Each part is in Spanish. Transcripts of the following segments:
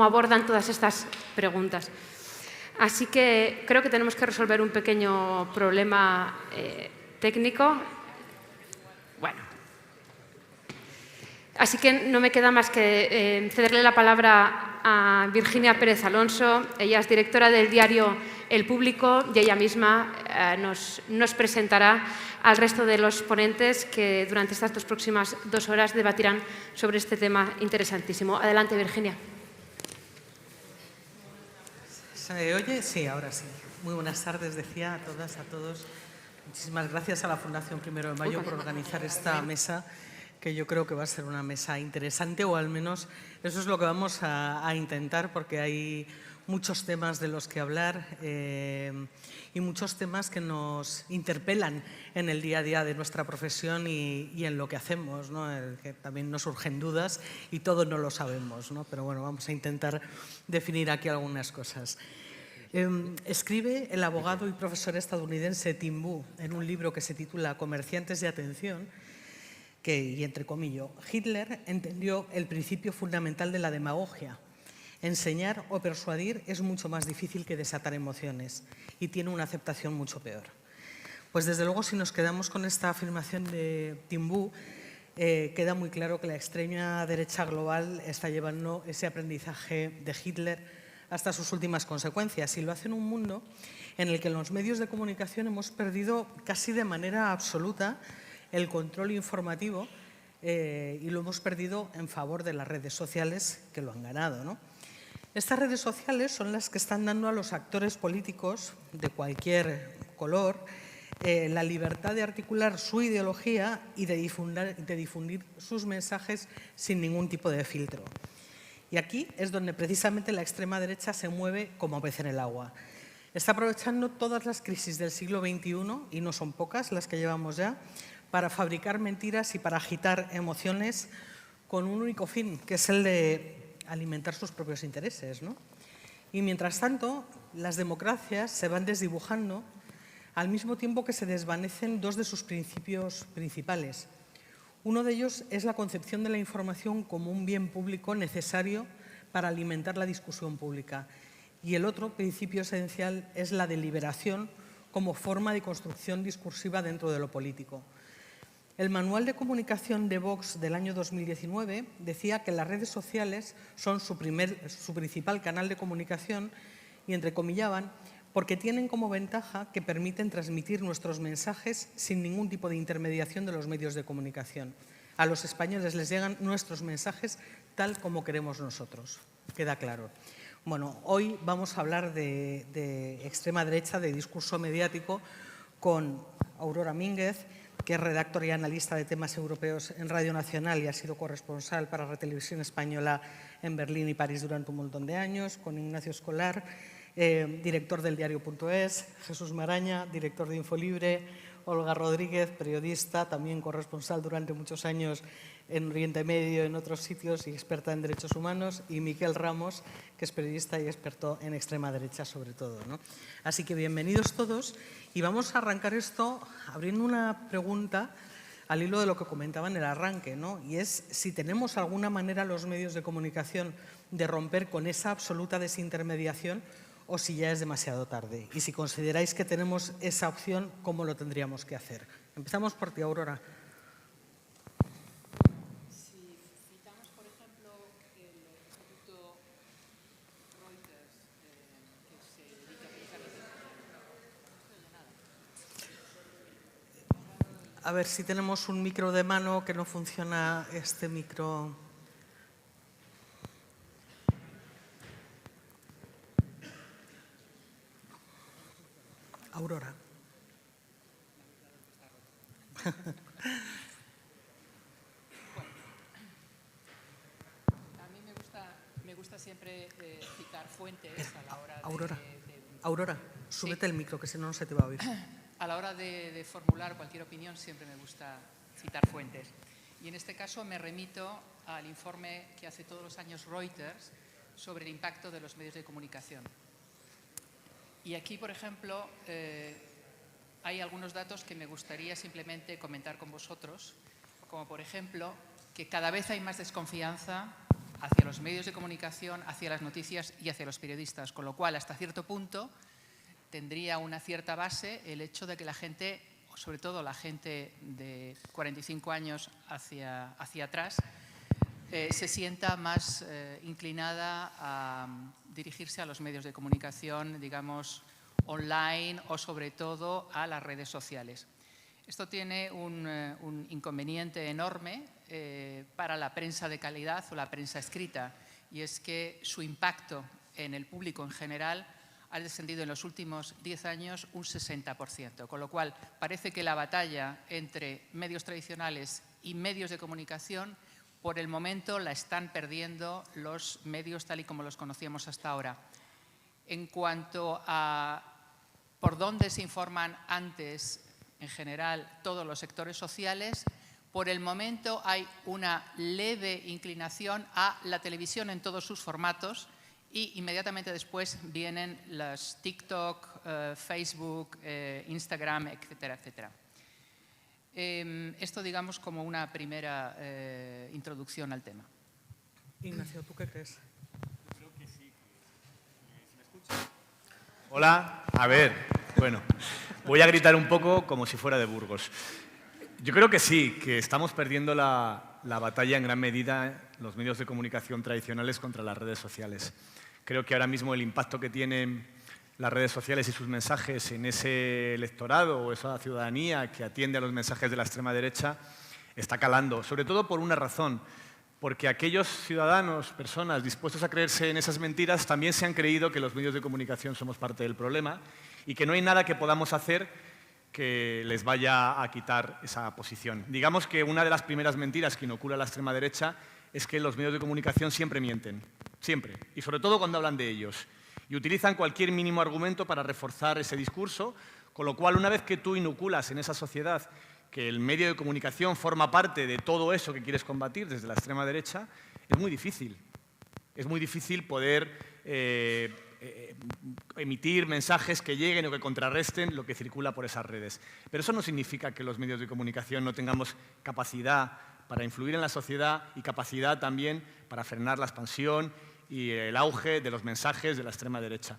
abordan todas estas preguntas. Así que creo que tenemos que resolver un pequeño problema técnico. Bueno. Así que no me queda más que cederle la palabra a Virginia Pérez Alonso. Ella es directora del diario El Público y ella misma nos presentará al resto de los ponentes que durante estas próximas 2 horas debatirán sobre este tema interesantísimo. Adelante, Virginia. ¿Se oye? Sí, ahora sí. Muy buenas tardes, decía a todas, a todos. Muchísimas gracias a la Fundación 1 de Mayo por organizar esta mesa, que yo creo que va a ser una mesa interesante, o al menos eso es lo que vamos a intentar, porque hay muchos temas de los que hablar y muchos temas que nos interpelan en el día a día de nuestra profesión y en lo que hacemos, ¿no? Que también nos surgen dudas y todos no lo sabemos, ¿no? Pero bueno, vamos a intentar definir aquí algunas cosas. Escribe el abogado y profesor estadounidense Tim Wu en un libro que se titula Comerciantes de atención, y entre comillas, Hitler entendió el principio fundamental de la demagogia. Enseñar o persuadir es mucho más difícil que desatar emociones y tiene una aceptación mucho peor. Pues desde luego, si nos quedamos con esta afirmación de Tim Wu, queda muy claro que la extrema derecha global está llevando ese aprendizaje de Hitler hasta sus últimas consecuencias, y lo hace en un mundo en el que los medios de comunicación hemos perdido casi de manera absoluta el control informativo y lo hemos perdido en favor de las redes sociales, que lo han ganado, ¿no? Estas redes sociales son las que están dando a los actores políticos de cualquier color la libertad de articular su ideología y de difundir sus mensajes sin ningún tipo de filtro. Y aquí es donde precisamente la extrema derecha se mueve como pez en el agua. Está aprovechando todas las crisis del siglo XXI, y no son pocas las que llevamos ya, para fabricar mentiras y para agitar emociones con un único fin, que es el de alimentar sus propios intereses, ¿no? Y mientras tanto, las democracias se van desdibujando al mismo tiempo que se desvanecen 2 de sus principios principales. Uno de ellos es la concepción de la información como un bien público necesario para alimentar la discusión pública. Y el otro principio esencial es la deliberación como forma de construcción discursiva dentro de lo político. El Manual de Comunicación de Vox del año 2019 decía que las redes sociales son su principal canal de comunicación, y entrecomillaban, porque tienen como ventaja que permiten transmitir nuestros mensajes sin ningún tipo de intermediación de los medios de comunicación. A los españoles les llegan nuestros mensajes tal como queremos nosotros. Queda claro. Bueno, hoy vamos a hablar de extrema derecha, de discurso mediático, con Aurora Mínguez, que es redactora y analista de temas europeos en Radio Nacional y ha sido corresponsal para la televisión española en Berlín y París durante un montón de años, con Ignacio Escolar, director del diario.es, Jesús Maraña, director de Infolibre, Olga Rodríguez, periodista, también corresponsal durante muchos años en Oriente Medio, en otros sitios, y experta en derechos humanos, y Miquel Ramos, que es periodista y experto en extrema derecha sobre todo, ¿no? Así que bienvenidos todos, y vamos a arrancar esto abriendo una pregunta al hilo de lo que comentaba en el arranque, ¿no? Y es si tenemos alguna manera los medios de comunicación de romper con esa absoluta desintermediación, o si ya es demasiado tarde. Y si consideráis que tenemos esa opción, ¿cómo lo tendríamos que hacer? Empezamos por ti, Aurora. Si citamos, por ejemplo, el Instituto Reuters, que se dedica precisamente a ver si tenemos un micro de mano, que no funciona este micro. Aurora. A mí me gusta siempre citar fuentes a la hora Aurora, súbete el micro, que si no, no se te va a oír. A la hora de formular cualquier opinión siempre me gusta citar fuentes. Y en este caso me remito al informe que hace todos los años Reuters sobre el impacto de los medios de comunicación. Y aquí, por ejemplo, hay algunos datos que me gustaría simplemente comentar con vosotros, como por ejemplo que cada vez hay más desconfianza hacia los medios de comunicación, hacia las noticias y hacia los periodistas, con lo cual, hasta cierto punto, tendría una cierta base el hecho de que la gente, sobre todo la gente de 45 años hacia atrás, se sienta más inclinada a dirigirse a los medios de comunicación, digamos, online o sobre todo a las redes sociales. Esto tiene un inconveniente enorme para la prensa de calidad o la prensa escrita, y es que su impacto en el público en general ha descendido en los últimos 10 años un 60%, con lo cual parece que la batalla entre medios tradicionales y medios de comunicación por el momento la están perdiendo los medios tal y como los conocíamos hasta ahora. En cuanto a por dónde se informan antes, en general, todos los sectores sociales, por el momento hay una leve inclinación a la televisión en todos sus formatos y inmediatamente después vienen las TikTok, Facebook, Instagram, etcétera, etcétera. Esto, digamos, como una primera introducción al tema. Ignacio, ¿tú qué crees? Yo creo que sí. ¿Se me escucha? Hola, a ver, bueno, voy a gritar un poco como si fuera de Burgos. Yo creo que sí, que estamos perdiendo la batalla en gran medida los medios de comunicación tradicionales contra las redes sociales. Creo que ahora mismo el impacto que tienen las redes sociales y sus mensajes en ese electorado o esa ciudadanía que atiende a los mensajes de la extrema derecha está calando, sobre todo por una razón, porque aquellos ciudadanos, personas dispuestos a creerse en esas mentiras también se han creído que los medios de comunicación somos parte del problema y que no hay nada que podamos hacer que les vaya a quitar esa posición. Digamos que una de las primeras mentiras que inocula la extrema derecha es que los medios de comunicación siempre mienten, siempre, y sobre todo cuando hablan de ellos. Y utilizan cualquier mínimo argumento para reforzar ese discurso, con lo cual una vez que tú inoculas en esa sociedad que el medio de comunicación forma parte de todo eso que quieres combatir desde la extrema derecha, es muy difícil. Es muy difícil poder emitir mensajes que lleguen o que contrarresten lo que circula por esas redes. Pero eso no significa que los medios de comunicación no tengamos capacidad para influir en la sociedad y capacidad también para frenar la expansión y el auge de los mensajes de la extrema derecha,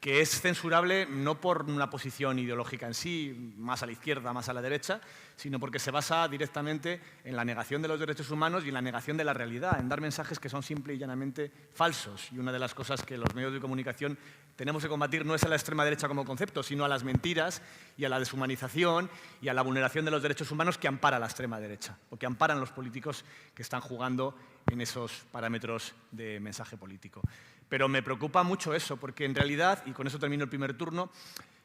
que es censurable no por una posición ideológica en sí, más a la izquierda, más a la derecha, sino porque se basa directamente en la negación de los derechos humanos y en la negación de la realidad, en dar mensajes que son simple y llanamente falsos. Y una de las cosas que los medios de comunicación tenemos que combatir no es a la extrema derecha como concepto, sino a las mentiras y a la deshumanización y a la vulneración de los derechos humanos que ampara la extrema derecha, o que amparan los políticos que están jugando en esos parámetros de mensaje político. Pero me preocupa mucho eso, porque en realidad, y con eso termino el primer turno,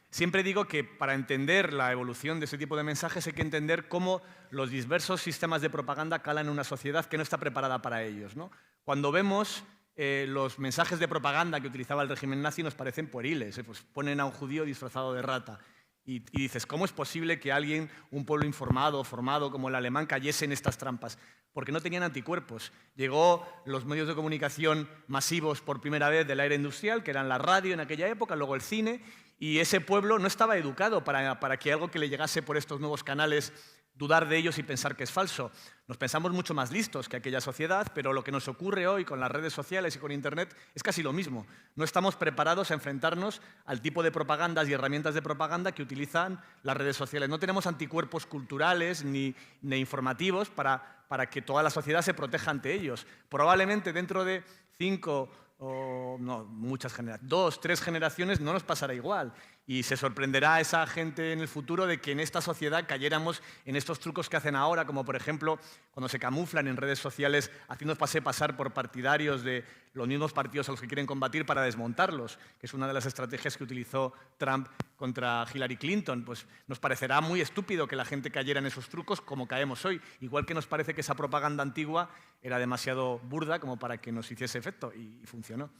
siempre digo que para entender la evolución de ese tipo de mensajes hay que entender cómo los diversos sistemas de propaganda calan en una sociedad que no está preparada para ellos, ¿no? Cuando vemos los mensajes de propaganda que utilizaba el régimen nazi nos parecen pueriles, pues ponen a un judío disfrazado de rata. Y dices, ¿cómo es posible que alguien, un pueblo informado, formado como el alemán, cayese en estas trampas? Porque no tenían anticuerpos. Llegó los medios de comunicación masivos por primera vez de la era industrial, que eran la radio en aquella época, luego el cine, y ese pueblo no estaba educado para que algo que le llegase por estos nuevos canales dudar de ellos y pensar que es falso. Nos pensamos mucho más listos que aquella sociedad, pero lo que nos ocurre hoy con las redes sociales y con Internet es casi lo mismo. No estamos preparados a enfrentarnos al tipo de propagandas y herramientas de propaganda que utilizan las redes sociales. No tenemos anticuerpos culturales ni informativos para que toda la sociedad se proteja ante ellos. Probablemente dentro de 5 o no, muchas generaciones, 2, 3 generaciones no nos pasará igual. Y se sorprenderá a esa gente en el futuro de que en esta sociedad cayéramos en estos trucos que hacen ahora, como por ejemplo cuando se camuflan en redes sociales haciéndose pasar por partidarios de los mismos partidos a los que quieren combatir para desmontarlos, que es una de las estrategias que utilizó Trump contra Hillary Clinton. Pues nos parecerá muy estúpido que la gente cayera en esos trucos como caemos hoy, igual que nos parece que esa propaganda antigua era demasiado burda como para que nos hiciese efecto, y funcionó.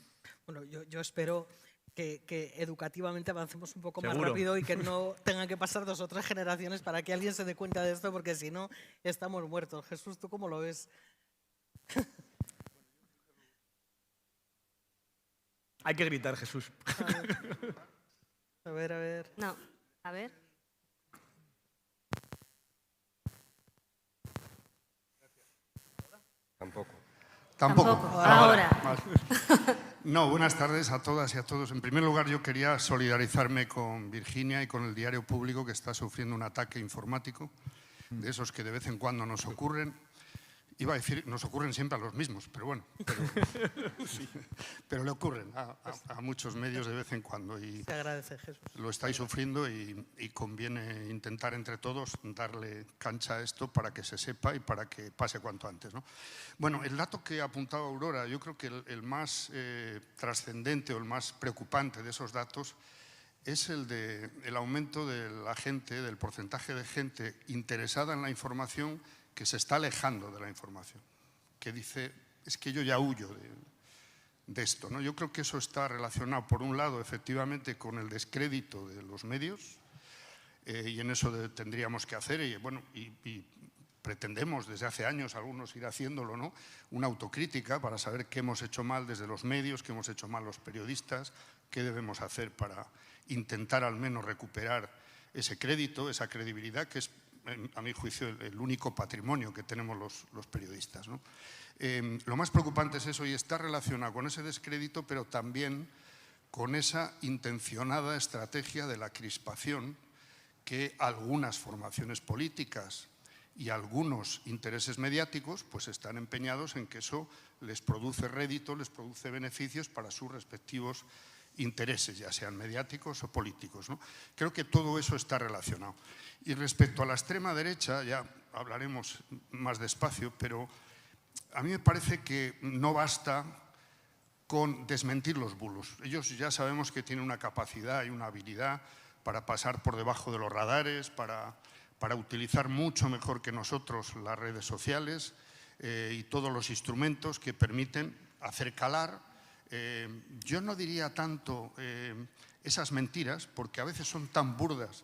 Bueno, yo espero que educativamente avancemos un poco Seguro. más rápido y que no tengan que pasar 2 o 3 generaciones para que alguien se dé cuenta de esto, porque si no, estamos muertos. Jesús, ¿tú cómo lo ves? Hay que gritar, Jesús. A ver. No, a ver. Tampoco. Tampoco. Ahora. Vale. No, buenas tardes a todas y a todos. En primer lugar, yo quería solidarizarme con Virginia y con el Diario Público, que está sufriendo un ataque informático, de esos que de vez en cuando nos ocurren. Iba a decir, nos ocurren siempre a los mismos, pero bueno, pero le ocurren a muchos medios de vez en cuando. Y se agradece, Jesús. Lo estáis sufriendo y conviene intentar entre todos darle cancha a esto para que se sepa y para que pase cuanto antes, ¿no? Bueno, el dato que ha apuntado Aurora, yo creo que el más trascendente o el más preocupante de esos datos es el aumento de la gente, del porcentaje de gente interesada en la información que se está alejando de la información, que dice, es que yo ya huyo de esto, ¿no? Yo creo que eso está relacionado, por un lado, efectivamente, con el descrédito de los medios, y en eso tendríamos que hacer, y pretendemos desde hace años, algunos ir haciéndolo, ¿no? Una autocrítica para saber qué hemos hecho mal desde los medios, qué hemos hecho mal los periodistas, qué debemos hacer para intentar al menos recuperar ese crédito, esa credibilidad, que es, a mi juicio, el único patrimonio que tenemos los periodistas, ¿no? Lo más preocupante es eso, y está relacionado con ese descrédito, pero también con esa intencionada estrategia de la crispación que algunas formaciones políticas y algunos intereses mediáticos pues están empeñados en que eso les produce rédito, les produce beneficios para sus respectivos intereses, ya sean mediáticos o políticos, ¿no? Creo que todo eso está relacionado. Y respecto a la extrema derecha, ya hablaremos más despacio, pero a mí me parece que no basta con desmentir los bulos. Ellos ya sabemos que tienen una capacidad y una habilidad para pasar por debajo de los radares, para utilizar mucho mejor que nosotros las redes sociales y todos los instrumentos que permiten hacer calar. Yo no diría tanto esas mentiras, porque a veces son tan burdas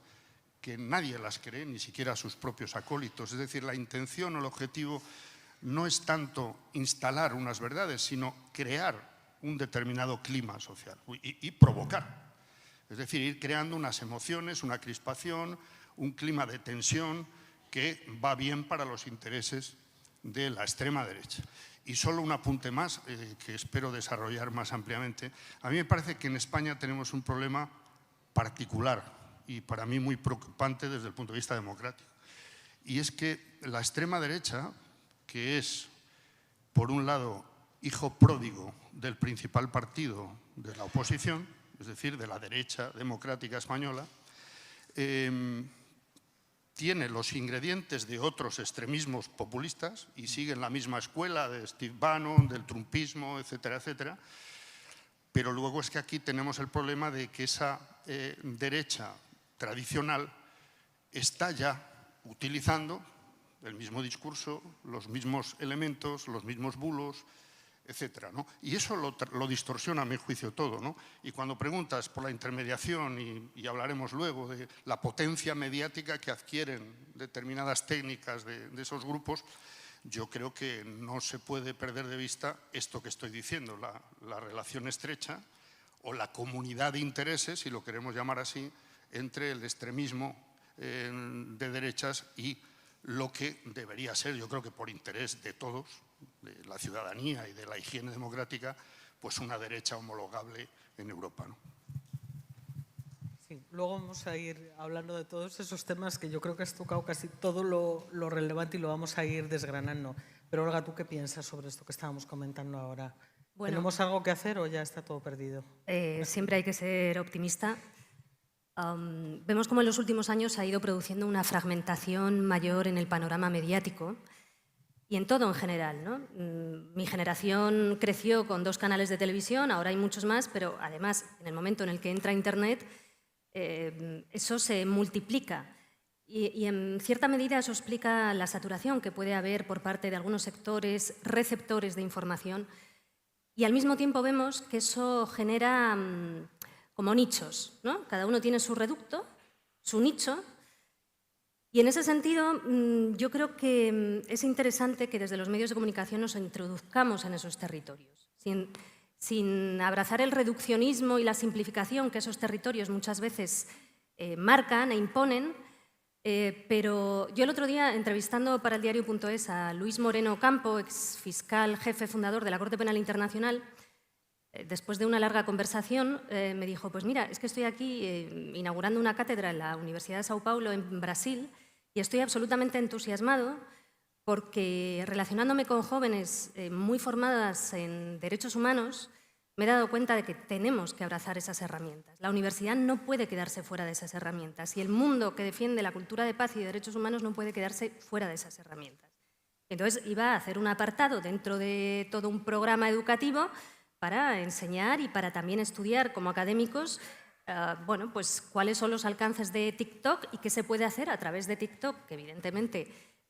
que nadie las cree, ni siquiera sus propios acólitos. Es decir, la intención o el objetivo no es tanto instalar unas verdades, sino crear un determinado clima social y provocar. Es decir, ir creando unas emociones, una crispación, un clima de tensión que va bien para los intereses de la extrema derecha. Y solo un apunte más, que espero desarrollar más ampliamente. A mí me parece que en España tenemos un problema particular y para mí muy preocupante desde el punto de vista democrático. Y es que la extrema derecha, que es, por un lado, hijo pródigo del principal partido de la oposición, es decir, de la derecha democrática española, tiene los ingredientes de otros extremismos populistas y sigue en la misma escuela de Steve Bannon, del trumpismo, etcétera, etcétera. Pero luego es que aquí tenemos el problema de que esa derecha tradicional está ya utilizando el mismo discurso, los mismos elementos, los mismos bulos, etcétera, ¿no? Y eso lo distorsiona, a mi juicio, todo, ¿no? Y cuando preguntas por la intermediación, y hablaremos luego de la potencia mediática que adquieren determinadas técnicas de esos grupos, yo creo que no se puede perder de vista esto que estoy diciendo, la relación estrecha o la comunidad de intereses, si lo queremos llamar así, entre el extremismo de derechas y lo que debería ser, yo creo que por interés de todos, de la ciudadanía y de la higiene democrática, pues una derecha homologable en Europa, ¿no? Sí, luego vamos a ir hablando de todos esos temas que yo creo que has tocado casi todo lo relevante y lo vamos a ir desgranando. Pero Olga, ¿tú qué piensas sobre esto que estábamos comentando ahora? Bueno, ¿tenemos algo que hacer o ya está todo perdido? Siempre hay que ser optimista. Vemos cómo en los últimos años se ha ido produciendo una fragmentación mayor en el panorama mediático y en todo en general, ¿no? Mi generación creció con 2 canales de televisión, ahora hay muchos más, pero además en el momento en el que entra Internet eso se multiplica y en cierta medida eso explica la saturación que puede haber por parte de algunos sectores receptores de información y al mismo tiempo vemos que eso genera como nichos, ¿no? Cada uno tiene su reducto, su nicho, y en ese sentido yo creo que es interesante que desde los medios de comunicación nos introduzcamos en esos territorios, sin abrazar el reduccionismo y la simplificación que esos territorios muchas veces marcan e imponen, Pero yo el otro día, entrevistando para el diario.es a Luis Moreno Ocampo, exfiscal jefe fundador de la Corte Penal Internacional, después de una larga conversación, me dijo, pues mira, es que estoy aquí inaugurando una cátedra en la Universidad de Sao Paulo, en Brasil, y estoy absolutamente entusiasmado porque, relacionándome con jóvenes muy formadas en derechos humanos, me he dado cuenta de que tenemos que abrazar esas herramientas. La universidad no puede quedarse fuera de esas herramientas y el mundo que defiende la cultura de paz y derechos humanos no puede quedarse fuera de esas herramientas. Entonces, iba a hacer un apartado dentro de todo un programa educativo para enseñar y para también estudiar como académicos bueno, pues, cuáles son los alcances de TikTok y qué se puede hacer a través de TikTok, que evidentemente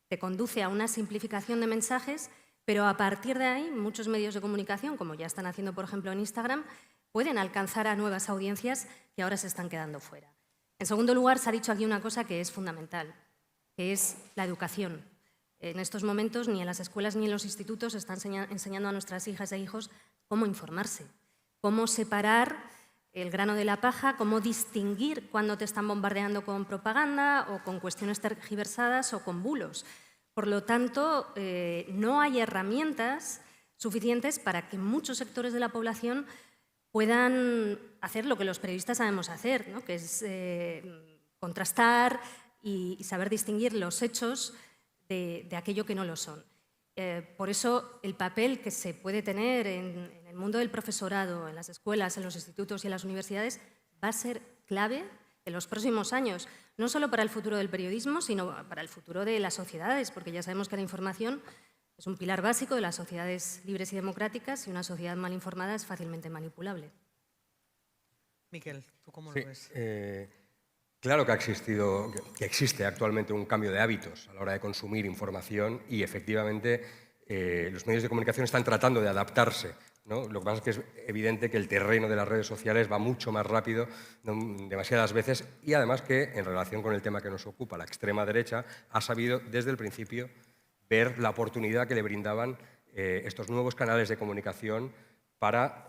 te conduce a una simplificación de mensajes, pero a partir de ahí muchos medios de comunicación, como ya están haciendo por ejemplo en Instagram, pueden alcanzar a nuevas audiencias que ahora se están quedando fuera. En segundo lugar, se ha dicho aquí una cosa que es fundamental, que es la educación. En estos momentos ni en las escuelas ni en los institutos se están enseñando a nuestras hijas e hijos cómo informarse, cómo separar el grano de la paja, cómo distinguir cuando te están bombardeando con propaganda o con cuestiones tergiversadas o con bulos. Por lo tanto, no hay herramientas suficientes para que muchos sectores de la población puedan hacer lo que los periodistas sabemos hacer, ¿no? Que es contrastar y saber distinguir los hechos de aquello que no lo son. Por eso, el papel que se puede tener en el mundo del profesorado, en las escuelas, en los institutos y en las universidades, va a ser clave en los próximos años, no solo para el futuro del periodismo, sino para el futuro de las sociedades, porque ya sabemos que la información es un pilar básico de las sociedades libres y democráticas y una sociedad mal informada es fácilmente manipulable. Miquel, ¿tú cómo lo ves? Claro que existe actualmente un cambio de hábitos a la hora de consumir información y efectivamente los medios de comunicación están tratando de adaptarse, ¿no? Lo que pasa es que es evidente que el terreno de las redes sociales va mucho más rápido demasiadas veces y además que en relación con el tema que nos ocupa, la extrema derecha ha sabido desde el principio ver la oportunidad que le brindaban estos nuevos canales de comunicación para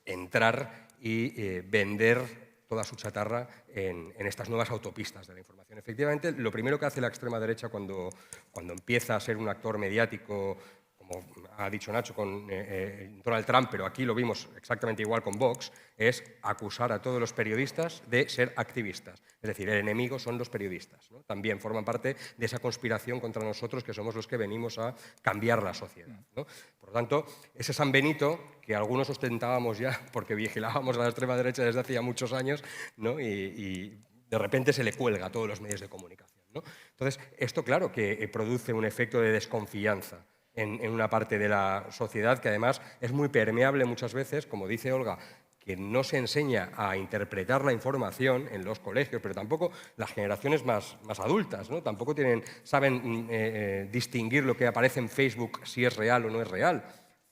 entrar y vender toda su chatarra en estas nuevas autopistas de la información. Efectivamente, lo primero que hace la extrema derecha cuando empieza a ser un actor mediático, como ha dicho Nacho con Donald Trump, pero aquí lo vimos exactamente igual con Vox, es acusar a todos los periodistas de ser activistas. Es decir, el enemigo son los periodistas, ¿no? También forman parte de esa conspiración contra nosotros, que somos los que venimos a cambiar la sociedad, ¿no? Por lo tanto, ese San Benito, que algunos ostentábamos ya porque vigilábamos a la extrema derecha desde hacía muchos años, ¿no? y de repente se le cuelga a todos los medios de comunicación, ¿no? Entonces, esto claro que produce un efecto de desconfianza en una parte de la sociedad que además es muy permeable muchas veces, como dice Olga, que no se enseña a interpretar la información en los colegios, pero tampoco las generaciones más adultas, ¿no? Tampoco saben distinguir lo que aparece en Facebook si es real o no es real.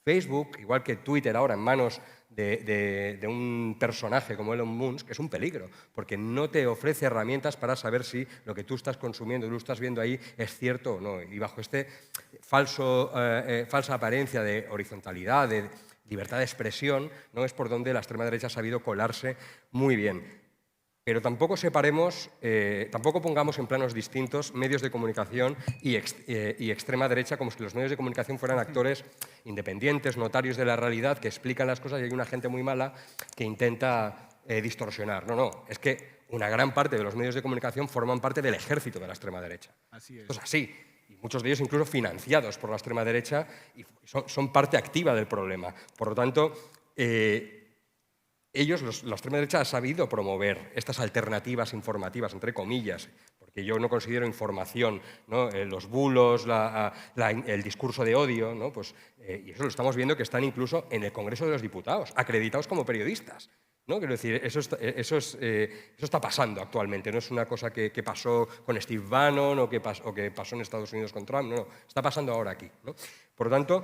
Facebook, igual que Twitter ahora en manos de un personaje como Elon Musk, es un peligro, porque no te ofrece herramientas para saber si lo que tú estás consumiendo, lo estás viendo ahí, es cierto o no. Y bajo este falsa apariencia de horizontalidad, de libertad de expresión, no es por donde la extrema derecha ha sabido colarse muy bien. Pero tampoco tampoco pongamos en planos distintos medios de comunicación y extrema derecha como si los medios de comunicación fueran actores independientes, notarios de la realidad, que explican las cosas y hay una gente muy mala que intenta distorsionar. No, es que una gran parte de los medios de comunicación forman parte del ejército de la extrema derecha. Así es. Esto es así. Y muchos de ellos incluso financiados por la extrema derecha y son parte activa del problema. Por lo tanto, la extrema derecha ha sabido promover estas alternativas informativas, entre comillas, porque yo no considero información, ¿no? Los bulos, el discurso de odio, ¿no? Pues, y eso lo estamos viendo que están incluso en el Congreso de los Diputados, acreditados como periodistas, ¿no? Quiero decir, eso está pasando actualmente, no es una cosa que pasó con Steve Bannon o que pasó en Estados Unidos con Trump, no, está pasando ahora aquí, ¿no? Por lo tanto,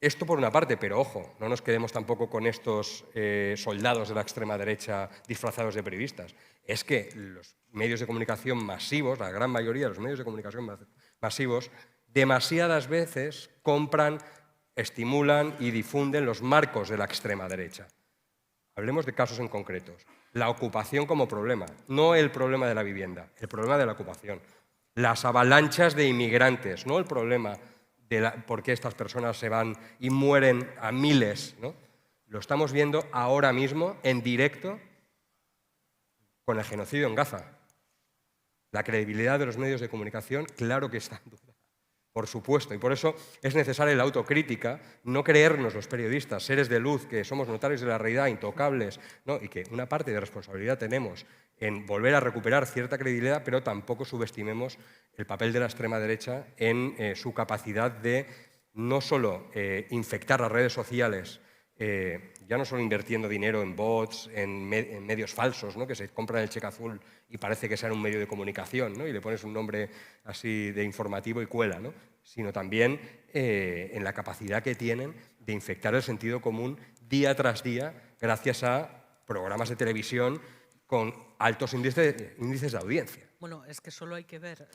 esto por una parte, pero ojo, no nos quedemos tampoco con estos soldados de la extrema derecha disfrazados de periodistas. Es que los medios de comunicación masivos, la gran mayoría de los medios de comunicación masivos, demasiadas veces compran, estimulan y difunden los marcos de la extrema derecha. Hablemos de casos en concretos. La ocupación como problema, no el problema de la vivienda, el problema de la ocupación. las avalanchas de inmigrantes, no el problema de por qué estas personas se van y mueren a miles, ¿no? Lo estamos viendo ahora mismo en directo con el genocidio en Gaza. La credibilidad de los medios de comunicación, claro que está en duda, por supuesto, y por eso es necesaria la autocrítica, no creernos los periodistas, seres de luz, que somos notarios de la realidad, intocables, ¿no? Y que una parte de responsabilidad tenemos en volver a recuperar cierta credibilidad, pero tampoco subestimemos el papel de la extrema derecha en su capacidad de no solo infectar las redes sociales, ya no solo invirtiendo dinero en bots, en medios falsos, ¿no? Que se compran el cheque azul y parece que sean un medio de comunicación, ¿no? Y le pones un nombre así de informativo y cuela, ¿no? Sino también en la capacidad que tienen de infectar el sentido común día tras día gracias a programas de televisión con altos índices de audiencia. Bueno, es que solo hay que ver,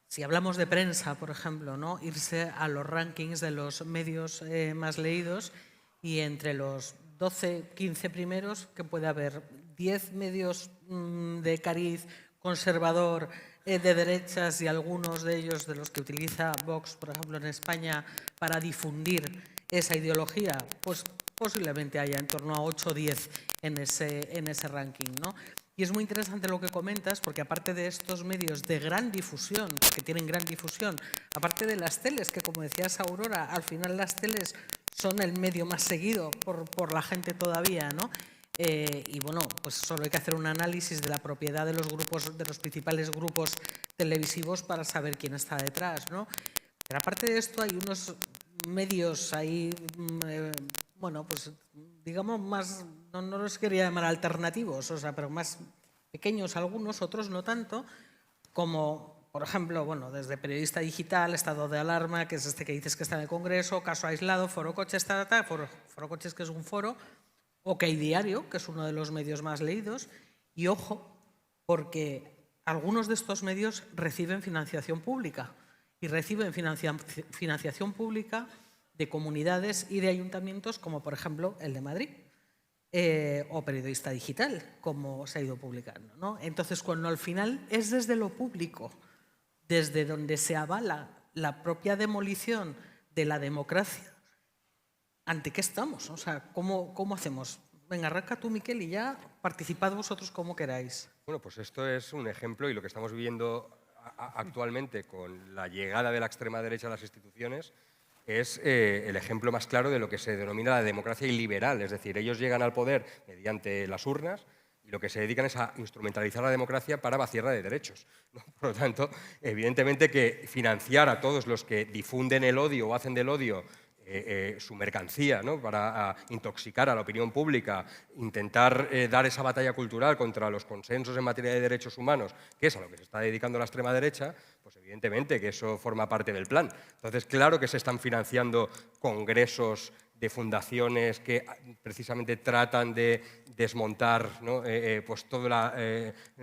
si hablamos de prensa, por ejemplo, ¿no? Irse a los rankings de los medios más leídos y entre los 12, 15 primeros, que puede haber 10 medios de cariz conservador, de derechas, y algunos de ellos de los que utiliza Vox, por ejemplo, en España, para difundir esa ideología, pues posiblemente haya en torno a 8 o 10 en ese ranking, ¿no? Y es muy interesante lo que comentas, porque aparte de estos medios de gran difusión, que tienen gran difusión, aparte de las teles, que como decías Aurora, al final las teles son el medio más seguido por la gente todavía, ¿no? Y bueno, pues solo hay que hacer un análisis de la propiedad de los grupos, de los principales grupos televisivos para saber quién está detrás, ¿no? Pero aparte de esto hay unos medios ahí, bueno, pues digamos más, no los quería llamar alternativos, o sea, pero más pequeños algunos, otros no tanto, como por ejemplo, bueno, desde Periodista Digital, Estado de Alarma, que es este que dices que está en el Congreso, Caso Aislado, Foro Coches, Foro Coches, que es un foro, OK Diario, que es uno de los medios más leídos, y ojo, porque algunos de estos medios reciben financiación pública, y reciben financiación pública de comunidades y de ayuntamientos, como por ejemplo el de Madrid, o Periodista Digital, como se ha ido publicando, ¿no? Entonces, cuando al final es desde lo público, desde donde se avala la propia demolición de la democracia, ¿ante qué estamos? O sea, ¿cómo hacemos? Venga, arranca tú, Miquel, y ya participad vosotros como queráis. Bueno, pues esto es un ejemplo, y lo que estamos viviendo actualmente con la llegada de la extrema derecha a las instituciones es el ejemplo más claro de lo que se denomina la democracia iliberal. Es decir, ellos llegan al poder mediante las urnas y lo que se dedican es a instrumentalizar la democracia para vaciarla de derechos, ¿no? Por lo tanto, evidentemente que financiar a todos los que difunden el odio o hacen del odio su mercancía, ¿no? Para intoxicar a la opinión pública, intentar dar esa batalla cultural contra los consensos en materia de derechos humanos, que es a lo que se está dedicando la extrema derecha, pues evidentemente que eso forma parte del plan. Entonces, claro que se están financiando congresos de fundaciones que precisamente tratan de desmontar, ¿no? Pues todos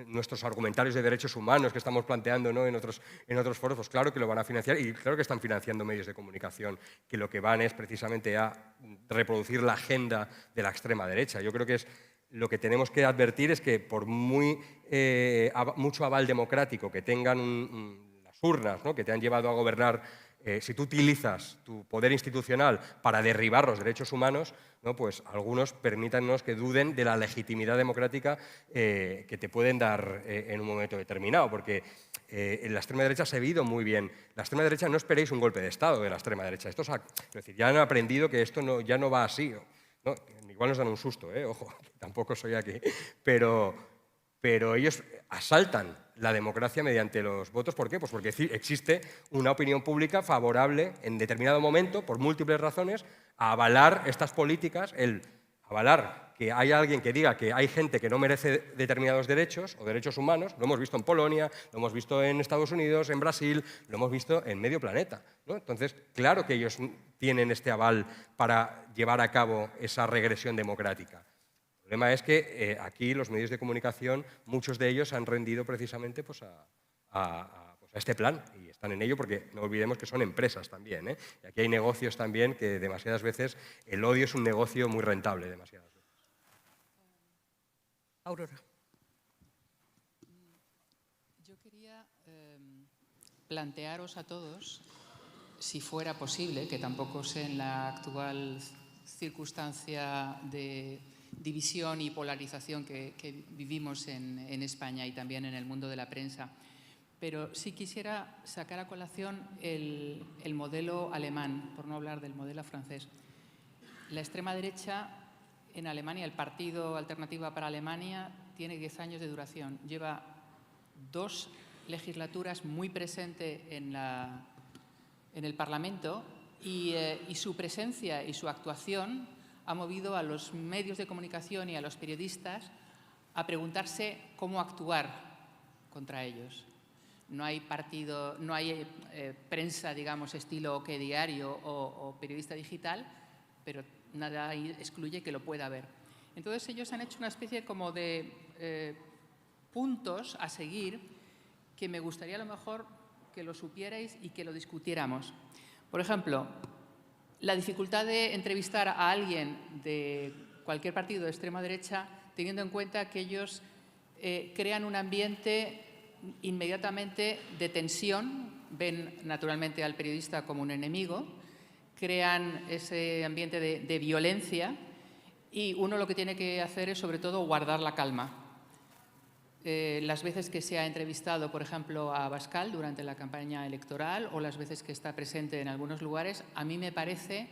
nuestros argumentarios de derechos humanos que estamos planteando, ¿no? en otros foros, pues claro que lo van a financiar, y claro que están financiando medios de comunicación que lo que van es precisamente a reproducir la agenda de la extrema derecha. Yo creo que lo que tenemos que advertir es que por mucho aval democrático que tengan las urnas, ¿no? Que te han llevado a gobernar, si tú utilizas tu poder institucional para derribar los derechos humanos, ¿no? Pues algunos permítanos que duden de la legitimidad democrática que te pueden dar en un momento determinado, porque en la extrema derecha se ha vivido muy bien. La extrema derecha, no esperéis un golpe de Estado de la extrema derecha. Es decir, ya han aprendido que esto ya no va así, ¿no? Igual nos dan un susto, ojo, tampoco soy aquí, pero ellos asaltan la democracia mediante los votos. ¿Por qué? Pues porque existe una opinión pública favorable en determinado momento, por múltiples razones, a avalar estas políticas, avalar que hay alguien que diga que hay gente que no merece determinados derechos o derechos humanos. Lo hemos visto en Polonia, lo hemos visto en Estados Unidos, en Brasil, lo hemos visto en medio planeta, ¿no? Entonces, claro que ellos tienen este aval para llevar a cabo esa regresión democrática. El problema es que aquí los medios de comunicación, muchos de ellos han rendido precisamente pues, a este plan, y están en ello porque no olvidemos que son empresas también, ¿eh? Y aquí hay negocios también que demasiadas veces el odio es un negocio muy rentable, demasiadas veces. Aurora. Yo quería plantearos a todos, si fuera posible, que tampoco sé en la actual circunstancia de división y polarización que vivimos en España y también en el mundo de la prensa, pero sí quisiera sacar a colación el modelo alemán, por no hablar del modelo francés. La extrema derecha en Alemania, el Partido Alternativa para Alemania, tiene 10 años de duración. Lleva 2 legislaturas muy presente en el Parlamento y su presencia y su actuación ha movido a los medios de comunicación y a los periodistas a preguntarse cómo actuar contra ellos. No hay partido, no hay prensa, digamos, estilo OK Diario o periodista digital, pero nada excluye que lo pueda haber. Entonces ellos han hecho una especie como de puntos a seguir que me gustaría a lo mejor que lo supierais y que lo discutiéramos. Por ejemplo, la dificultad de entrevistar a alguien de cualquier partido de extrema derecha teniendo en cuenta que ellos crean un ambiente inmediatamente de tensión, ven naturalmente al periodista como un enemigo, crean ese ambiente de violencia y uno lo que tiene que hacer es sobre todo guardar la calma. Las veces que se ha entrevistado, por ejemplo, a Abascal durante la campaña electoral o las veces que está presente en algunos lugares, a mí me parece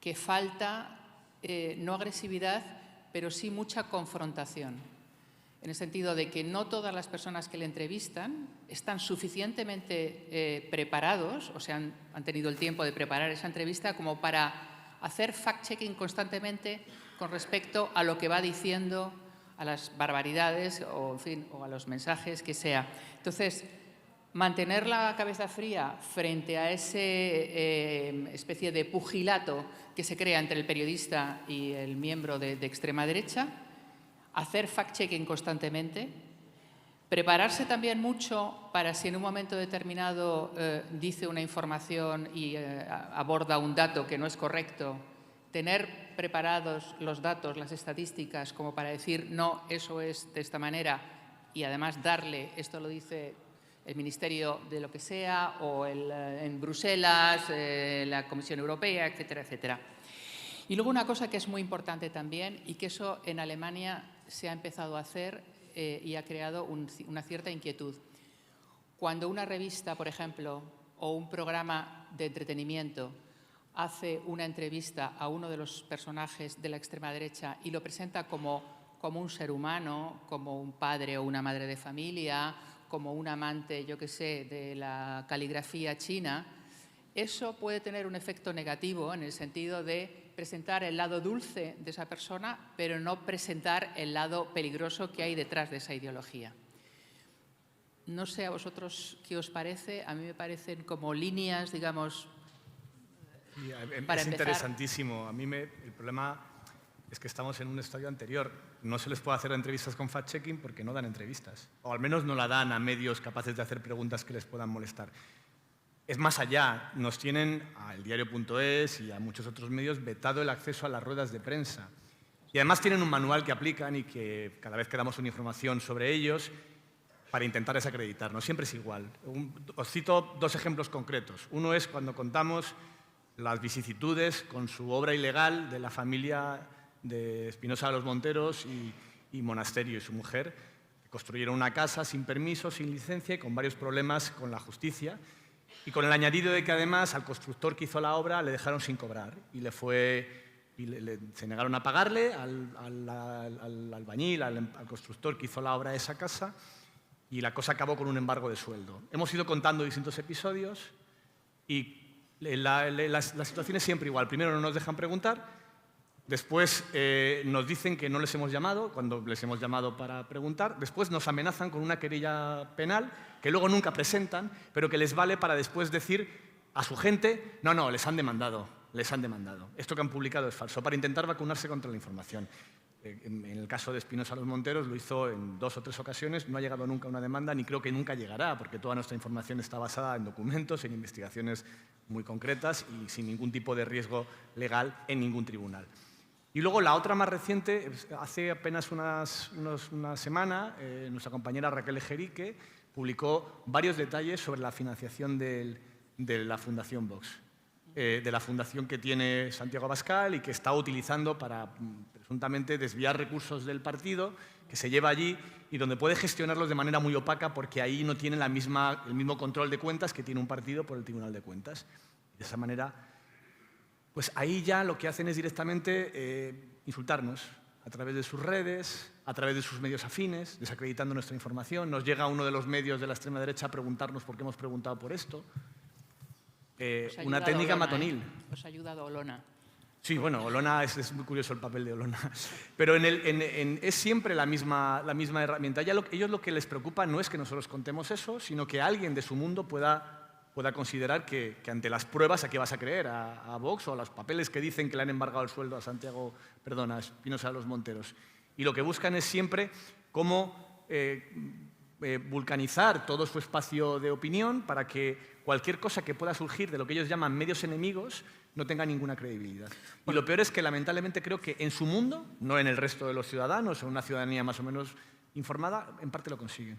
que falta no agresividad, pero sí mucha confrontación. En el sentido de que no todas las personas que le entrevistan están suficientemente preparados, o sea, han tenido el tiempo de preparar esa entrevista como para hacer fact-checking constantemente con respecto a lo que va diciendo, a las barbaridades o, en fin, o a los mensajes que sea. Entonces, mantener la cabeza fría frente a ese especie de pugilato que se crea entre el periodista y el miembro de extrema derecha, hacer fact-checking constantemente, prepararse también mucho para si en un momento determinado dice una información y aborda un dato que no es correcto, tener preparados los datos, las estadísticas, como para decir, no, eso es de esta manera, y además darle, esto lo dice el Ministerio de lo que sea, o en Bruselas, la Comisión Europea, etcétera, etcétera. Y luego una cosa que es muy importante también, y que eso en Alemania se ha empezado a hacer y ha creado una cierta inquietud. Cuando una revista, por ejemplo, o un programa de entretenimiento hace una entrevista a uno de los personajes de la extrema derecha y lo presenta como un ser humano, como un padre o una madre de familia, como un amante, yo qué sé, de la caligrafía china, eso puede tener un efecto negativo en el sentido de presentar el lado dulce de esa persona, pero no presentar el lado peligroso que hay detrás de esa ideología. No sé a vosotros qué os parece, a mí me parecen como líneas, digamos, para es empezar. Interesantísimo. A mí el problema es que estamos en un estadio anterior. No se les puede hacer entrevistas con fact-checking porque no dan entrevistas. O al menos no la dan a medios capaces de hacer preguntas que les puedan molestar. Es más allá. Nos tienen a eldiario.es y a muchos otros medios vetado el acceso a las ruedas de prensa. Y además tienen un manual que aplican y que cada vez que damos una información sobre ellos para intentar desacreditarnos. Siempre es igual. Os cito 2 ejemplos concretos. Uno es cuando contamos las vicisitudes con su obra ilegal de la familia de Espinosa de los Monteros y Monasterio y su mujer. Construyeron una casa sin permiso, sin licencia y con varios problemas con la justicia. Y con el añadido de que además al constructor que hizo la obra le dejaron sin cobrar y se negaron a pagarle al albañil, al constructor que hizo la obra de esa casa, y la cosa acabó con un embargo de sueldo. Hemos ido contando distintos episodios y la situación es siempre igual. Primero no nos dejan preguntar, después nos dicen que no les hemos llamado cuando les hemos llamado para preguntar, después nos amenazan con una querella penal que luego nunca presentan, pero que les vale para después decir a su gente, no, les han demandado. Esto que han publicado es falso, para intentar vacunarse contra la información. En el caso de Espinosa de los Monteros lo hizo en 2 o 3 ocasiones, no ha llegado nunca una demanda ni creo que nunca llegará, porque toda nuestra información está basada en documentos, en investigaciones muy concretas y sin ningún tipo de riesgo legal en ningún tribunal. Y luego la otra más reciente, hace apenas una semana, nuestra compañera Raquel Ejerique publicó varios detalles sobre la financiación de la Fundación Vox, de la fundación que tiene Santiago Abascal y que está utilizando para presuntamente desviar recursos del partido, que se lleva allí y donde puede gestionarlos de manera muy opaca porque ahí no tiene el mismo control de cuentas que tiene un partido por el Tribunal de Cuentas. De esa manera, pues ahí ya lo que hacen es directamente insultarnos a través de sus redes, a través de sus medios afines, desacreditando nuestra información. Nos llega uno de los medios de la extrema derecha a preguntarnos por qué hemos preguntado por esto. Una técnica Olona, matonil. Os ha ayudado Olona. Sí, bueno, Olona es muy curioso el papel de Olona. Pero es siempre la misma herramienta. Ellos lo que les preocupa no es que nosotros contemos eso, sino que alguien de su mundo pueda considerar que ante las pruebas a qué vas a creer, a Vox o a los papeles que dicen que le han embargado el sueldo a Espinosa de los Monteros. Y lo que buscan es siempre cómo vulcanizar todo su espacio de opinión para que cualquier cosa que pueda surgir de lo que ellos llaman medios enemigos no tenga ninguna credibilidad. Y lo peor es que lamentablemente creo que en su mundo, no en el resto de los ciudadanos, o en una ciudadanía más o menos informada, en parte lo consiguen.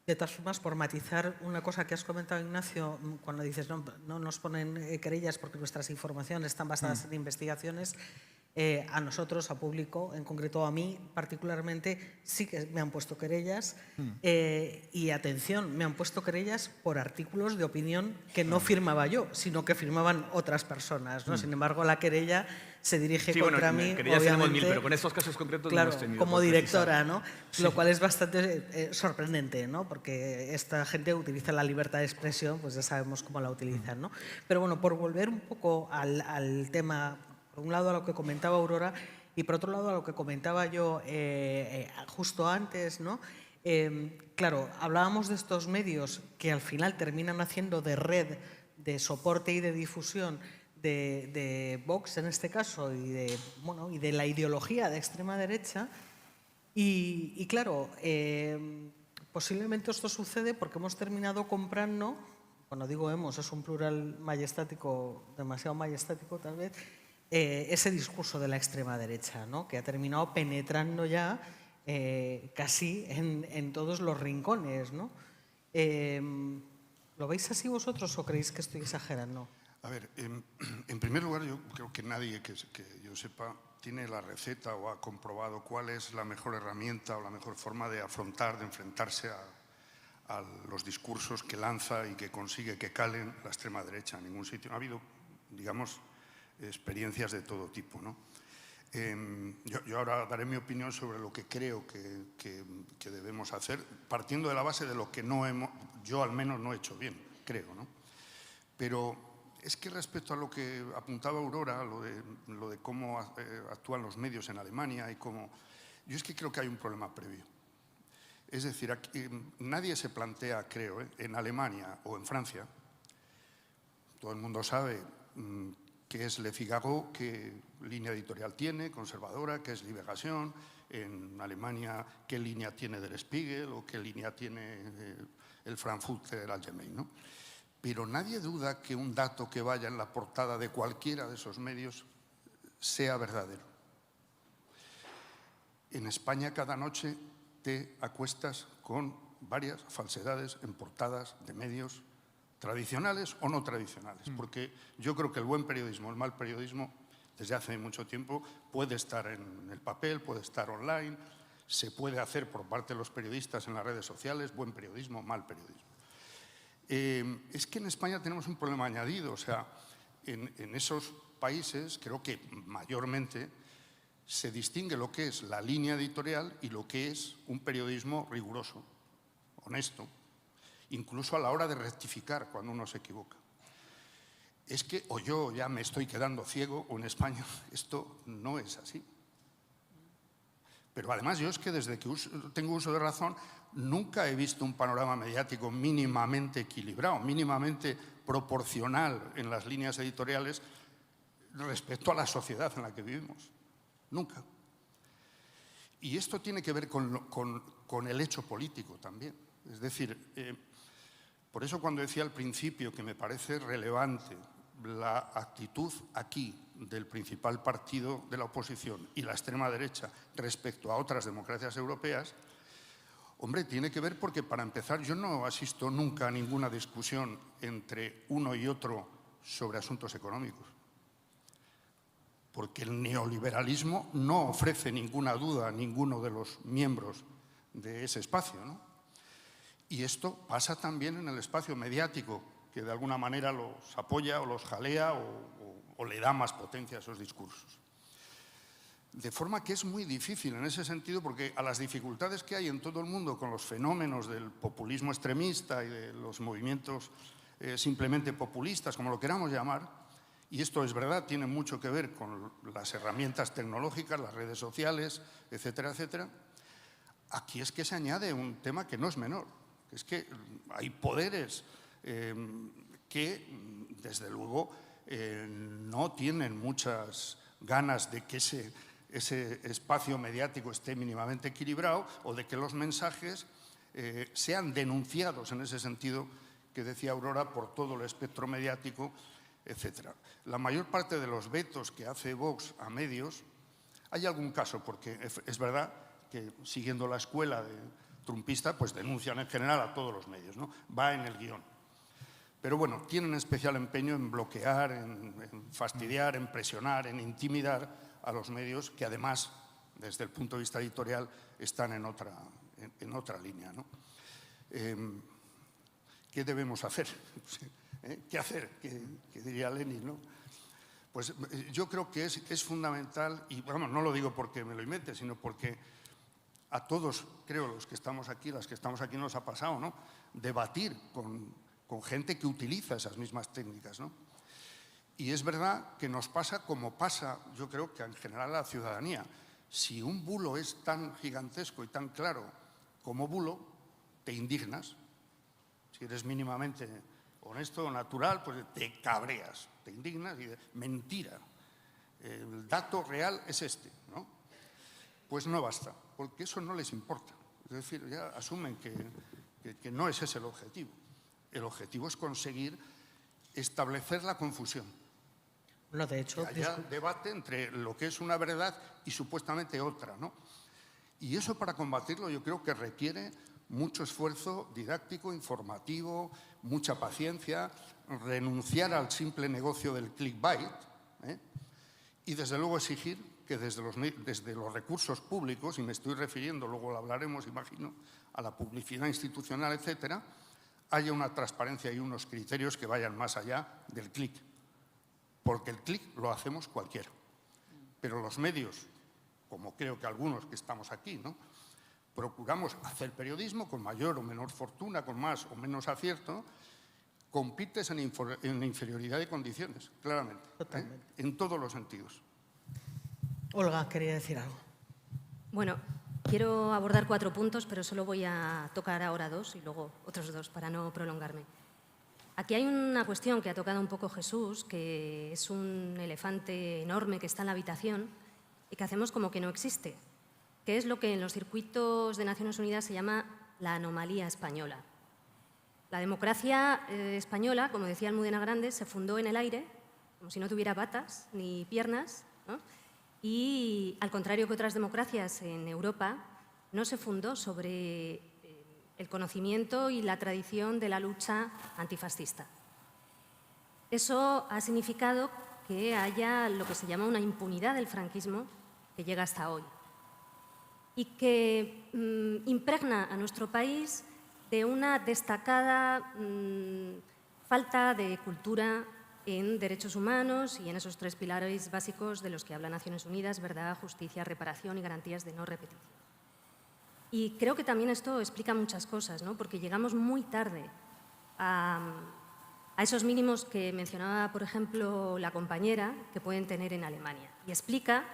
De todas formas, por matizar una cosa que has comentado, Ignacio, cuando dices no nos ponen querellas porque nuestras informaciones están basadas en investigaciones, a nosotros, a público, en concreto a mí particularmente, sí que me han puesto querellas y atención, me han puesto querellas por artículos de opinión que no firmaba yo, sino que firmaban otras personas, ¿no? Sin embargo, la querella se dirige contra mí, obviamente, pero con estos casos concretos claro, no hemos tenido. como directora, ¿no? Sí. Lo cual es bastante sorprendente, ¿no? Porque esta gente utiliza la libertad de expresión, pues ya sabemos cómo la utilizan, ¿no? Pero bueno, por volver un poco al tema, por un lado a lo que comentaba Aurora y por otro lado a lo que comentaba yo justo antes, ¿no? Claro, hablábamos de estos medios que al final terminan haciendo de red, de soporte y de difusión de Vox en este caso y de la ideología de extrema derecha y claro, posiblemente esto sucede porque hemos terminado comprando, cuando digo hemos es un plural majestático, demasiado majestático tal vez, ese discurso de la extrema derecha, ¿no? Que ha terminado penetrando ya casi en todos los rincones, ¿no? ¿Lo veis así vosotros o creéis que estoy exagerando? A ver, en primer lugar, yo creo que nadie que yo sepa tiene la receta o ha comprobado cuál es la mejor herramienta o la mejor forma de afrontar, de enfrentarse a los discursos que lanza y que consigue que calen la extrema derecha en ningún sitio. Ha habido, digamos, experiencias de todo tipo, ¿no? Yo ahora daré mi opinión sobre lo que creo que debemos hacer, partiendo de la base de lo que yo al menos no he hecho bien, creo, ¿no? Pero es que respecto a lo que apuntaba Aurora, lo de cómo actúan los medios en Alemania y cómo... Yo es que creo que hay un problema previo. Es decir, aquí, nadie se plantea, creo, en Alemania o en Francia, todo el mundo sabe qué es Le Figaro, qué línea editorial tiene, conservadora, qué es Liberación, en Alemania qué línea tiene Der Spiegel o qué línea tiene el Frankfurter Allgemeine, ¿no? Pero nadie duda que un dato que vaya en la portada de cualquiera de esos medios sea verdadero. En España cada noche te acuestas con varias falsedades en portadas de medios tradicionales o no tradicionales, porque yo creo que el buen periodismo, el mal periodismo, desde hace mucho tiempo puede estar en el papel, puede estar online, se puede hacer por parte de los periodistas en las redes sociales, buen periodismo, mal periodismo. Es que en España tenemos un problema añadido, o sea, en esos países creo que mayormente se distingue lo que es la línea editorial y lo que es un periodismo riguroso, honesto, incluso a la hora de rectificar cuando uno se equivoca. Es que o yo ya me estoy quedando ciego o en España esto no es así. Pero además yo es que desde que tengo uso de razón nunca he visto un panorama mediático mínimamente equilibrado, mínimamente proporcional en las líneas editoriales respecto a la sociedad en la que vivimos. Nunca. Y esto tiene que ver con el hecho político también. Es decir, por eso cuando decía al principio que me parece relevante la actitud aquí del principal partido de la oposición y la extrema derecha respecto a otras democracias europeas, Hombre, tiene que ver porque, para empezar, yo no asisto nunca a ninguna discusión entre uno y otro sobre asuntos económicos. Porque el neoliberalismo no ofrece ninguna duda a ninguno de los miembros de ese espacio, ¿no? Y esto pasa también en el espacio mediático, que de alguna manera los apoya o los jalea o le da más potencia a esos discursos. De forma que es muy difícil en ese sentido, porque a las dificultades que hay en todo el mundo con los fenómenos del populismo extremista y de los movimientos simplemente populistas, como lo queramos llamar, y esto es verdad, tiene mucho que ver con las herramientas tecnológicas, las redes sociales, etcétera, etcétera, aquí es que se añade un tema que no es menor, que es que hay poderes que, desde luego, no tienen muchas ganas de que ese espacio mediático esté mínimamente equilibrado o de que los mensajes sean denunciados en ese sentido que decía Aurora por todo el espectro mediático, etcétera. La mayor parte de los vetos que hace Vox a medios, hay algún caso, porque es verdad que siguiendo la escuela trumpista, pues denuncian en general a todos los medios, ¿no? Va en el guión. Pero bueno, tienen especial empeño en bloquear, en fastidiar, en presionar, en intimidar a los medios que además, desde el punto de vista editorial, están en otra línea, ¿no? ¿Qué debemos hacer? ¿Qué hacer? ¿Qué diría Lenin, ¿no? Pues yo creo que es fundamental, y vamos, no lo digo porque me lo invente, sino porque a todos, creo, los que estamos aquí, las que estamos aquí nos ha pasado, ¿no? Debatir con gente que utiliza esas mismas técnicas, ¿no? Y es verdad que nos pasa como pasa, yo creo que en general a la ciudadanía. Si un bulo es tan gigantesco y tan claro como bulo, te indignas. Si eres mínimamente honesto o natural, pues te cabreas, te indignas y mentira. El dato real es este, ¿no? Pues no basta, porque eso no les importa. Es decir, ya asumen que no es ese el objetivo. El objetivo es conseguir establecer la confusión. Bueno, de hecho, que haya debate entre lo que es una verdad y supuestamente otra, ¿no? Y eso, para combatirlo, yo creo que requiere mucho esfuerzo didáctico, informativo, mucha paciencia, renunciar al simple negocio del clickbait, y desde luego exigir que desde los recursos públicos, y me estoy refiriendo, luego lo hablaremos, imagino, a la publicidad institucional, etcétera, haya una transparencia y unos criterios que vayan más allá del clic. Porque el clic lo hacemos cualquiera. Pero los medios, como creo que algunos que estamos aquí, ¿no?, procuramos hacer periodismo con mayor o menor fortuna, con más o menos acierto, compites en inferioridad de condiciones, claramente. Totalmente. En todos los sentidos. Olga, quería decir algo. Bueno, quiero abordar 4 puntos, pero solo voy a tocar ahora 2 y luego otros 2 para no prolongarme. Aquí hay una cuestión que ha tocado un poco Jesús, que es un elefante enorme que está en la habitación y que hacemos como que no existe, que es lo que en los circuitos de Naciones Unidas se llama la anomalía española. La democracia española, como decía Almudena Grandes, se fundó en el aire, como si no tuviera patas ni piernas, ¿no? Y, al contrario que otras democracias en Europa, no se fundó sobre el conocimiento y la tradición de la lucha antifascista. Eso ha significado que haya lo que se llama una impunidad del franquismo que llega hasta hoy y que impregna a nuestro país de una destacada falta de cultura en derechos humanos y en esos 3 pilares básicos de los que habla Naciones Unidas: verdad, justicia, reparación y garantías de no repetición. Y creo que también esto explica muchas cosas, ¿no? Porque llegamos muy tarde a esos mínimos que mencionaba, por ejemplo, la compañera, que pueden tener en Alemania. Y explica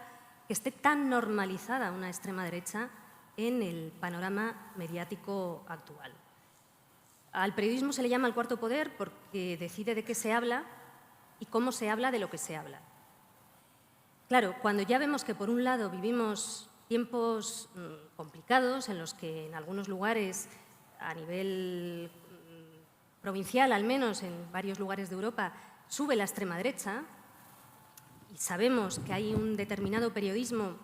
que esté tan normalizada una extrema derecha en el panorama mediático actual. Al periodismo se le llama el cuarto poder porque decide de qué se habla y cómo se habla de lo que se habla. Claro, cuando ya vemos que por un lado vivimos tiempos complicados en los que en algunos lugares, a nivel provincial al menos, en varios lugares de Europa, sube la extrema derecha, y sabemos que hay un determinado periodismo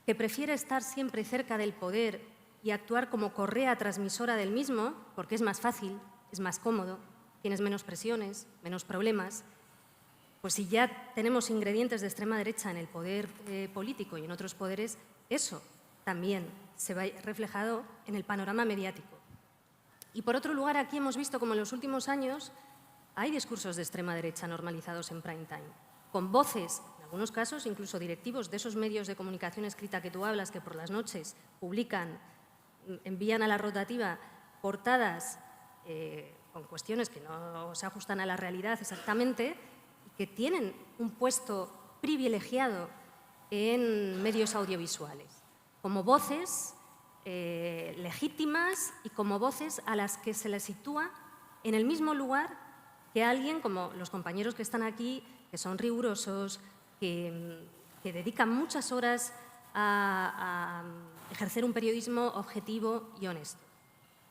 que prefiere estar siempre cerca del poder y actuar como correa transmisora del mismo, porque es más fácil, es más cómodo, tienes menos presiones, menos problemas. Pues si ya tenemos ingredientes de extrema derecha en el poder político y en otros poderes, eso también se ve reflejado en el panorama mediático. Y por otro lugar, aquí hemos visto como en los últimos años hay discursos de extrema derecha normalizados en prime time, con voces, en algunos casos, incluso directivos de esos medios de comunicación escrita que tú hablas, que por las noches publican, envían a la rotativa portadas con cuestiones que no se ajustan a la realidad exactamente, y que tienen un puesto privilegiado en medios audiovisuales, como voces legítimas y como voces a las que se les sitúa en el mismo lugar que alguien como los compañeros que están aquí, que son rigurosos, que dedican muchas horas a ejercer un periodismo objetivo y honesto.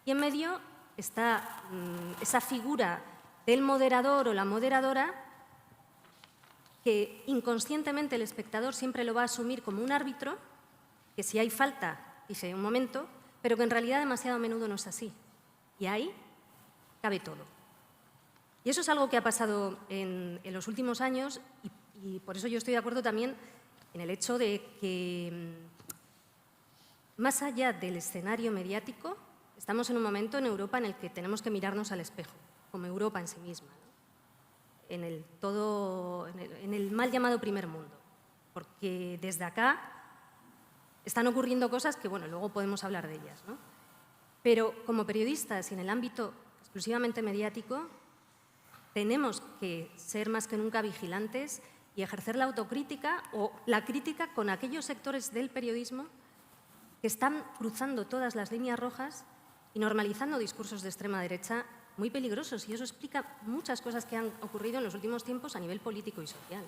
Y en medio está esa figura del moderador o la moderadora que inconscientemente el espectador siempre lo va a asumir como un árbitro, que si hay falta dice un momento, pero que en realidad demasiado a menudo no es así. Y ahí cabe todo. Y eso es algo que ha pasado en los últimos años y por eso yo estoy de acuerdo también en el hecho de que, más allá del escenario mediático, estamos en un momento en Europa en el que tenemos que mirarnos al espejo, como Europa en sí misma, ¿no? en el mal llamado primer mundo, porque desde acá están ocurriendo cosas que, bueno, luego podemos hablar de ellas, ¿no? Pero como periodistas y en el ámbito exclusivamente mediático, tenemos que ser más que nunca vigilantes y ejercer la autocrítica o la crítica con aquellos sectores del periodismo que están cruzando todas las líneas rojas y normalizando discursos de extrema derecha muy peligrosos. Y eso explica muchas cosas que han ocurrido en los últimos tiempos a nivel político y social.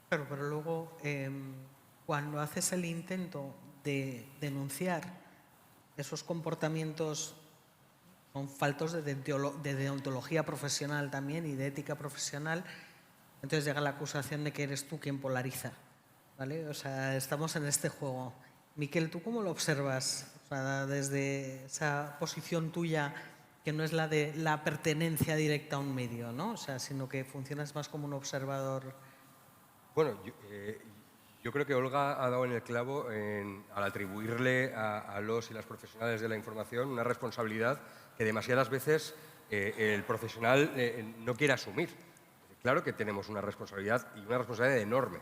Claro, pero luego, cuando haces el intento de denunciar esos comportamientos con faltos de deontología profesional también y de ética profesional, entonces llega la acusación de que eres tú quien polariza, ¿vale? O sea, estamos en este juego. Miquel, ¿tú cómo lo observas? O sea, desde esa posición tuya, que no es la de la pertenencia directa a un medio, ¿no? O sea, sino que funcionas más como un observador. Bueno, yo creo que Olga ha dado en el clavo al atribuirle a los y las profesionales de la información una responsabilidad que demasiadas veces el profesional no quiere asumir. Claro que tenemos una responsabilidad y una responsabilidad enorme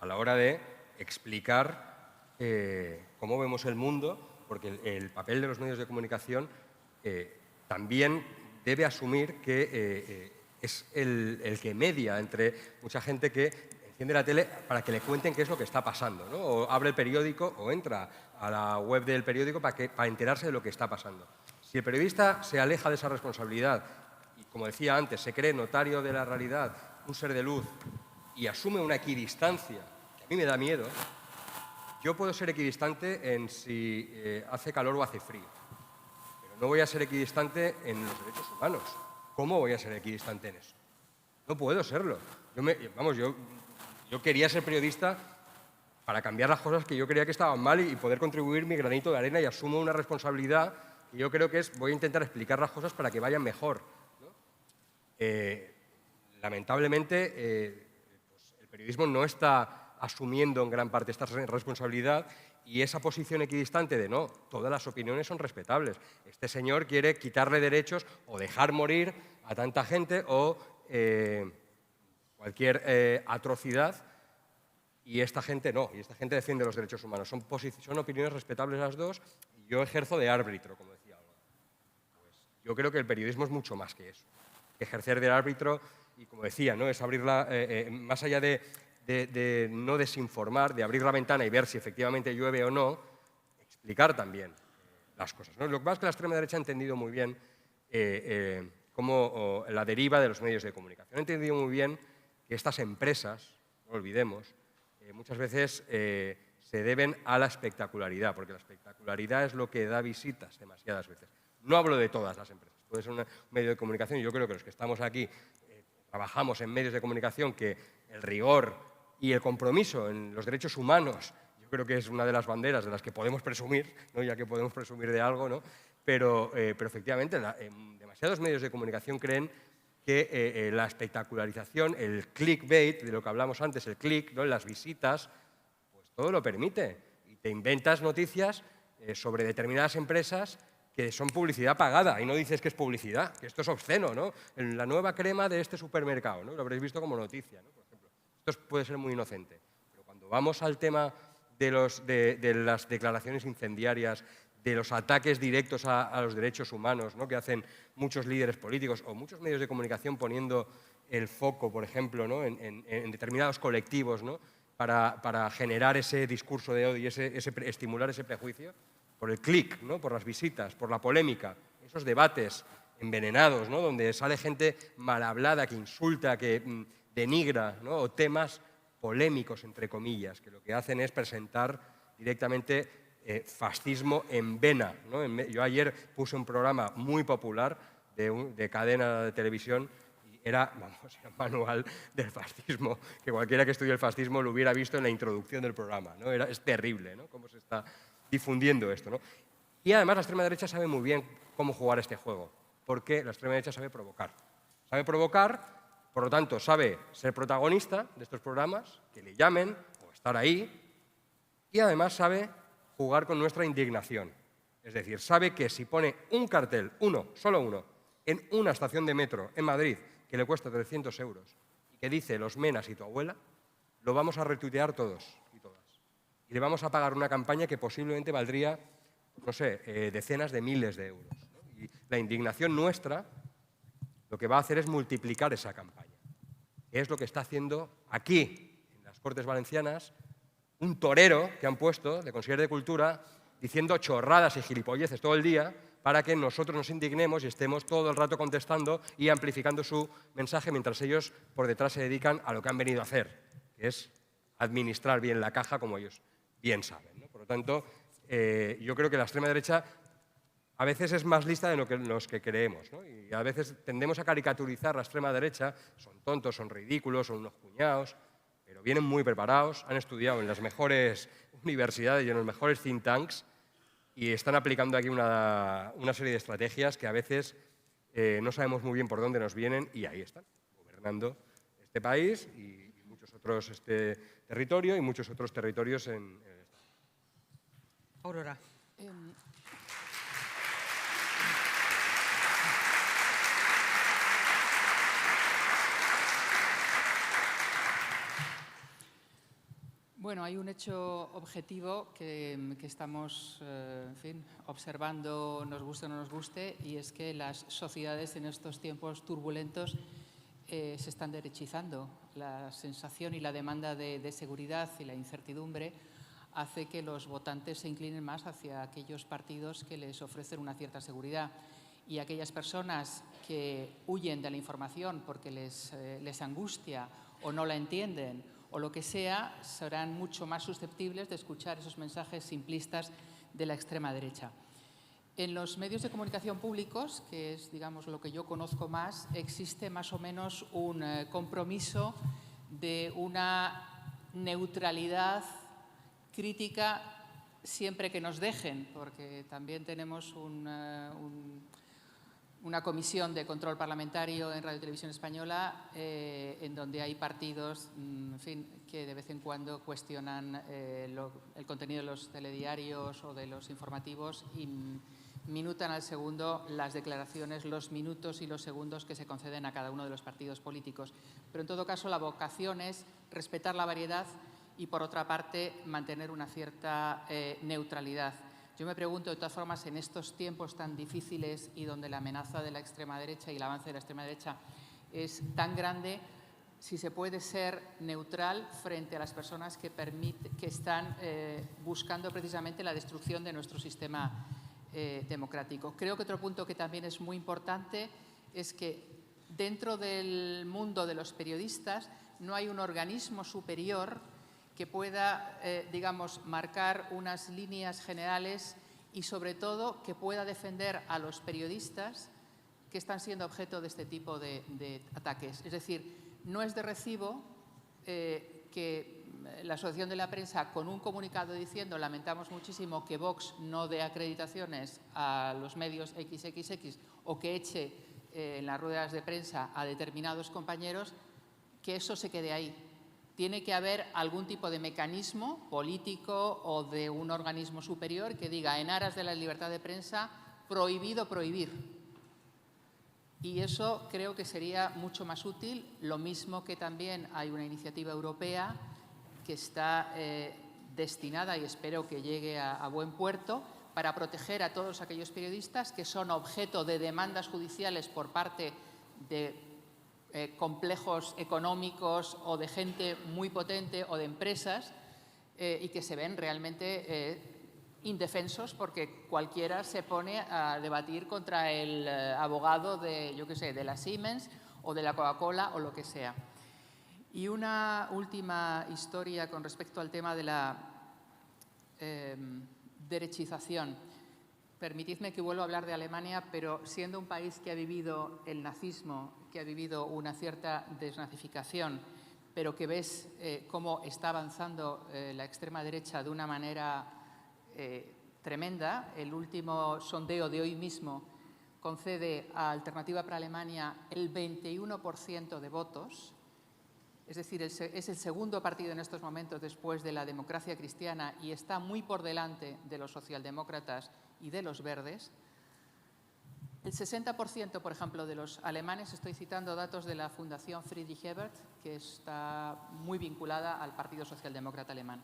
a la hora de explicar cómo vemos el mundo, porque el papel de los medios de comunicación también debe asumir que es el que media entre mucha gente que enciende la tele para que le cuenten qué es lo que está pasando, ¿no? O abre el periódico o entra a la web del periódico para enterarse de lo que está pasando. Si el periodista se aleja de esa responsabilidad y, como decía antes, se cree notario de la realidad, un ser de luz, y asume una equidistancia, que a mí me da miedo, yo puedo ser equidistante en si hace calor o hace frío, pero no voy a ser equidistante en los derechos humanos. ¿Cómo voy a ser equidistante en eso? No puedo serlo. Yo quería ser periodista para cambiar las cosas que yo creía que estaban mal y poder contribuir mi granito de arena, y asumo una responsabilidad que yo creo que voy a intentar explicar las cosas para que vayan mejor, ¿no? Lamentablemente, pues el periodismo no está asumiendo en gran parte esta responsabilidad, y esa posición equidistante de no, todas las opiniones son respetables. Este señor quiere quitarle derechos o dejar morir a tanta gente o cualquier atrocidad, y esta gente no, y esta gente defiende los derechos humanos. Son opiniones respetables las dos, y yo ejerzo de árbitro, como decía Olga. Pues yo creo que el periodismo es mucho más que eso. Ejercer de árbitro, y como decía, ¿no? Es abrirla, más allá de no desinformar, de abrir la ventana y ver si efectivamente llueve o no, explicar también las cosas, ¿no? Lo que pasa es que la extrema derecha ha entendido muy bien cómo la deriva de los medios de comunicación. Ha entendido muy bien que estas empresas, no lo olvidemos, muchas veces se deben a la espectacularidad, porque la espectacularidad es lo que da visitas demasiadas veces. No hablo de todas las empresas, puede ser un medio de comunicación, y yo creo que los que estamos aquí trabajamos en medios de comunicación, que el rigor y el compromiso en los derechos humanos, yo yo creo que es una de las banderas de las que podemos presumir, ¿no? Ya que podemos presumir de algo, ¿no? Pero efectivamente, demasiados medios de comunicación creen que la espectacularización, el clickbait, de lo que hablamos antes, el click, ¿no? Las visitas, pues todo lo permite. Y te inventas noticias sobre determinadas empresas que son publicidad pagada y no dices que es publicidad, que esto es obsceno, ¿no? En la nueva crema de este supermercado, ¿no? Lo habréis visto como noticia, ¿no? Por ejemplo. Esto puede ser muy inocente. Pero cuando vamos al tema de las declaraciones incendiarias, de los ataques directos a los derechos humanos, ¿no? Que hacen muchos líderes políticos o muchos medios de comunicación poniendo el foco, por ejemplo, ¿no? en determinados colectivos, ¿no? para generar ese discurso de odio y estimular ese prejuicio, por el clic, ¿no? Por las visitas, por la polémica, esos debates envenenados, ¿no? Donde sale gente mal hablada, que insulta, que denigra, ¿no? O temas polémicos, entre comillas, que lo que hacen es presentar directamente fascismo en vena, ¿no? Yo ayer puse un programa muy popular de cadena de televisión y era, era un manual del fascismo, que cualquiera que estudie el fascismo lo hubiera visto en la introducción del programa, ¿no? Es terrible, ¿no? Cómo se está difundiendo esto, ¿no? Y además la extrema derecha sabe muy bien cómo jugar este juego, porque la extrema derecha sabe provocar. Sabe provocar, por lo tanto, sabe ser protagonista de estos programas, que le llamen o estar ahí, y además sabe jugar con nuestra indignación. Es decir, sabe que si pone un cartel, solo uno, en una estación de metro en Madrid, que le cuesta 300 euros, y que dice los menas y tu abuela, lo vamos a retuitear todos y todas. Y le vamos a pagar una campaña que posiblemente valdría, no sé, decenas de miles de euros, ¿no? Y la indignación nuestra lo que va a hacer es multiplicar esa campaña. Es lo que está haciendo aquí, en las Cortes Valencianas, un torero que han puesto de consejero de Cultura diciendo chorradas y gilipolleces todo el día para que nosotros nos indignemos y estemos todo el rato contestando y amplificando su mensaje mientras ellos por detrás se dedican a lo que han venido a hacer, que es administrar bien la caja como ellos bien saben, ¿no? Por lo tanto, yo creo que la extrema derecha a veces es más lista de lo que los que creemos, ¿no? Y a veces tendemos a caricaturizar la extrema derecha, son tontos, son ridículos, son unos cuñados, pero vienen muy preparados, han estudiado en las mejores universidades y en los mejores think tanks y están aplicando aquí una serie de estrategias que a veces no sabemos muy bien por dónde nos vienen y ahí están, gobernando este país y muchos otros territorio y muchos otros territorios en el Estado. Aurora. Bueno, hay un hecho objetivo que estamos en fin, observando, nos guste o no nos guste, y es que las sociedades en estos tiempos turbulentos se están derechizando. La sensación y la demanda de seguridad y la incertidumbre hace que los votantes se inclinen más hacia aquellos partidos que les ofrecen una cierta seguridad. Y aquellas personas que huyen de la información porque les angustia o no la entienden o lo que sea, serán mucho más susceptibles de escuchar esos mensajes simplistas de la extrema derecha. En los medios de comunicación públicos, que es, digamos, lo que yo conozco más, existe más o menos un compromiso de una neutralidad crítica siempre que nos dejen, porque también tenemos una comisión de control parlamentario en Radio y Televisión Española en donde hay partidos en fin, que de vez en cuando cuestionan el contenido de los telediarios o de los informativos y minutan al segundo las declaraciones, los minutos y los segundos que se conceden a cada uno de los partidos políticos. Pero en todo caso la vocación es respetar la variedad y por otra parte mantener una cierta neutralidad. Yo me pregunto, de todas formas, en estos tiempos tan difíciles y donde la amenaza de la extrema derecha y el avance de la extrema derecha es tan grande, si se puede ser neutral frente a las personas que están buscando precisamente la destrucción de nuestro sistema democrático. Creo que otro punto que también es muy importante es que dentro del mundo de los periodistas no hay un organismo superior que pueda, digamos, marcar unas líneas generales y, sobre todo, que pueda defender a los periodistas que están siendo objeto de este tipo de ataques. Es decir, no es de recibo que la Asociación de la Prensa con un comunicado diciendo lamentamos muchísimo que Vox no dé acreditaciones a los medios XXX o que eche en las ruedas de prensa a determinados compañeros, que eso se quede ahí. Tiene que haber algún tipo de mecanismo político o de un organismo superior que diga, en aras de la libertad de prensa, prohibido prohibir. Y eso creo que sería mucho más útil, lo mismo que también hay una iniciativa europea que está destinada, y espero que llegue a buen puerto, para proteger a todos aquellos periodistas que son objeto de demandas judiciales por parte de complejos económicos o de gente muy potente o de empresas y que se ven realmente indefensos porque cualquiera se pone a debatir contra el abogado de, yo qué sé, de la Siemens o de la Coca-Cola o lo que sea. Y una última historia con respecto al tema de la derechización. Permitidme que vuelva a hablar de Alemania, pero siendo un país que ha vivido el nazismo, que ha vivido una cierta desnazificación, pero que ves cómo está avanzando la extrema derecha de una manera tremenda. El último sondeo de hoy mismo concede a Alternativa para Alemania el 21% de votos, es decir, es el segundo partido en estos momentos después de la Democracia Cristiana y está muy por delante de los socialdemócratas y de los verdes. El 60%, por ejemplo, de los alemanes, estoy citando datos de la Fundación Friedrich Ebert, que está muy vinculada al Partido Socialdemócrata Alemán.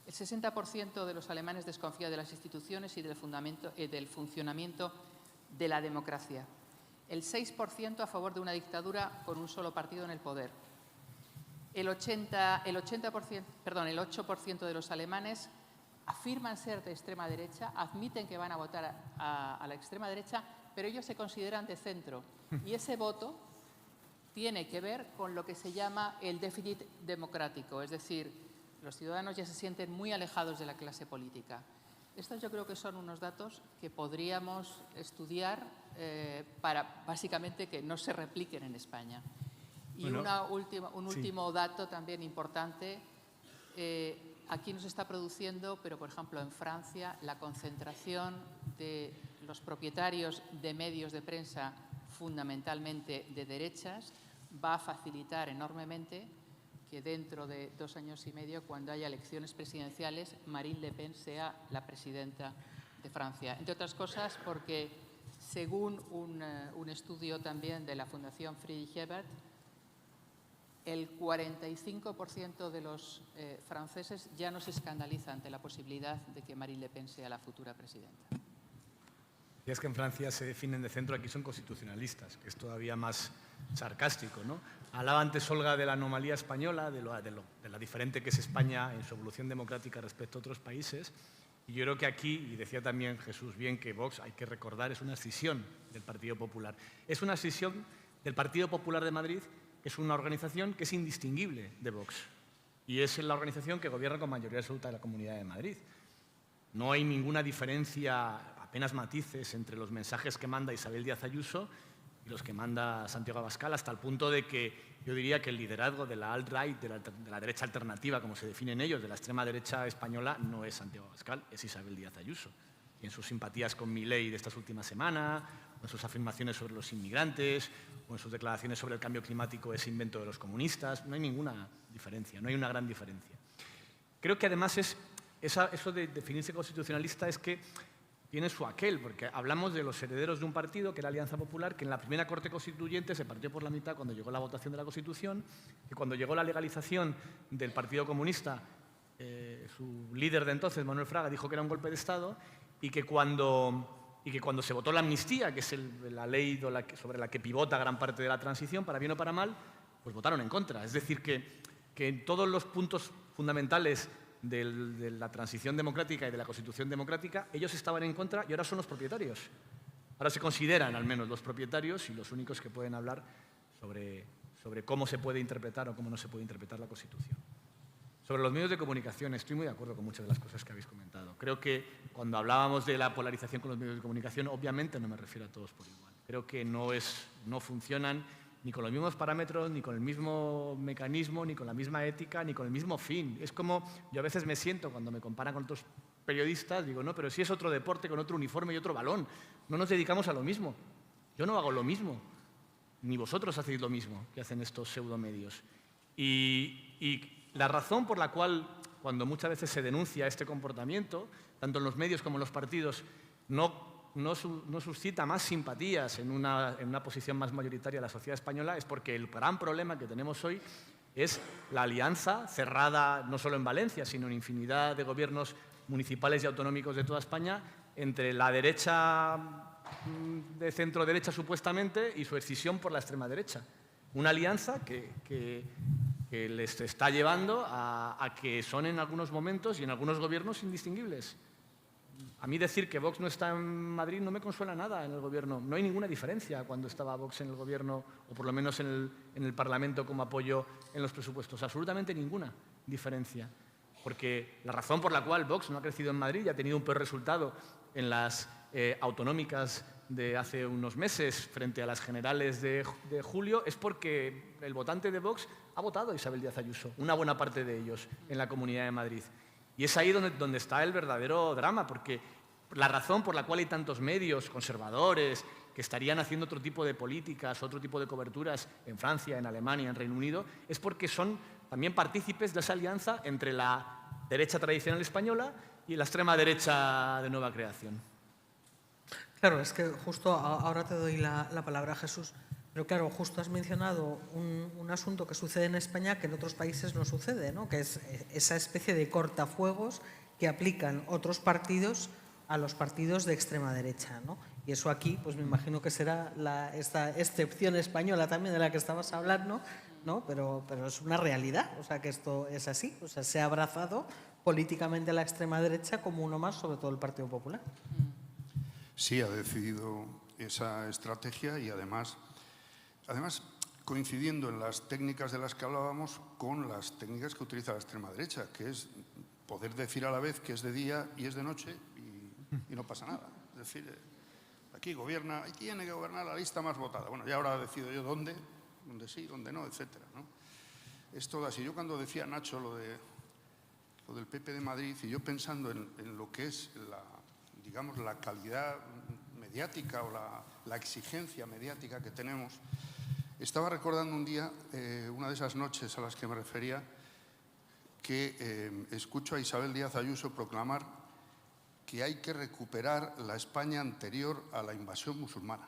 El 60% de los alemanes desconfía de las instituciones y del funcionamiento de la democracia. El 6% a favor de una dictadura con un solo partido en el poder. El 8% de los alemanes afirman ser de extrema derecha, admiten que van a votar a la extrema derecha, pero ellos se consideran de centro. Y ese voto tiene que ver con lo que se llama el déficit democrático, es decir, los ciudadanos ya se sienten muy alejados de la clase política. Estos yo creo que son unos datos que podríamos estudiar para básicamente que no se repliquen en España. Y bueno, un último dato también importante. Aquí no se está produciendo, pero por ejemplo en Francia, la concentración de los propietarios de medios de prensa, fundamentalmente de derechas, va a facilitar enormemente que dentro de 2 años y medio, cuando haya elecciones presidenciales, Marine Le Pen sea la presidenta de Francia. Entre otras cosas porque, según un estudio también de la Fundación Friedrich Ebert, el 45% de los franceses ya no se escandaliza ante la posibilidad de que Marine Le Pen sea la futura presidenta. Y es que en Francia se definen de centro, aquí son constitucionalistas, que es todavía más sarcástico, ¿no? Hablaba antes Olga de la anomalía española, de la diferente que es España en su evolución democrática respecto a otros países. Y yo creo que aquí, y decía también Jesús bien que Vox, hay que recordar, es una escisión del Partido Popular. Es una escisión del Partido Popular de Madrid, que es una organización que es indistinguible de Vox. Y es la organización que gobierna con mayoría absoluta de la Comunidad de Madrid. No hay ninguna diferencia, apenas matices, entre los mensajes que manda Isabel Díaz Ayuso y los que manda Santiago Abascal, hasta el punto de que yo diría que el liderazgo de la alt-right, de la derecha alternativa, como se definen ellos, de la extrema derecha española, no es Santiago Abascal, es Isabel Díaz Ayuso. Y en sus simpatías con Milei de estas últimas semanas, o en sus afirmaciones sobre los inmigrantes, o en sus declaraciones sobre el cambio climático, ese invento de los comunistas, no hay ninguna diferencia, no hay una gran diferencia. Creo que además eso de definirse constitucionalista es que tiene su aquel, porque hablamos de los herederos de un partido, que era Alianza Popular, que en la primera Corte Constituyente se partió por la mitad cuando llegó la votación de la Constitución, y cuando llegó la legalización del Partido Comunista, su líder de entonces, Manuel Fraga, dijo que era un golpe de Estado, y que cuando se votó la amnistía, que es la ley sobre la que pivota gran parte de la transición, para bien o para mal, pues votaron en contra. Es decir, que en todos los puntos fundamentales de la transición democrática y de la Constitución democrática, ellos estaban en contra y ahora son los propietarios. Ahora se consideran al menos los propietarios y los únicos que pueden hablar sobre cómo se puede interpretar o cómo no se puede interpretar la Constitución. Sobre los medios de comunicación, estoy muy de acuerdo con muchas de las cosas que habéis comentado. Creo que cuando hablábamos de la polarización con los medios de comunicación, obviamente no me refiero a todos por igual. Creo que no funcionan ni con los mismos parámetros, ni con el mismo mecanismo, ni con la misma ética, ni con el mismo fin. Es como, yo a veces me siento, cuando me comparan con otros periodistas, digo, no, pero si es otro deporte con otro uniforme y otro balón, no nos dedicamos a lo mismo. Yo no hago lo mismo, ni vosotros hacéis lo mismo que hacen estos pseudomedios. Y la razón por la cual, cuando muchas veces se denuncia este comportamiento, tanto en los medios como en los partidos, no suscita más simpatías en una posición más mayoritaria de la sociedad española, es porque el gran problema que tenemos hoy es la alianza cerrada, no solo en Valencia, sino en infinidad de gobiernos municipales y autonómicos de toda España, entre la derecha de centro-derecha supuestamente y su escisión por la extrema derecha. Una alianza que les está llevando a que son en algunos momentos y en algunos gobiernos indistinguibles. A mí decir que Vox no está en Madrid no me consuela nada en el gobierno. No hay ninguna diferencia cuando estaba Vox en el gobierno, o por lo menos en el Parlamento como apoyo en los presupuestos. Absolutamente ninguna diferencia. Porque la razón por la cual Vox no ha crecido en Madrid y ha tenido un peor resultado en las autonómicas de hace unos meses frente a las generales de julio es porque el votante de Vox ha votado a Isabel Díaz Ayuso, una buena parte de ellos en la Comunidad de Madrid. Y es ahí donde está el verdadero drama, porque la razón por la cual hay tantos medios conservadores que estarían haciendo otro tipo de políticas, otro tipo de coberturas en Francia, en Alemania, en Reino Unido, es porque son también partícipes de esa alianza entre la derecha tradicional española y la extrema derecha de nueva creación. Claro, es que justo ahora te doy la palabra, Jesús, pero claro, justo has mencionado un asunto que sucede en España que en otros países no sucede, ¿no? Que es esa especie de cortafuegos que aplican otros partidos a los partidos de extrema derecha, ¿no? Y eso aquí, pues me imagino que será esta excepción española también de la que estabas hablando, ¿no? Pero es una realidad, o sea que esto es así, o sea, se ha abrazado políticamente a la extrema derecha como uno más, sobre todo el Partido Popular. Sí, ha decidido esa estrategia y además coincidiendo en las técnicas de las que hablábamos con las técnicas que utiliza la extrema derecha, que es poder decir a la vez que es de día y es de noche y no pasa nada. Es decir, aquí gobierna, aquí tiene que gobernar la lista más votada. Bueno, ya ahora decido yo dónde sí, dónde no, etcétera, ¿no? Es todo así. Yo cuando decía Nacho lo del PP de Madrid y yo pensando en lo que es digamos, la calidad mediática o la exigencia mediática que tenemos, estaba recordando un día, una de esas noches a las que me refería, que escucho a Isabel Díaz Ayuso proclamar que hay que recuperar la España anterior a la invasión musulmana.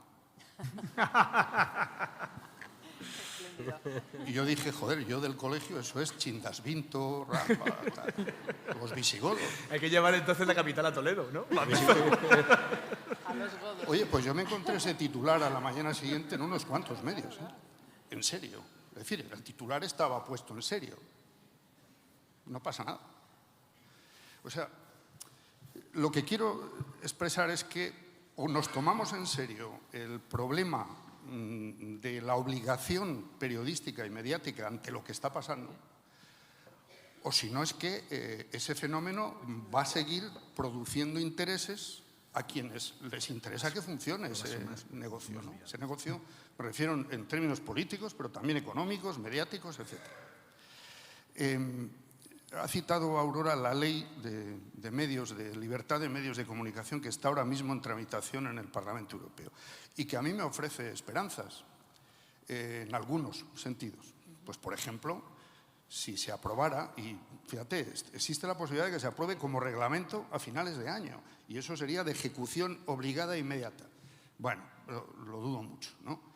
Y yo dije, joder, yo del colegio eso es Chindasvinto, Rampa, los visigodos. Hay que llevar entonces la capital a Toledo, ¿no? Oye, pues yo me encontré ese titular a la mañana siguiente en unos cuantos medios, ¿eh? En serio. Es decir, el titular estaba puesto en serio. No pasa nada. O sea, lo que quiero expresar es que o nos tomamos en serio el problema de la obligación periodística y mediática ante lo que está pasando, o si no es que ese fenómeno va a seguir produciendo intereses a quienes les interesa que funcione ese negocio, ¿no? Ese negocio, me refiero en términos políticos, pero también económicos, mediáticos, etc. Ha citado Aurora la ley de medios, de libertad de medios de comunicación que está ahora mismo en tramitación en el Parlamento Europeo y que a mí me ofrece esperanzas en algunos sentidos. Pues, por ejemplo, si se aprobara, y fíjate, existe la posibilidad de que se apruebe como reglamento a finales de año y eso sería de ejecución obligada e inmediata. Bueno, lo dudo mucho, ¿no?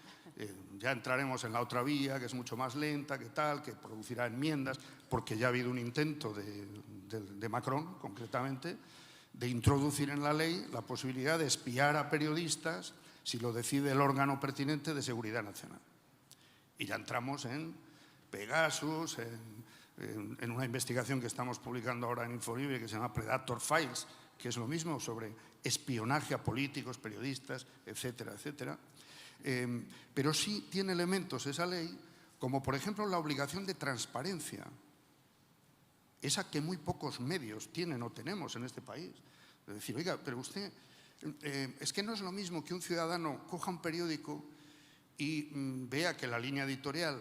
Ya entraremos en la otra vía, que es mucho más lenta, que tal, que producirá enmiendas, porque ya ha habido un intento de Macron, concretamente, de introducir en la ley la posibilidad de espiar a periodistas si lo decide el órgano pertinente de seguridad nacional. Y ya entramos en Pegasus, en una investigación que estamos publicando ahora en Infolibre que se llama Predator Files, que es lo mismo sobre espionaje a políticos, periodistas, etcétera, etcétera. Pero sí tiene elementos esa ley, como por ejemplo la obligación de transparencia, esa que muy pocos medios tienen o tenemos en este país. Es decir, oiga, pero usted, es que no es lo mismo que un ciudadano coja un periódico y vea que la línea editorial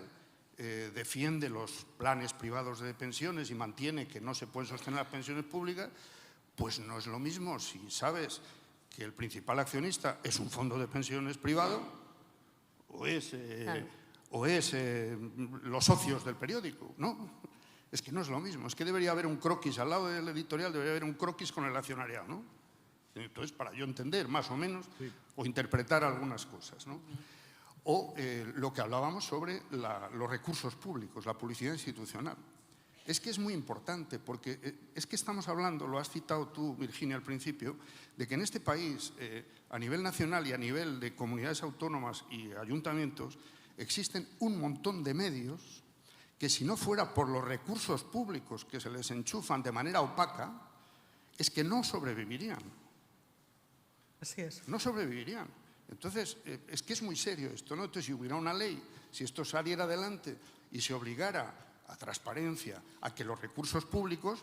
defiende los planes privados de pensiones y mantiene que no se pueden sostener las pensiones públicas, pues no es lo mismo si sabes que el principal accionista es un fondo de pensiones privado o es los socios del periódico, ¿no? Es que no es lo mismo, es que debería haber un croquis al lado del editorial, debería haber un croquis con el accionariado, ¿no? Entonces, para yo entender más o menos o interpretar algunas cosas, ¿no? O lo que hablábamos sobre los recursos públicos, la publicidad institucional. Es que es muy importante porque es que estamos hablando, lo has citado tú, Virginia, al principio, de que en este país, a nivel nacional y a nivel de comunidades autónomas y ayuntamientos, existen un montón de medios que si no fuera por los recursos públicos que se les enchufan de manera opaca, es que no sobrevivirían. Así es. No sobrevivirían. Entonces, es que es muy serio esto, ¿no? Entonces, si hubiera una ley, si esto saliera adelante y se obligara a transparencia, a que los recursos públicos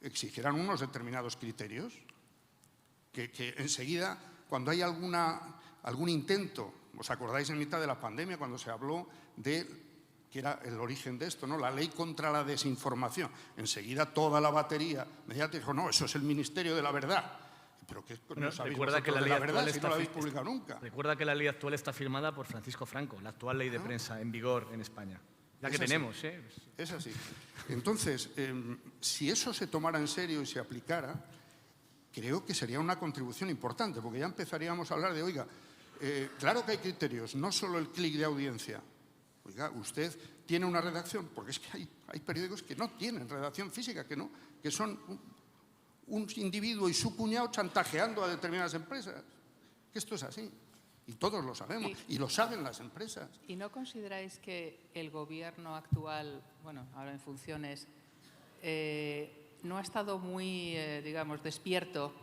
exigieran unos determinados criterios, que enseguida, cuando hay algún intento, ¿os acordáis en mitad de la pandemia cuando se habló de, que era el origen de esto, ¿no? La ley contra la desinformación? Enseguida toda la batería mediática dijo, no, eso es el Ministerio de la Verdad. Pero que no sabéis recuerda que la de ley la verdad actual si no la habéis publicado nunca. Recuerda que la ley actual está firmada por Francisco Franco, la actual ley de prensa en vigor en España. La que tenemos, ¿eh? Es así. Entonces, si eso se tomara en serio y se aplicara, creo que sería una contribución importante, porque ya empezaríamos a hablar de, oiga, claro que hay criterios, no solo el clic de audiencia. Oiga, usted tiene una redacción, porque es que hay periódicos que no tienen redacción física, que son un individuo y su cuñado chantajeando a determinadas empresas. Que esto es así. Y todos lo sabemos. Y lo saben las empresas. ¿Y no consideráis que el gobierno actual, bueno, ahora en funciones, no ha estado muy, digamos, despierto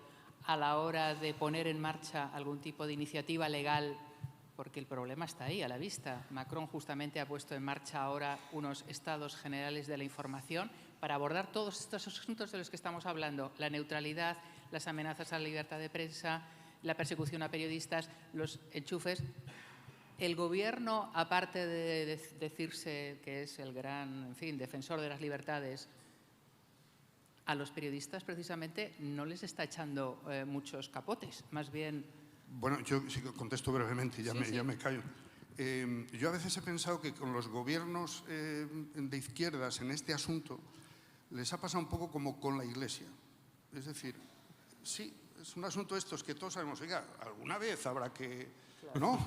a la hora de poner en marcha algún tipo de iniciativa legal? Porque el problema está ahí, a la vista. Macron justamente ha puesto en marcha ahora unos estados generales de la información para abordar todos estos asuntos de los que estamos hablando. La neutralidad, las amenazas a la libertad de prensa, la persecución a periodistas, los enchufes. El gobierno, aparte de decirse que es el gran, en fin, defensor de las libertades, a los periodistas precisamente no les está echando muchos capotes, más bien. Bueno, yo sí contesto brevemente, ya me callo. Yo a veces he pensado que con los gobiernos de izquierdas en este asunto les ha pasado un poco como con la Iglesia. Es decir, sí, es un asunto de estos que todos sabemos, oiga, alguna vez habrá que, ¿no?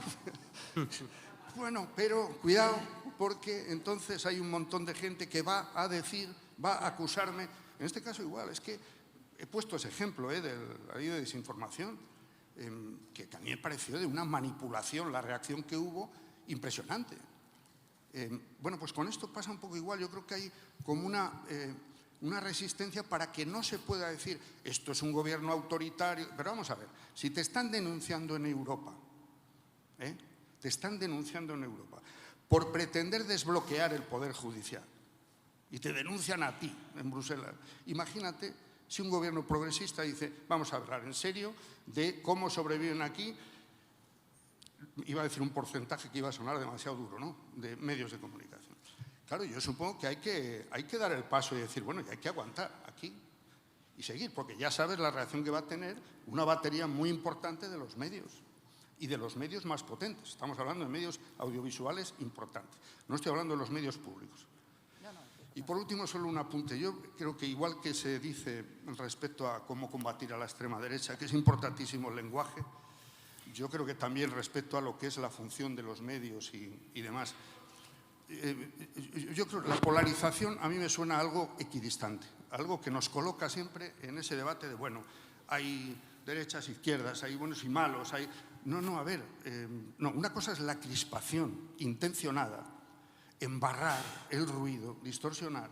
Bueno, pero cuidado, porque entonces hay un montón de gente que va a decir, va a acusarme. En este caso igual, es que he puesto ese ejemplo de la ley de desinformación, que a mí me pareció de una manipulación, la reacción que hubo, impresionante. Bueno, pues con esto pasa un poco igual. Yo creo que hay como una resistencia para que no se pueda decir esto es un gobierno autoritario. Pero vamos a ver, si te están denunciando en Europa, te están denunciando en Europa por pretender desbloquear el Poder Judicial y te denuncian a ti en Bruselas, imagínate si un gobierno progresista dice vamos a hablar en serio de cómo sobreviven aquí, iba a decir un porcentaje que iba a sonar demasiado duro, ¿no?, de medios de comunicación. Claro, yo supongo que hay que dar el paso y decir, bueno, y hay que aguantar aquí y seguir, porque ya sabes la reacción que va a tener una batería muy importante de los medios y de los medios más potentes. Estamos hablando de medios audiovisuales importantes, no estoy hablando de los medios públicos. Y por último, solo un apunte. Yo creo que igual que se dice respecto a cómo combatir a la extrema derecha, que es importantísimo el lenguaje, yo creo que también respecto a lo que es la función de los medios y demás. Yo creo que la polarización a mí me suena algo equidistante, algo que nos coloca siempre en ese debate de, bueno, hay derechas, izquierdas, hay buenos y malos, hay... No, a ver, no, una cosa es la crispación intencionada, embarrar el ruido, distorsionar.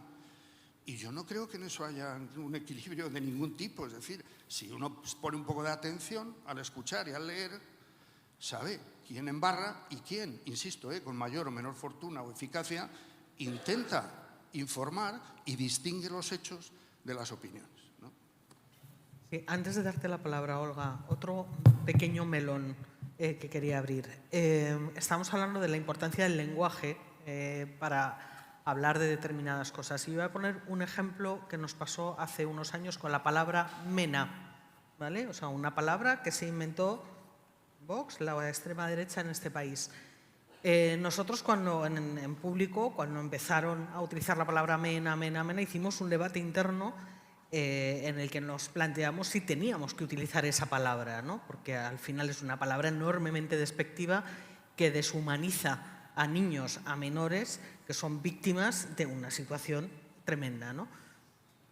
Y yo no creo que en eso haya un equilibrio de ningún tipo. Es decir, si uno pone un poco de atención al escuchar y al leer, sabe quién embarra y quién, insisto, con mayor o menor fortuna o eficacia, intenta informar y distingue los hechos de las opiniones, ¿no? Sí, antes de darte la palabra, Olga, otro pequeño melón que quería abrir. Estamos hablando de la importancia del lenguaje para hablar de determinadas cosas. Y voy a poner un ejemplo que nos pasó hace unos años con la palabra mena, ¿vale? O sea, una palabra que se inventó Vox, la extrema derecha en este país. Nosotros cuando en público, cuando empezaron a utilizar la palabra mena, hicimos un debate interno en el que nos planteamos si teníamos que utilizar esa palabra, ¿no? Porque al final es una palabra enormemente despectiva que deshumaniza a niños, a menores que son víctimas de una situación tremenda, ¿no?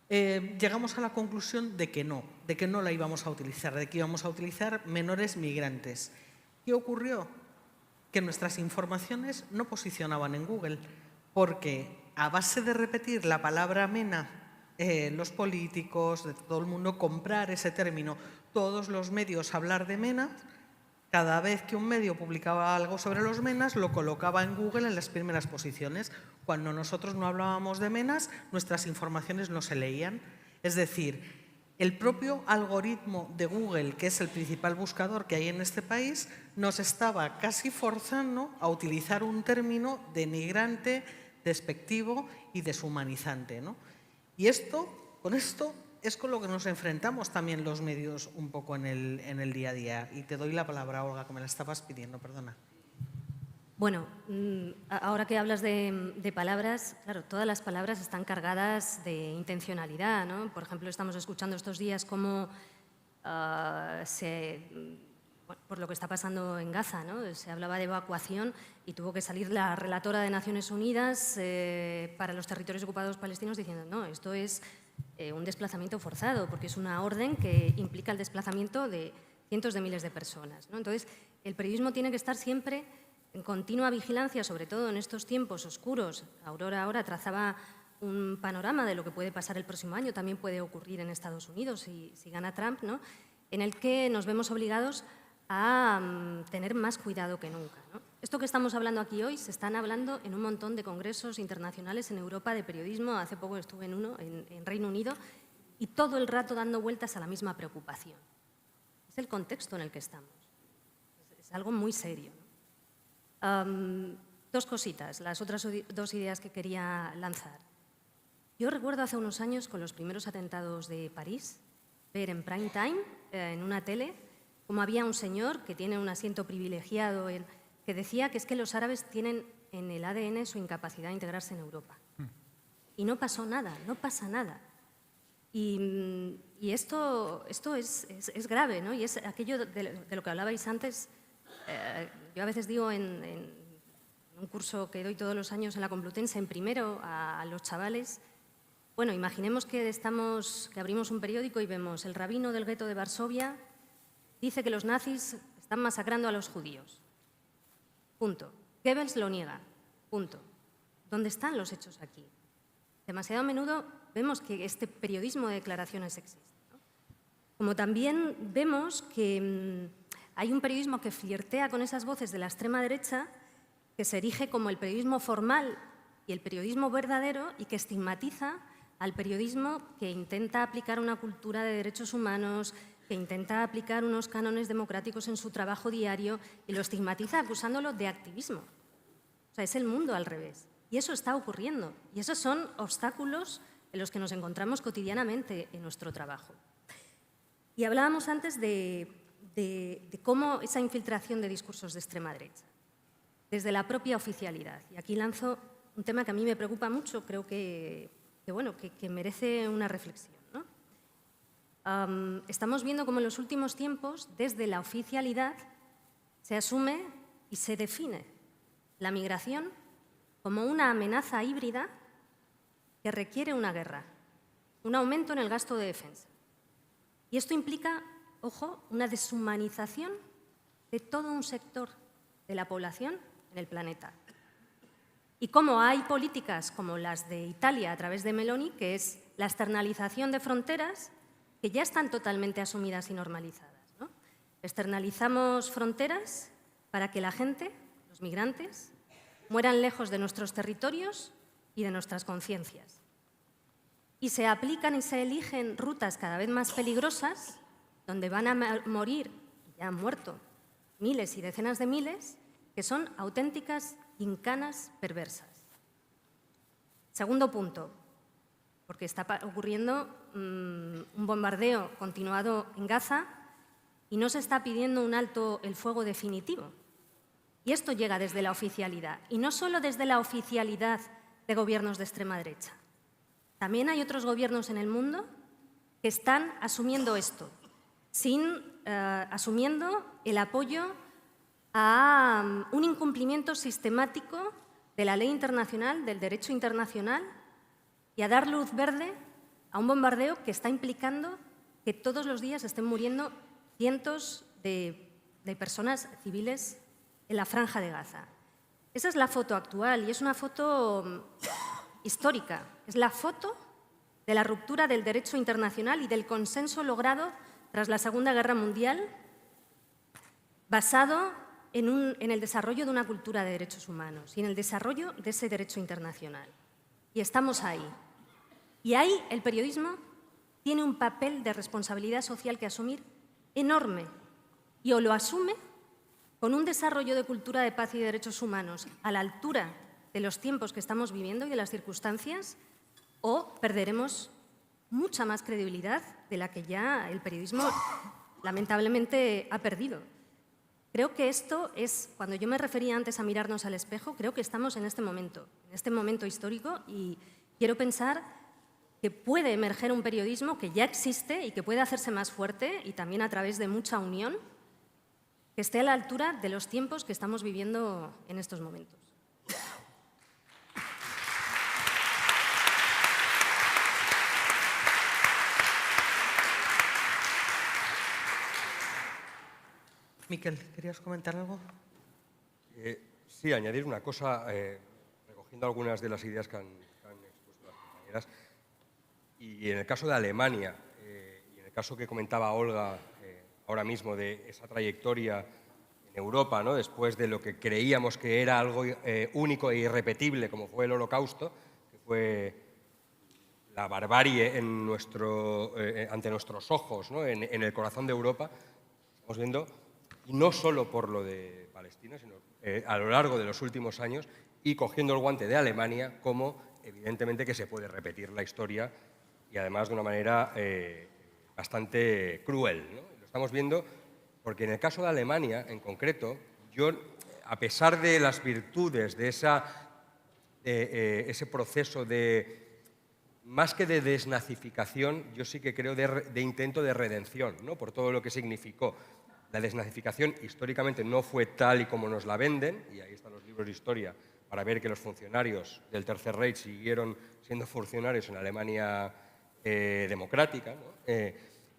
Llegamos a la conclusión de que no la íbamos a utilizar, de que íbamos a utilizar menores migrantes. ¿Qué ocurrió? Que nuestras informaciones no posicionaban en Google, porque a base de repetir la palabra mena, los políticos, de todo el mundo, comprar ese término, todos los medios hablar de menas, cada vez que un medio publicaba algo sobre los menas, lo colocaba en Google en las primeras posiciones. Cuando nosotros no hablábamos de menas, nuestras informaciones no se leían. Es decir, el propio algoritmo de Google, que es el principal buscador que hay en este país, nos estaba casi forzando a utilizar un término denigrante, despectivo y deshumanizante, ¿no? Y con esto es con lo que nos enfrentamos también los medios un poco en el día a día. Y te doy la palabra, Olga, que me la estabas pidiendo, perdona. Bueno, ahora que hablas de palabras, claro, todas las palabras están cargadas de intencionalidad, ¿no? Por ejemplo, estamos escuchando estos días cómo por lo que está pasando en Gaza, ¿no? Se hablaba de evacuación y tuvo que salir la relatora de Naciones Unidas para los territorios ocupados palestinos diciendo no, esto es un desplazamiento forzado, porque es una orden que implica el desplazamiento de cientos de miles de personas, ¿no? Entonces, el periodismo tiene que estar siempre en continua vigilancia, sobre todo en estos tiempos oscuros. Aurora ahora trazaba un panorama de lo que puede pasar el próximo año, también puede ocurrir en Estados Unidos si gana Trump, ¿no? En el que nos vemos obligados a tener más cuidado que nunca, ¿no? Esto que estamos hablando aquí hoy se están hablando en un montón de congresos internacionales en Europa de periodismo. Hace poco estuve en uno en Reino Unido y todo el rato dando vueltas a la misma preocupación. Es el contexto en el que estamos. Es algo muy serio, ¿no? Dos cositas, las otras dos ideas que quería lanzar. Yo recuerdo hace unos años, con los primeros atentados de París, ver en prime time, en una tele, como había un señor que tiene un asiento privilegiado, que decía que es que los árabes tienen en el ADN su incapacidad de integrarse en Europa. Y no pasó nada, no pasa nada. Y esto es grave, ¿no? Y es aquello de lo que hablabais antes. Yo a veces digo en un curso que doy todos los años en la Complutense, en primero, a los chavales, bueno, imaginemos que abrimos un periódico y vemos el rabino del gueto de Varsovia dice que los nazis están masacrando a los judíos. Punto. Goebbels lo niega. Punto. ¿Dónde están los hechos aquí? Demasiado a menudo vemos que este periodismo de declaraciones existe, ¿no? Como también vemos que hay un periodismo que flirtea con esas voces de la extrema derecha, que se erige como el periodismo formal y el periodismo verdadero y que estigmatiza al periodismo que intenta aplicar una cultura de derechos humanos, que intenta aplicar unos cánones democráticos en su trabajo diario y lo estigmatiza acusándolo de activismo. O sea, es el mundo al revés. Y eso está ocurriendo. Y esos son obstáculos en los que nos encontramos cotidianamente en nuestro trabajo. Y hablábamos antes de cómo esa infiltración de discursos de extrema derecha, desde la propia oficialidad. Y aquí lanzo un tema que a mí me preocupa mucho, creo que merece una reflexión, ¿no? Estamos viendo cómo en los últimos tiempos, desde la oficialidad, se asume y se define la migración como una amenaza híbrida que requiere una guerra, un aumento en el gasto de defensa. Y esto implica, ojo, una deshumanización de todo un sector de la población en el planeta. Y cómo hay políticas como las de Italia a través de Meloni, que es la externalización de fronteras, que ya están totalmente asumidas y normalizadas, ¿no? Externalizamos fronteras para que la gente, los migrantes, mueran lejos de nuestros territorios y de nuestras conciencias. Y se aplican y se eligen rutas cada vez más peligrosas donde van a morir, ya han muerto, miles y decenas de miles, que son auténticas gincanas perversas. Segundo punto, porque está ocurriendo un bombardeo continuado en Gaza y no se está pidiendo un alto el fuego definitivo. Y esto llega desde la oficialidad, y no solo desde la oficialidad de gobiernos de extrema derecha. También hay otros gobiernos en el mundo que están asumiendo esto, asumiendo el apoyo a un incumplimiento sistemático de la ley internacional, del derecho internacional, y a dar luz verde a un bombardeo que está implicando que todos los días estén muriendo cientos de personas civiles en la Franja de Gaza. Esa es la foto actual y es una foto histórica. Es la foto de la ruptura del derecho internacional y del consenso logrado tras la Segunda Guerra Mundial, basado en el desarrollo de una cultura de derechos humanos y en el desarrollo de ese derecho internacional. Y estamos ahí. Y ahí el periodismo tiene un papel de responsabilidad social que asumir enorme. Y o lo asume con un desarrollo de cultura de paz y de derechos humanos a la altura de los tiempos que estamos viviendo y de las circunstancias, o perderemos mucha más credibilidad de la que ya el periodismo lamentablemente ha perdido. Creo que esto es, cuando yo me refería antes a mirarnos al espejo, creo que estamos en este momento histórico, y quiero pensar que puede emerger un periodismo que ya existe y que puede hacerse más fuerte, y también a través de mucha unión, que esté a la altura de los tiempos que estamos viviendo en estos momentos. Miquel, ¿querías comentar algo? Sí, añadir una cosa, recogiendo algunas de las ideas que han expuesto las compañeras. Y en el caso de Alemania, y en el caso que comentaba Olga ahora mismo de esa trayectoria en Europa, ¿no?, después de lo que creíamos que era algo único e irrepetible, como fue el Holocausto, que fue la barbarie ante nuestros ojos, ¿no?, en el corazón de Europa, estamos viendo, y no solo por lo de Palestina, sino a lo largo de los últimos años, y cogiendo el guante de Alemania, como evidentemente que se puede repetir la historia, y además de una manera bastante cruel, ¿no? Lo estamos viendo porque en el caso de Alemania, en concreto, yo, a pesar de las virtudes de ese proceso de, más que de desnazificación, yo sí que creo de intento de redención, ¿no?, por todo lo que significó. La desnazificación históricamente no fue tal y como nos la venden, y ahí están los libros de historia para ver que los funcionarios del Tercer Reich siguieron siendo funcionarios en Alemania democrática, ¿no?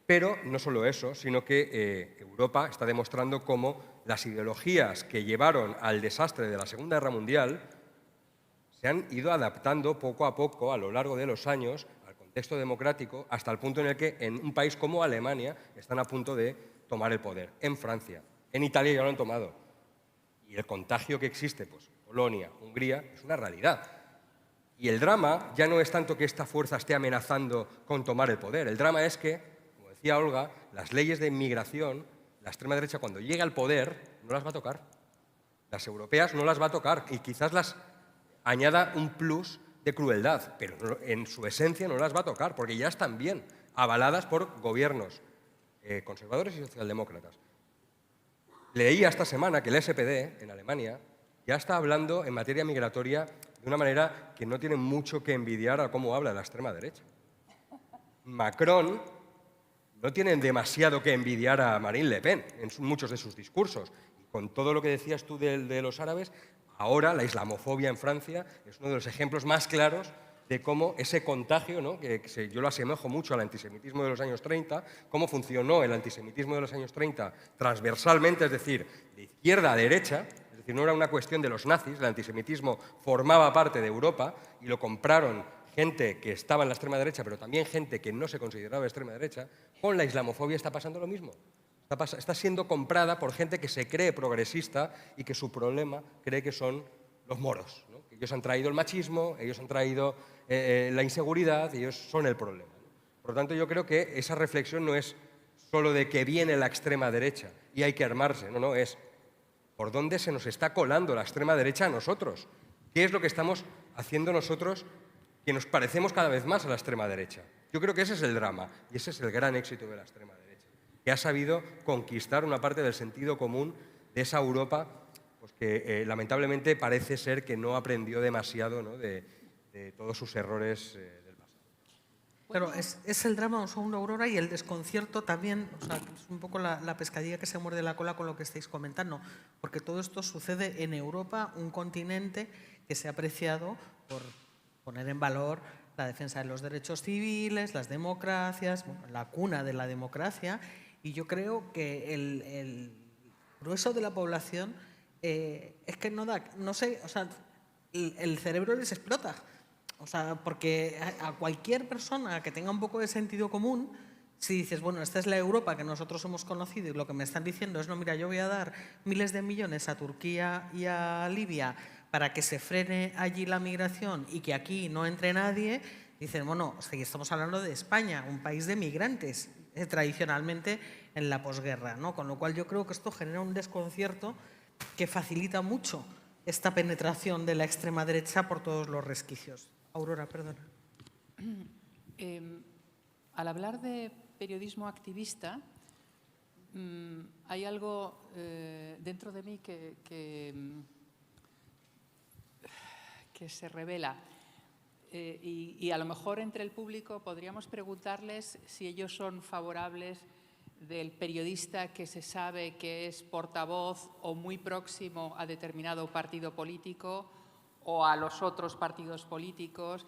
Pero no solo eso, sino que Europa está demostrando cómo las ideologías que llevaron al desastre de la Segunda Guerra Mundial se han ido adaptando poco a poco a lo largo de los años al contexto democrático, hasta el punto en el que en un país como Alemania están a punto de tomar el poder. En Francia, en Italia ya lo han tomado. Y el contagio que existe, pues Polonia, Hungría, es una realidad. Y el drama ya no es tanto que esta fuerza esté amenazando con tomar el poder. El drama es que, como decía Olga, las leyes de inmigración, la extrema derecha cuando llegue al poder no las va a tocar. Las europeas no las va a tocar y quizás las añada un plus de crueldad, pero en su esencia no las va a tocar porque ya están bien avaladas por gobiernos conservadores y socialdemócratas. Leía esta semana que el SPD en Alemania ya está hablando en materia migratoria de una manera que no tiene mucho que envidiar a cómo habla la extrema derecha. Macron no tiene demasiado que envidiar a Marine Le Pen en muchos de sus discursos. Y con todo lo que decías tú de los árabes, ahora la islamofobia en Francia es uno de los ejemplos más claros de cómo ese contagio, ¿no?, que yo lo asemejo mucho al antisemitismo de los años 30, cómo funcionó el antisemitismo de los años 30 transversalmente, es decir, de izquierda a derecha. Es decir, no era una cuestión de los nazis, el antisemitismo formaba parte de Europa y lo compraron gente que estaba en la extrema derecha, pero también gente que no se consideraba extrema derecha. Con la islamofobia está pasando lo mismo. Está siendo comprada por gente que se cree progresista y que su problema cree que son los moros, ¿no? Ellos han traído el machismo, ellos han traído la inseguridad, y ellos son el problema, ¿no? Por lo tanto, yo creo que esa reflexión no es solo de que viene la extrema derecha y hay que armarse, no, es por dónde se nos está colando la extrema derecha a nosotros. ¿Qué es lo que estamos haciendo nosotros que nos parecemos cada vez más a la extrema derecha? Yo creo que ese es el drama y ese es el gran éxito de la extrema derecha, que ha sabido conquistar una parte del sentido común de esa Europa pues que lamentablemente parece ser que no aprendió demasiado, ¿no?, de todos sus errores del pasado. Claro, es el drama, un segundo, Aurora, y el desconcierto también, o sea, es un poco la pescadilla que se muerde la cola con lo que estáis comentando, porque todo esto sucede en Europa, un continente que se ha apreciado por poner en valor la defensa de los derechos civiles, las democracias, bueno, la cuna de la democracia, y yo creo que el grueso de la población es que no sé, o sea, el cerebro les explota. O sea, porque a cualquier persona que tenga un poco de sentido común, si dices, bueno, esta es la Europa que nosotros hemos conocido y lo que me están diciendo es, no, mira, yo voy a dar miles de millones a Turquía y a Libia para que se frene allí la migración y que aquí no entre nadie, dicen, bueno, estamos hablando de España, un país de migrantes, tradicionalmente en la posguerra, ¿no? Con lo cual yo creo que esto genera un desconcierto que facilita mucho esta penetración de la extrema derecha por todos los resquicios. Aurora, perdona. Al hablar de periodismo activista, hay algo dentro de mí que se revela. Y a lo mejor entre el público podríamos preguntarles si ellos son favorables del periodista que se sabe que es portavoz o muy próximo a determinado partido político o a los otros partidos políticos.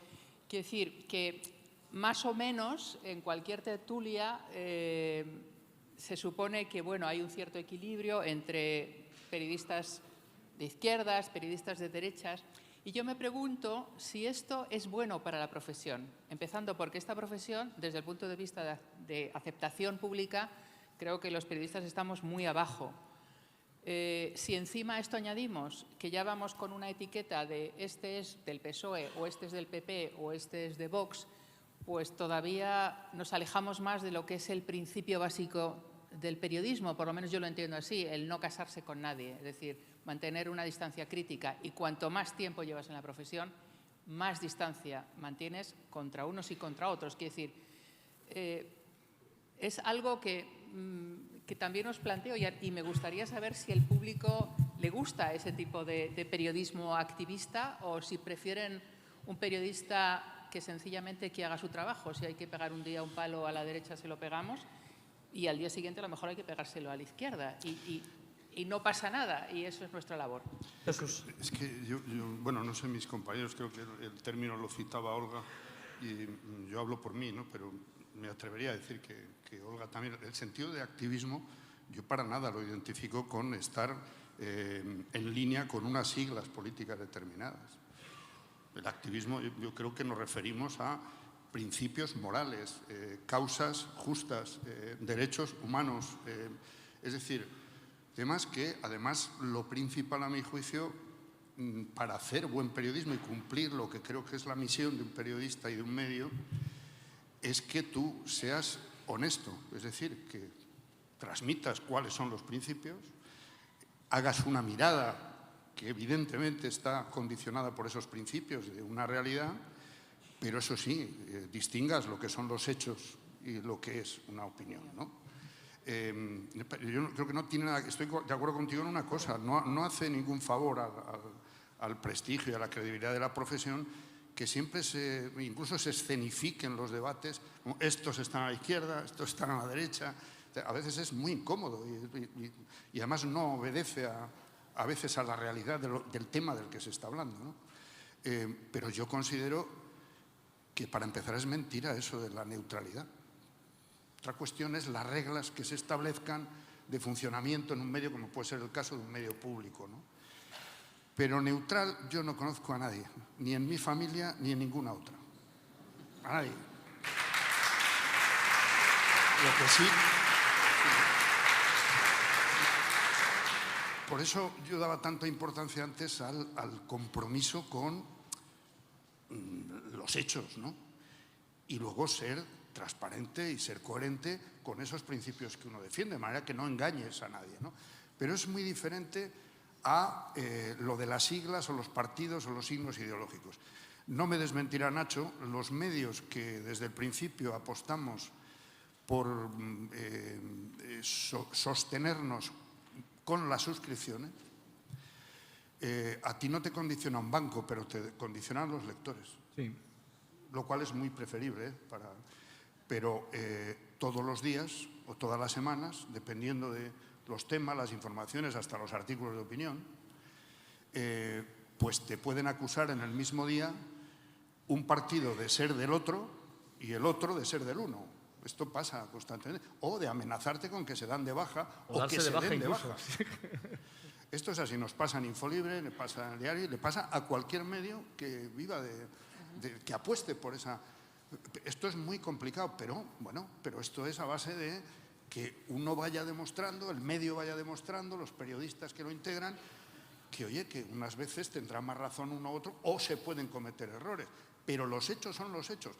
Quiero decir que más o menos en cualquier tertulia se supone que bueno, hay un cierto equilibrio entre periodistas de izquierdas, periodistas de derechas, y yo me pregunto si esto es bueno para la profesión, empezando porque esta profesión, desde el punto de vista de aceptación pública, creo que los periodistas estamos muy abajo. Si encima a esto añadimos que ya vamos con una etiqueta de este es del PSOE o este es del PP o este es de Vox, pues todavía nos alejamos más de lo que es el principio básico del periodismo, por lo menos yo lo entiendo así, el no casarse con nadie, es decir, mantener una distancia crítica, y cuanto más tiempo llevas en la profesión, más distancia mantienes contra unos y contra otros. Quiero decir, es algo que también os planteo y me gustaría saber si al público le gusta ese tipo de periodismo activista o si prefieren un periodista que sencillamente que haga su trabajo. Si hay que pegar un día un palo a la derecha, se lo pegamos, y al día siguiente a lo mejor hay que pegárselo a la izquierda y no pasa nada, y eso es nuestra labor. Jesús. Es que yo, bueno, no sé, mis compañeros, creo que el término lo citaba Olga y yo hablo por mí, ¿no? Pero me atrevería a decir que Olga también, el sentido de activismo, yo para nada lo identifico con estar en línea con unas siglas políticas determinadas. El activismo, yo creo que nos referimos a principios morales, causas justas, derechos humanos, es decir, temas que además lo principal a mi juicio para hacer buen periodismo y cumplir lo que creo que es la misión de un periodista y de un medio es que tú seas honesto, es decir, que transmitas cuáles son los principios, hagas una mirada que evidentemente está condicionada por esos principios de una realidad, pero eso sí, distingas lo que son los hechos y lo que es una opinión, ¿no? Yo creo que no tiene nada, estoy de acuerdo contigo en una cosa, no hace ningún favor al prestigio y a la credibilidad de la profesión que siempre incluso se escenifiquen los debates, estos están a la izquierda, estos están a la derecha. A veces es muy incómodo y además no obedece a veces a la realidad del tema del que se está hablando, ¿no? Pero yo considero que para empezar es mentira eso de la neutralidad. Otra cuestión es las reglas que se establezcan de funcionamiento en un medio, como puede ser el caso de un medio público, ¿no? Pero neutral yo no conozco a nadie, ni en mi familia ni en ninguna otra. A nadie. Lo que sí. Por eso yo daba tanta importancia antes al compromiso con los hechos, ¿no? Y luego ser transparente y ser coherente con esos principios que uno defiende, de manera que no engañes a nadie, ¿no? Pero es muy diferente a lo de las siglas o los partidos o los signos ideológicos. No me desmentirá Nacho, los medios que desde el principio apostamos por sostenernos con las suscripciones, a ti no te condiciona un banco, pero te condicionan los lectores. Sí. Lo cual es muy preferible, pero todos los días o todas las semanas, dependiendo de los temas, las informaciones, hasta los artículos de opinión, pues te pueden acusar en el mismo día un partido de ser del otro y el otro de ser del uno. Esto pasa constantemente. O de amenazarte con que se dan de baja o que se den de baja. Esto es así, nos pasa en Infolibre, le pasa en el diario, le pasa a cualquier medio que viva que apueste por esa. Esto es muy complicado, pero esto es a base de que uno vaya demostrando, el medio vaya demostrando, los periodistas que lo integran, que oye, que unas veces tendrá más razón uno u otro o se pueden cometer errores, pero los hechos son los hechos.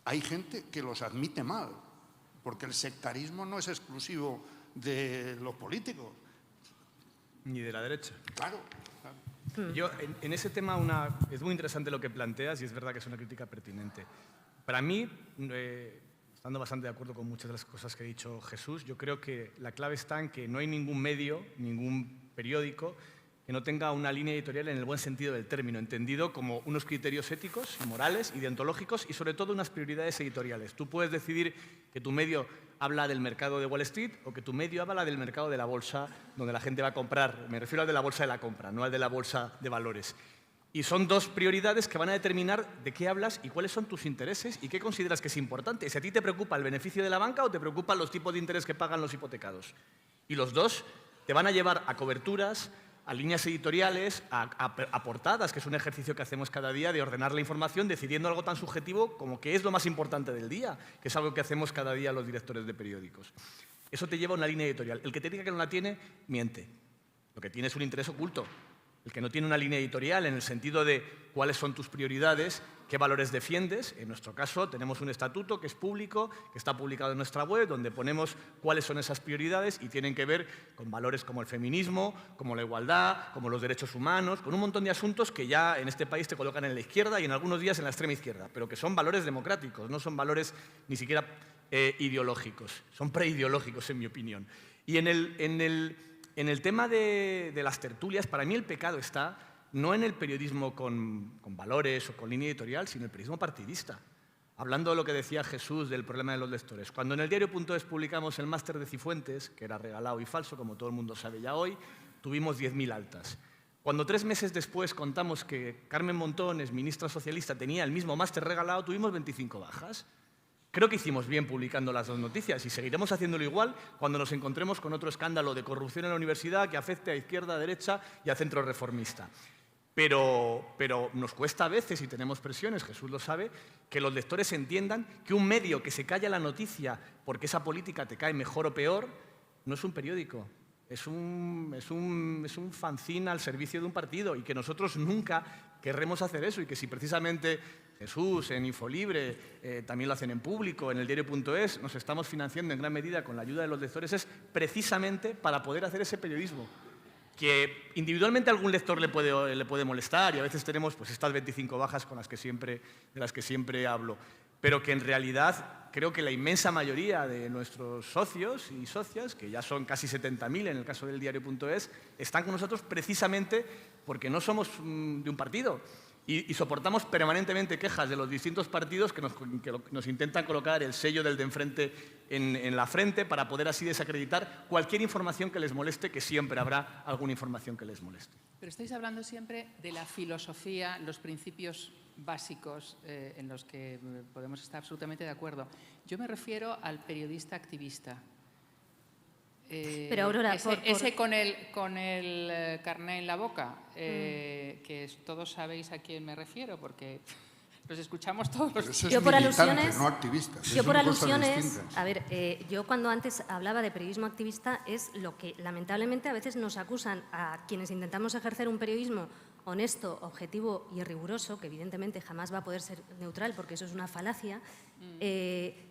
Hay gente que los admite mal, porque el sectarismo no es exclusivo de los políticos. Ni de la derecha. Claro. Yo, en ese tema, es muy interesante lo que planteas y es verdad que es una crítica pertinente. Para mí, estando bastante de acuerdo con muchas de las cosas que ha dicho Jesús, yo creo que la clave está en que no hay ningún medio, ningún periódico que no tenga una línea editorial en el buen sentido del término, entendido como unos criterios éticos y morales y deontológicos y sobre todo unas prioridades editoriales. Tú puedes decidir que tu medio habla del mercado de Wall Street o que tu medio habla del mercado de la bolsa donde la gente va a comprar. Me refiero al de la bolsa de la compra, no al de la bolsa de valores. Y son dos prioridades que van a determinar de qué hablas y cuáles son tus intereses y qué consideras que es importante. Si a ti te preocupa el beneficio de la banca o te preocupan los tipos de interés que pagan los hipotecados. Y los dos te van a llevar a coberturas, a líneas editoriales, a portadas, que es un ejercicio que hacemos cada día de ordenar la información decidiendo algo tan subjetivo como qué es lo más importante del día, que es algo que hacemos cada día los directores de periódicos. Eso te lleva a una línea editorial. El que te diga que no la tiene, miente. Lo que tiene es un interés oculto. El que no tiene una línea editorial en el sentido de cuáles son tus prioridades, qué valores defiendes. En nuestro caso tenemos un estatuto que es público, que está publicado en nuestra web, donde ponemos cuáles son esas prioridades y tienen que ver con valores como el feminismo, como la igualdad, como los derechos humanos, con un montón de asuntos que ya en este país te colocan en la izquierda y en algunos días en la extrema izquierda, pero que son valores democráticos, no son valores ni siquiera ideológicos, son preideológicos en mi opinión. Y en el tema de las tertulias, para mí el pecado está no en el periodismo con valores o con línea editorial, sino el periodismo partidista. Hablando de lo que decía Jesús del problema de los lectores. Cuando en el diario.es publicamos el máster de Cifuentes, que era regalado y falso, como todo el mundo sabe ya hoy, tuvimos 10.000 altas. Cuando 3 meses después contamos que Carmen Montones, ministra socialista, tenía el mismo máster regalado, tuvimos 25 bajas. Creo que hicimos bien publicando las dos noticias y seguiremos haciéndolo igual cuando nos encontremos con otro escándalo de corrupción en la universidad que afecte a izquierda, a derecha y a centro reformista. Pero nos cuesta a veces, y tenemos presiones, Jesús lo sabe, que los lectores entiendan que un medio que se calla la noticia porque esa política te cae mejor o peor, no es un periódico, es un fanzine al servicio de un partido y que nosotros nunca querremos hacer eso y que si precisamente Jesús, en Infolibre, también lo hacen en público, en el diario.es, nos estamos financiando en gran medida con la ayuda de los lectores, es precisamente para poder hacer ese periodismo. Que individualmente a algún lector le puede molestar y a veces tenemos pues, estas 25 bajas de las que siempre hablo, pero que en realidad creo que la inmensa mayoría de nuestros socios y socias, que ya son casi 70.000 en el caso del diario.es, están con nosotros precisamente porque no somos de un partido y soportamos permanentemente quejas de los distintos partidos que nos intentan colocar el sello del de enfrente en la frente para poder así desacreditar cualquier información que les moleste, que siempre habrá alguna información que les moleste. Pero estáis hablando siempre de la filosofía, los principios básicos en los que podemos estar absolutamente de acuerdo. Yo me refiero al periodista activista. Pero Aurora, ese con el carné en la boca, que todos sabéis a quién me refiero, porque los escuchamos todos. Pero eso es yo por militante, alusiones, no activista. Yo por alusiones, a ver, yo cuando antes hablaba de periodismo activista es lo que lamentablemente a veces nos acusan a quienes intentamos ejercer un periodismo honesto, objetivo y riguroso, que evidentemente jamás va a poder ser neutral porque eso es una falacia,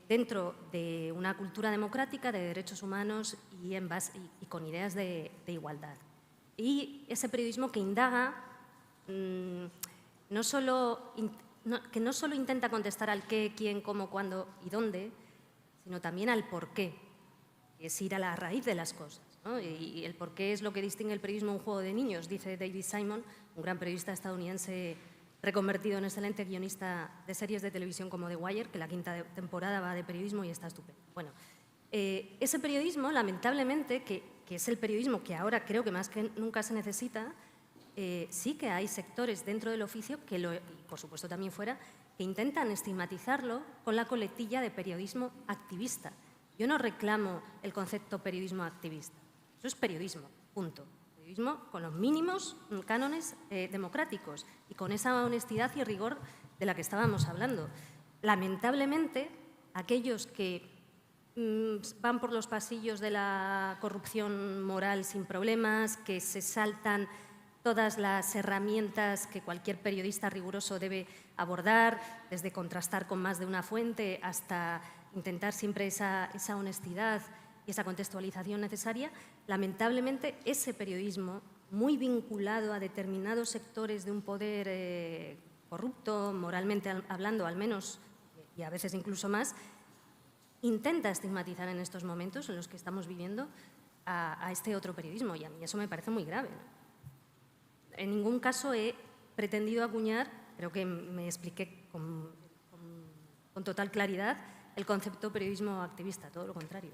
dentro de una cultura democrática de derechos humanos y con ideas de igualdad. Y ese periodismo que indaga, que no solo intenta contestar al qué, quién, cómo, cuándo y dónde, sino también al por qué, es ir a la raíz de las cosas, ¿no? Y el por qué es lo que distingue el periodismo de un juego de niños, dice David Simon, un gran periodista estadounidense reconvertido en excelente guionista de series de televisión como The Wire, que la 5ª temporada va de periodismo y está estupendo. Bueno, ese periodismo, lamentablemente, que es el periodismo que ahora creo que más que nunca se necesita, sí que hay sectores dentro del oficio, y por supuesto también fuera, que intentan estigmatizarlo con la coletilla de periodismo activista. Yo no reclamo el concepto periodismo activista. Eso es periodismo, punto. Periodismo con los mínimos cánones democráticos y con esa honestidad y rigor de la que estábamos hablando. Lamentablemente, aquellos que van por los pasillos de la corrupción moral sin problemas, que se saltan todas las herramientas que cualquier periodista riguroso debe abordar, desde contrastar con más de una fuente hasta intentar siempre esa honestidad y esa contextualización necesaria, lamentablemente ese periodismo, muy vinculado a determinados sectores de un poder corrupto, moralmente hablando al menos, y a veces incluso más, intenta estigmatizar en estos momentos en los que estamos viviendo a este otro periodismo, y a mí eso me parece muy grave, ¿no? En ningún caso he pretendido acuñar, creo que me expliqué con total claridad, el concepto periodismo activista, todo lo contrario.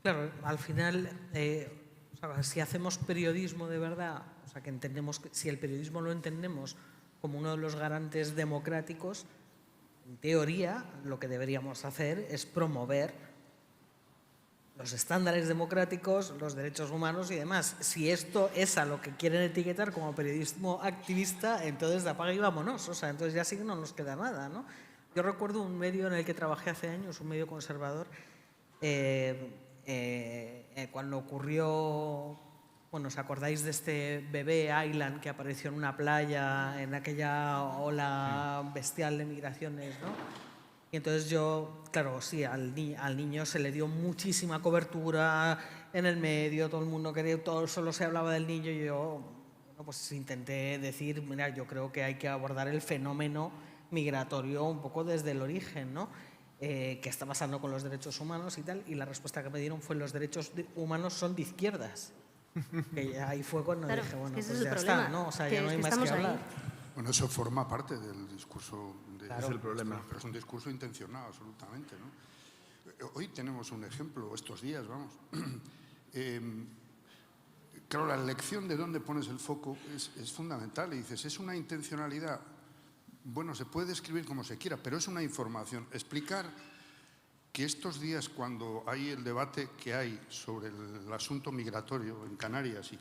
Claro, al final, si hacemos periodismo de verdad, o sea, que entendemos, si el periodismo lo entendemos como uno de los garantes democráticos, en teoría lo que deberíamos hacer es promover los estándares democráticos, los derechos humanos y demás. Si esto es a lo que quieren etiquetar como periodismo activista, entonces apaga y vámonos. O sea, entonces ya sí que no nos queda nada, ¿no? Yo recuerdo un medio en el que trabajé hace años, un medio conservador, cuando ocurrió, bueno, ¿os acordáis de este bebé Aylan que apareció en una playa en aquella ola bestial de migraciones, ¿no? Y entonces yo, claro, sí, al niño se le dio muchísima cobertura en el medio, todo el mundo quería, solo se hablaba del niño y yo, bueno, pues intenté decir, mira, yo creo que hay que abordar el fenómeno migratorio un poco desde el origen, ¿no? ¿Qué está pasando con los derechos humanos y tal? Y la respuesta que me dieron fue: los derechos humanos son de izquierdas. Que ahí fue cuando dije, bueno, pues ya está, ¿no? O sea, ya no hay más que hablar. Bueno, eso forma parte del discurso. Claro, es el problema. Pero es un discurso intencionado, absolutamente, ¿no? Hoy tenemos un ejemplo, estos días, vamos. Claro, la elección de dónde pones el foco es fundamental. Y dices, ¿es una intencionalidad? Bueno, se puede describir como se quiera, pero es una información. Explicar que estos días, cuando hay el debate que hay sobre el asunto migratorio en Canarias y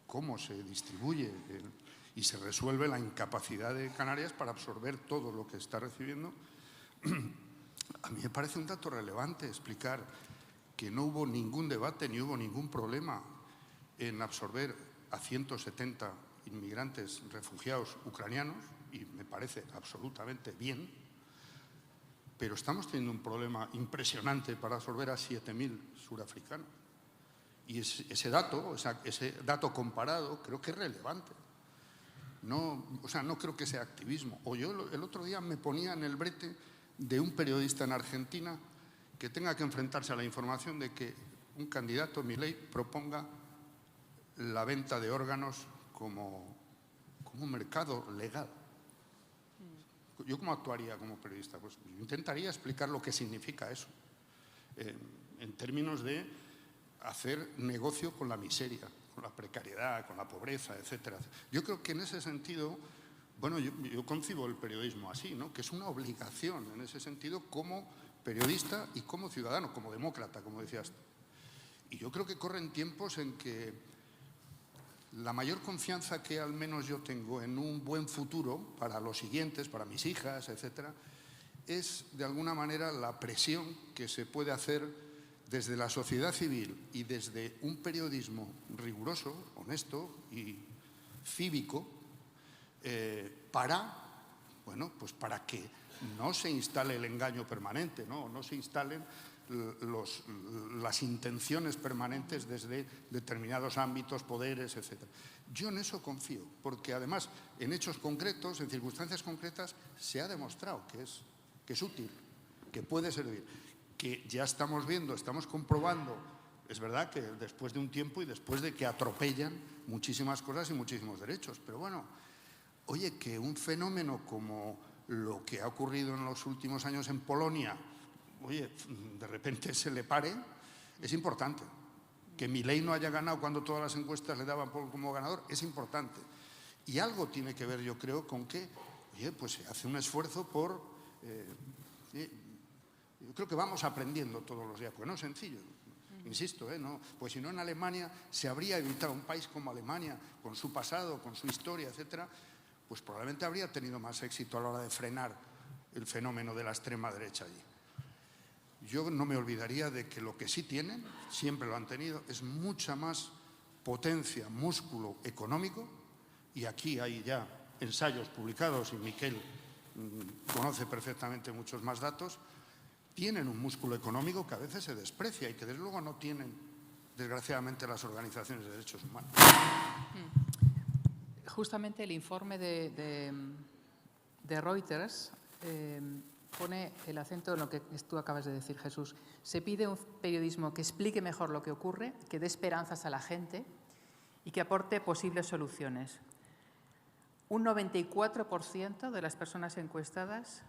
cómo se distribuye y se resuelve la incapacidad de Canarias para absorber todo lo que está recibiendo, a mí me parece un dato relevante explicar que no hubo ningún debate ni hubo ningún problema en absorber a 170 inmigrantes refugiados ucranianos, y me parece absolutamente bien, pero estamos teniendo un problema impresionante para absorber a 7.000 surafricanos. Y ese dato comparado creo que es relevante. No, o sea, no creo que sea activismo. O yo el otro día me ponía en el brete de un periodista en Argentina que tenga que enfrentarse a la información de que un candidato, Milei, proponga la venta de órganos como un mercado legal. ¿Yo cómo actuaría como periodista? Pues intentaría explicar lo que significa eso, en términos de hacer negocio con la miseria, con la precariedad, con la pobreza, etcétera. Yo creo que en ese sentido, bueno, yo concibo el periodismo así, ¿no? Que es una obligación en ese sentido como periodista y como ciudadano, como demócrata, como decías tú. Y yo creo que corren tiempos en que la mayor confianza que al menos yo tengo en un buen futuro para los siguientes, para mis hijas, etcétera, es de alguna manera la presión que se puede hacer desde la sociedad civil y desde un periodismo riguroso, honesto y cívico, para que no se instale el engaño permanente, no se instalen las intenciones permanentes desde determinados ámbitos, poderes, etc. Yo en eso confío, porque además en hechos concretos, en circunstancias concretas, se ha demostrado que es útil, que puede servir, que ya estamos viendo, estamos comprobando. Es verdad que después de un tiempo y después de que atropellan muchísimas cosas y muchísimos derechos, pero bueno, oye, que un fenómeno como lo que ha ocurrido en los últimos años en Polonia, oye, de repente se le pare, es importante. Que Milei no haya ganado cuando todas las encuestas le daban como ganador, es importante. Y algo tiene que ver, yo creo, con que, oye, pues se hace un esfuerzo por... yo creo que vamos aprendiendo todos los días, porque no es sencillo. Insisto, no, pues si no en Alemania se habría evitado, un país como Alemania, con su pasado, con su historia, etcétera, pues probablemente habría tenido más éxito a la hora de frenar el fenómeno de la extrema derecha allí. Yo no me olvidaría de que lo que sí tienen, siempre lo han tenido, es mucha más potencia, músculo económico, y aquí hay ya ensayos publicados, y Miquel conoce perfectamente muchos más datos. Tienen un músculo económico que a veces se desprecia y que desde luego no tienen, desgraciadamente, las organizaciones de derechos humanos. Justamente el informe de Reuters pone el acento en lo que tú acabas de decir, Jesús. Se pide un periodismo que explique mejor lo que ocurre, que dé esperanzas a la gente y que aporte posibles soluciones. Un 94% de las personas encuestadas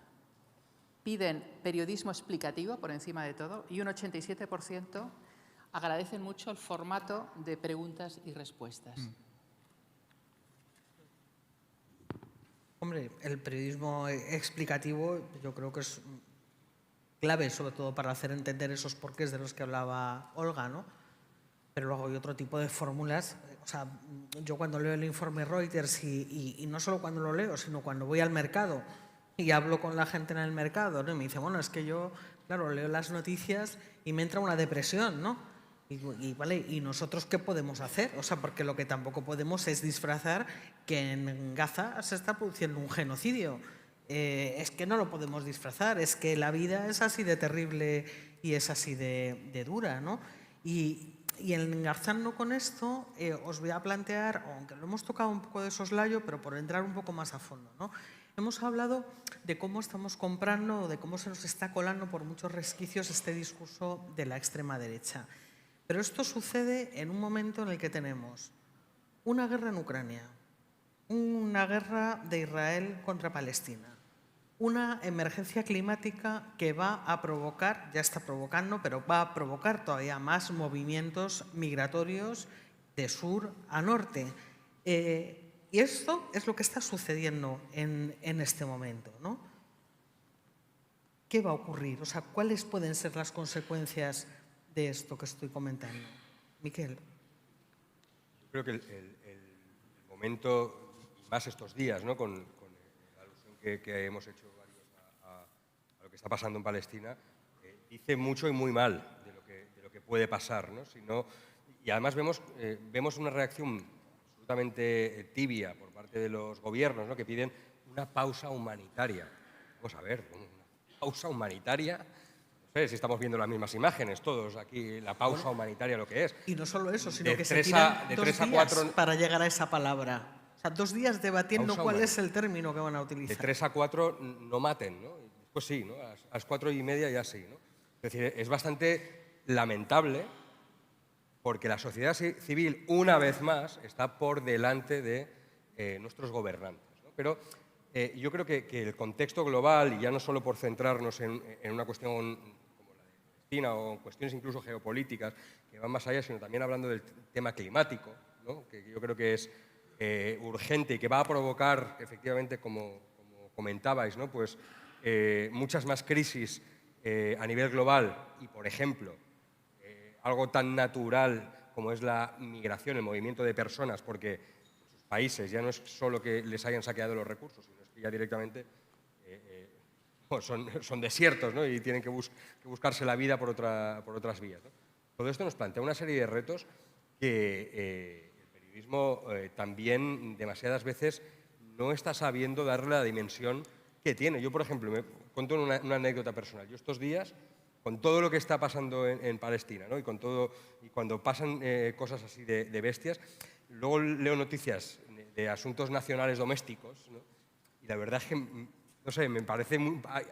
piden periodismo explicativo por encima de todo y un 87% agradecen mucho el formato de preguntas y respuestas. Hombre, el periodismo explicativo yo creo que es clave, sobre todo para hacer entender esos porqués de los que hablaba Olga, ¿no? Pero luego hay otro tipo de fórmulas. O sea, yo cuando leo el informe Reuters y no solo cuando lo leo, sino cuando voy al mercado y hablo con la gente en el mercado, ¿no? Y me dice, bueno, es que yo, claro, leo las noticias y me entra una depresión, ¿no? Vale, ¿y nosotros qué podemos hacer? O sea, porque lo que tampoco podemos es disfrazar que en Gaza se está produciendo un genocidio. Es que no lo podemos disfrazar, es que la vida es así de terrible y es así de dura, ¿no? Y engarzando con esto, os voy a plantear, aunque lo hemos tocado un poco de soslayo, pero por entrar un poco más a fondo, ¿no? Hemos hablado de cómo estamos comprando, de cómo se nos está colando por muchos resquicios este discurso de la extrema derecha. Pero esto sucede en un momento en el que tenemos una guerra en Ucrania, una guerra de Israel contra Palestina, una emergencia climática que va a provocar, ya está provocando, pero va a provocar todavía más movimientos migratorios de sur a norte. Y esto es lo que está sucediendo en este momento, ¿no? ¿Qué va a ocurrir? O sea, ¿cuáles pueden ser las consecuencias de esto que estoy comentando? Miquel. Yo creo que el momento, y más estos días, ¿no? con la alusión que hemos hecho varios a lo que está pasando en Palestina, dice mucho y muy mal de lo que puede pasar, ¿no? Y además vemos una reacción absolutamente tibia por parte de los gobiernos, ¿no? Que piden una pausa humanitaria. Vamos a ver, una pausa humanitaria. No sé si estamos viendo las mismas imágenes todos aquí, la pausa humanitaria lo que es. Y no solo eso, sino De que tres se tiran a- de 2 3 a días 4 para llegar a esa palabra. O sea, 2 días debatiendo Pausa cuál es humanitaria. el término que van a utilizar. De 3 a 4 no maten, ¿no? Pues sí, ¿no? A las 4:30 ya sí, ¿no? Es decir, es bastante lamentable porque la sociedad civil, una vez más, está por delante de nuestros gobernantes, ¿no? Pero yo creo que el contexto global, y ya no solo por centrarnos en una cuestión como la de Palestina o cuestiones incluso geopolíticas que van más allá, sino también hablando del tema climático, ¿no? Que yo creo que es urgente y que va a provocar, efectivamente, como comentabais, ¿no? Pues muchas más crisis a nivel global y, por ejemplo, algo tan natural como es la migración, el movimiento de personas, porque sus países ya no es solo que les hayan saqueado los recursos, sino que ya directamente son desiertos, ¿no? Y tienen que buscarse la vida por otras vías, ¿no? Todo esto nos plantea una serie de retos que el periodismo también demasiadas veces no está sabiendo darle la dimensión que tiene. Yo, por ejemplo, me cuento una anécdota personal. Yo estos días con todo lo que está pasando en Palestina, ¿no? y cuando pasan cosas así de bestias, luego leo noticias de asuntos nacionales domésticos, ¿no? Y la verdad es que, no sé, me parece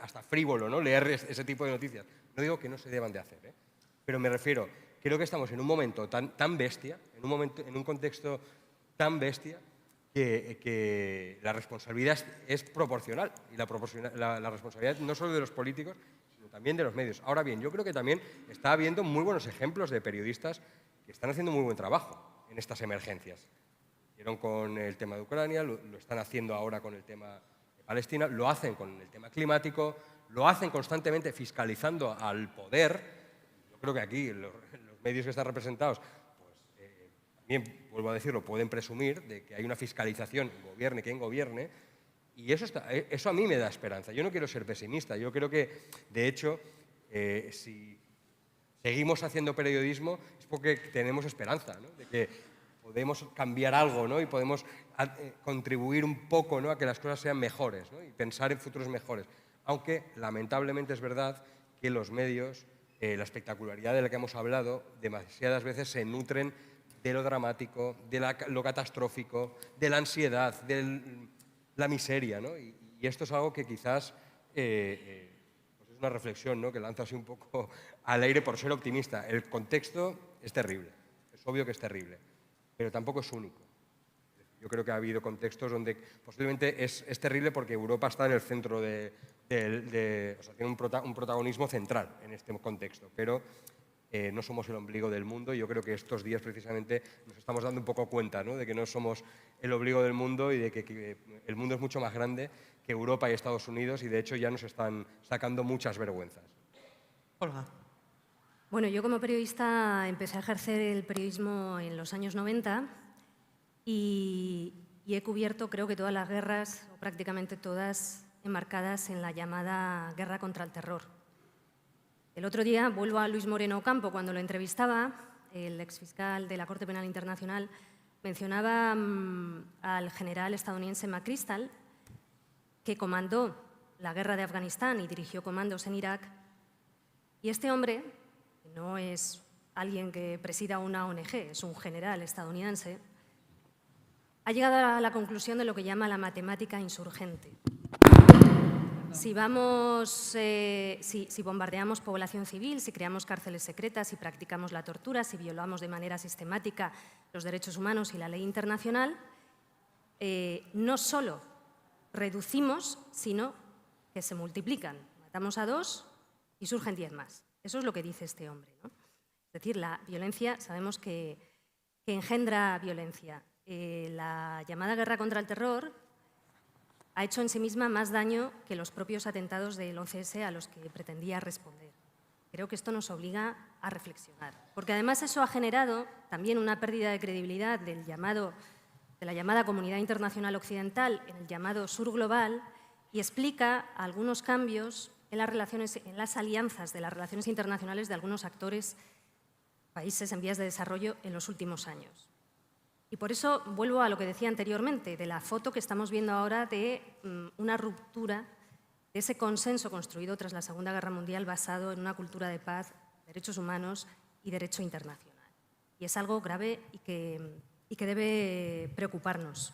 hasta frívolo, ¿no? leer ese tipo de noticias. No digo que no se deban de hacer, pero me refiero, creo que estamos en un momento tan bestia, en un contexto tan bestia, que la responsabilidad es proporcional. Y la responsabilidad no solo de los políticos, sino también de los medios. Ahora bien, yo creo que también está habiendo muy buenos ejemplos de periodistas que están haciendo muy buen trabajo en estas emergencias. Hicieron con el tema de Ucrania, lo están haciendo ahora con el tema de Palestina, lo hacen con el tema climático, lo hacen constantemente fiscalizando al poder. Yo creo que aquí los medios que están representados, pues, también, vuelvo a decirlo, pueden presumir de que hay una fiscalización, gobierne quien gobierne, y eso a mí me da esperanza. Yo no quiero ser pesimista, yo creo que, de hecho, si seguimos haciendo periodismo es porque tenemos esperanza, ¿no? De que podemos cambiar algo, ¿no? Y podemos contribuir un poco, ¿no? a que las cosas sean mejores, ¿no? Y pensar en futuros mejores. Aunque, lamentablemente, es verdad que los medios, la espectacularidad de la que hemos hablado, demasiadas veces se nutren de lo dramático, de lo catastrófico, de la ansiedad, de la miseria, ¿no? Y esto es algo que quizás pues es una reflexión, ¿no? que lanzo así un poco al aire por ser optimista. El contexto es terrible, es obvio que es terrible, pero tampoco es único. Yo creo que ha habido contextos donde posiblemente es terrible porque Europa está en el centro o sea, tiene un protagonismo central en este contexto, pero no somos el ombligo del mundo, y yo creo que estos días precisamente nos estamos dando un poco cuenta, ¿no? de que no somos el ombligo del mundo y de que el mundo es mucho más grande que Europa y Estados Unidos, y de hecho ya nos están sacando muchas vergüenzas. Olga. Bueno, yo como periodista empecé a ejercer el periodismo en los años 90 y he cubierto creo que todas las guerras, o prácticamente todas, enmarcadas en la llamada guerra contra el terror. El otro día vuelvo a Luis Moreno Ocampo, cuando lo entrevistaba, el exfiscal de la Corte Penal Internacional, mencionaba al general estadounidense McChrystal, que comandó la guerra de Afganistán y dirigió comandos en Irak, y este hombre, que no es alguien que presida una ONG, es un general estadounidense, ha llegado a la conclusión de lo que llama la matemática insurgente. Si bombardeamos población civil, si creamos cárceles secretas, si practicamos la tortura, si violamos de manera sistemática los derechos humanos y la ley internacional, no solo reducimos, sino que se multiplican. Matamos a 2 y surgen 10 más. Eso es lo que dice este hombre, ¿no? Es decir, la violencia, sabemos que engendra violencia. La llamada guerra contra el terror ha hecho en sí misma más daño que los propios atentados del 11S a los que pretendía responder. Creo que esto nos obliga a reflexionar, porque además eso ha generado también una pérdida de credibilidad de la llamada comunidad internacional occidental en el llamado sur global, y explica algunos cambios en las alianzas de las relaciones internacionales de algunos actores, países en vías de desarrollo en los últimos años. Y por eso vuelvo a lo que decía anteriormente, de la foto que estamos viendo ahora de una ruptura de ese consenso construido tras la Segunda Guerra Mundial basado en una cultura de paz, derechos humanos y derecho internacional. Y es algo grave y que debe preocuparnos.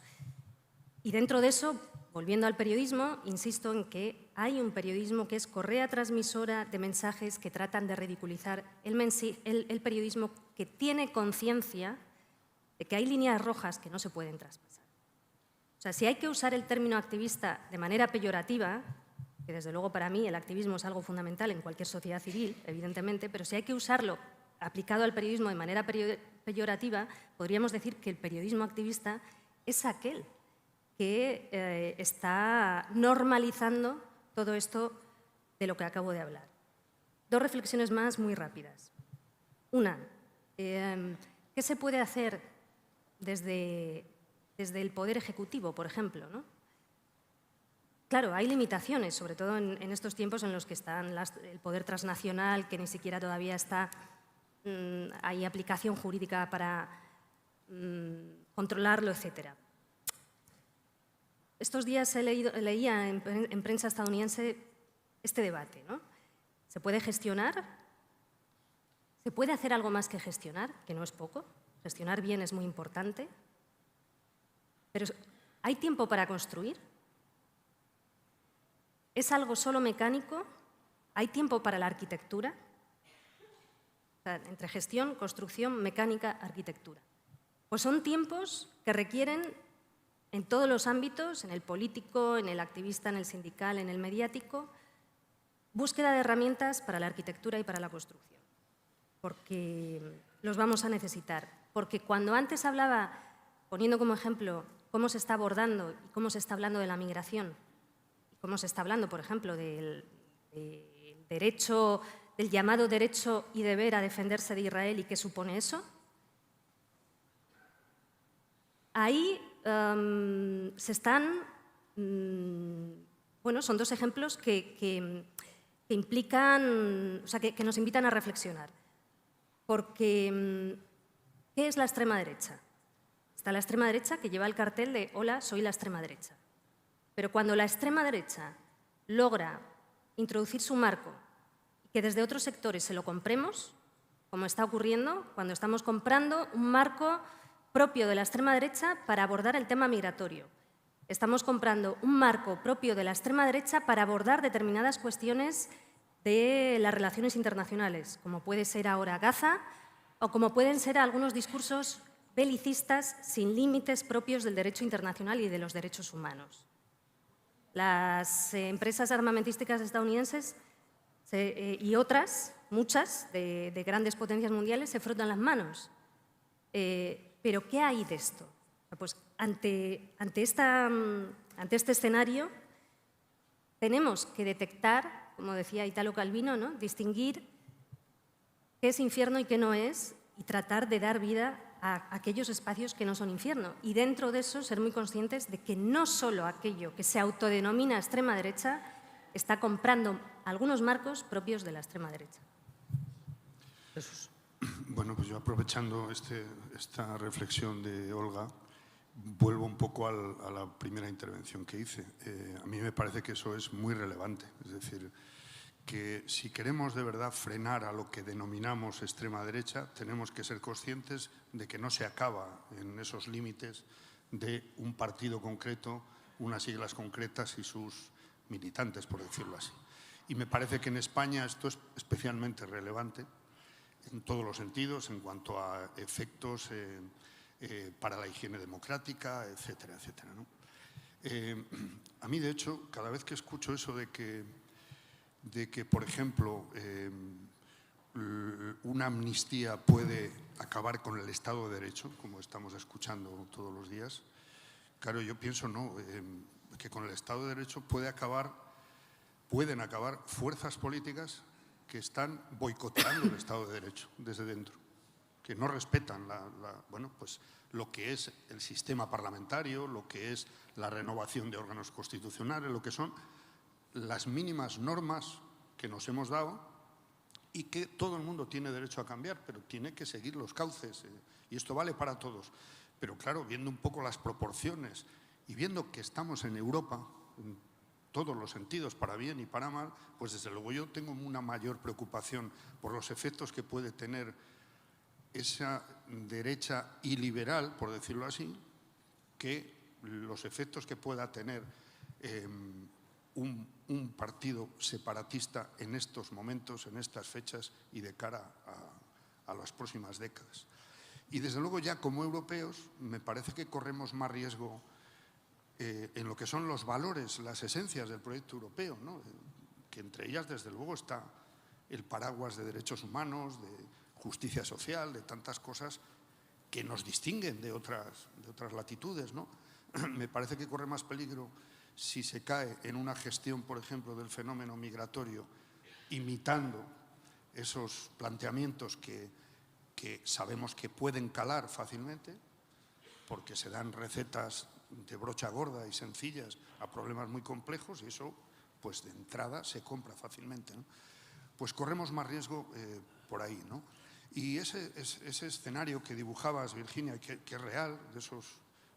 Y dentro de eso, volviendo al periodismo, insisto en que hay un periodismo que es correa transmisora de mensajes que tratan de ridiculizar el periodismo que tiene conciencia de que hay líneas rojas que no se pueden traspasar. O sea, si hay que usar el término activista de manera peyorativa, que desde luego para mí el activismo es algo fundamental en cualquier sociedad civil, evidentemente, pero si hay que usarlo aplicado al periodismo de manera peyorativa, podríamos decir que el periodismo activista es aquel que está normalizando todo esto de lo que acabo de hablar. 2 reflexiones más muy rápidas. Una, ¿qué se puede hacer desde el Poder Ejecutivo, por ejemplo, ¿no? Claro, hay limitaciones, sobre todo en estos tiempos en los que está el poder transnacional, que ni siquiera todavía hay aplicación jurídica para controlarlo, etc. Estos días leía en prensa estadounidense este debate, ¿no? ¿Se puede gestionar? ¿Se puede hacer algo más que gestionar? Que no es poco. Gestionar bien es muy importante. Pero ¿hay tiempo para construir? ¿Es algo solo mecánico? ¿Hay tiempo para la arquitectura? O sea, entre gestión, construcción, mecánica, arquitectura. Pues son tiempos que requieren en todos los ámbitos, en el político, en el activista, en el sindical, en el mediático, búsqueda de herramientas para la arquitectura y para la construcción, porque los vamos a necesitar. Porque cuando antes hablaba, poniendo como ejemplo cómo se está abordando y cómo se está hablando de la migración, y cómo se está hablando, por ejemplo, del derecho, del llamado derecho y deber a defenderse de Israel y qué supone eso, ahí se están, bueno, son dos ejemplos que implican, o sea, que nos invitan a reflexionar. Porque, ¿qué es la extrema derecha? Está la extrema derecha que lleva el cartel de «Hola, soy la extrema derecha». Pero cuando la extrema derecha logra introducir su marco y que desde otros sectores se lo compremos, como está ocurriendo cuando estamos comprando un marco propio de la extrema derecha para abordar el tema migratorio. Estamos comprando un marco propio de la extrema derecha para abordar determinadas cuestiones de las relaciones internacionales, como puede ser ahora Gaza o como pueden ser algunos discursos belicistas sin límites propios del derecho internacional y de los derechos humanos. Las empresas armamentísticas estadounidenses y otras, muchas, de grandes potencias mundiales, se frotan las manos. Pero ¿qué hay de esto? Pues ante este escenario tenemos que detectar, como decía Italo Calvino, ¿no?, distinguir qué es infierno y qué no es y tratar de dar vida a aquellos espacios que no son infierno. Y dentro de eso ser muy conscientes de que no solo aquello que se autodenomina extrema derecha está comprando algunos marcos propios de la extrema derecha. Jesús. Bueno, pues yo aprovechando esta reflexión de Olga, vuelvo un poco a la primera intervención que hice. A mí me parece que eso es muy relevante. Es decir, que si queremos de verdad frenar a lo que denominamos extrema derecha, tenemos que ser conscientes de que no se acaba en esos límites de un partido concreto, unas siglas concretas y sus militantes, por decirlo así. Y me parece que en España esto es especialmente relevante en todos los sentidos, en cuanto a efectos para la higiene democrática, etcétera, etcétera, ¿no? A mí, de hecho, cada vez que escucho eso de que por ejemplo, una amnistía puede acabar con el Estado de Derecho, como estamos escuchando todos los días, claro, yo pienso que con el Estado de Derecho pueden acabar fuerzas políticas que están boicoteando el Estado de Derecho desde dentro, que no respetan bueno, pues, lo que es el sistema parlamentario, lo que es la renovación de órganos constitucionales, lo que son las mínimas normas que nos hemos dado y que todo el mundo tiene derecho a cambiar, pero tiene que seguir los cauces, y esto vale para todos. Pero claro, viendo un poco las proporciones y viendo que estamos en Europa, en todos los sentidos, para bien y para mal, pues desde luego yo tengo una mayor preocupación por los efectos que puede tener esa derecha iliberal, por decirlo así, que los efectos que pueda tener un partido separatista en estos momentos, en estas fechas y de cara a las próximas décadas. Y desde luego ya como europeos me parece que corremos más riesgo en lo que son los valores, las esencias del proyecto europeo, ¿no?, que entre ellas desde luego está el paraguas de derechos humanos, de justicia social, de tantas cosas que nos distinguen de otras latitudes, ¿no? Me parece que corre más peligro si se cae en una gestión, por ejemplo, del fenómeno migratorio, imitando esos planteamientos que sabemos que pueden calar fácilmente, porque se dan recetas de brocha gorda y sencillas a problemas muy complejos y eso, pues de entrada, se compra fácilmente, ¿no? Pues corremos más riesgo por ahí, ¿no? Y ese escenario que dibujabas, Virginia, que es real, de esos,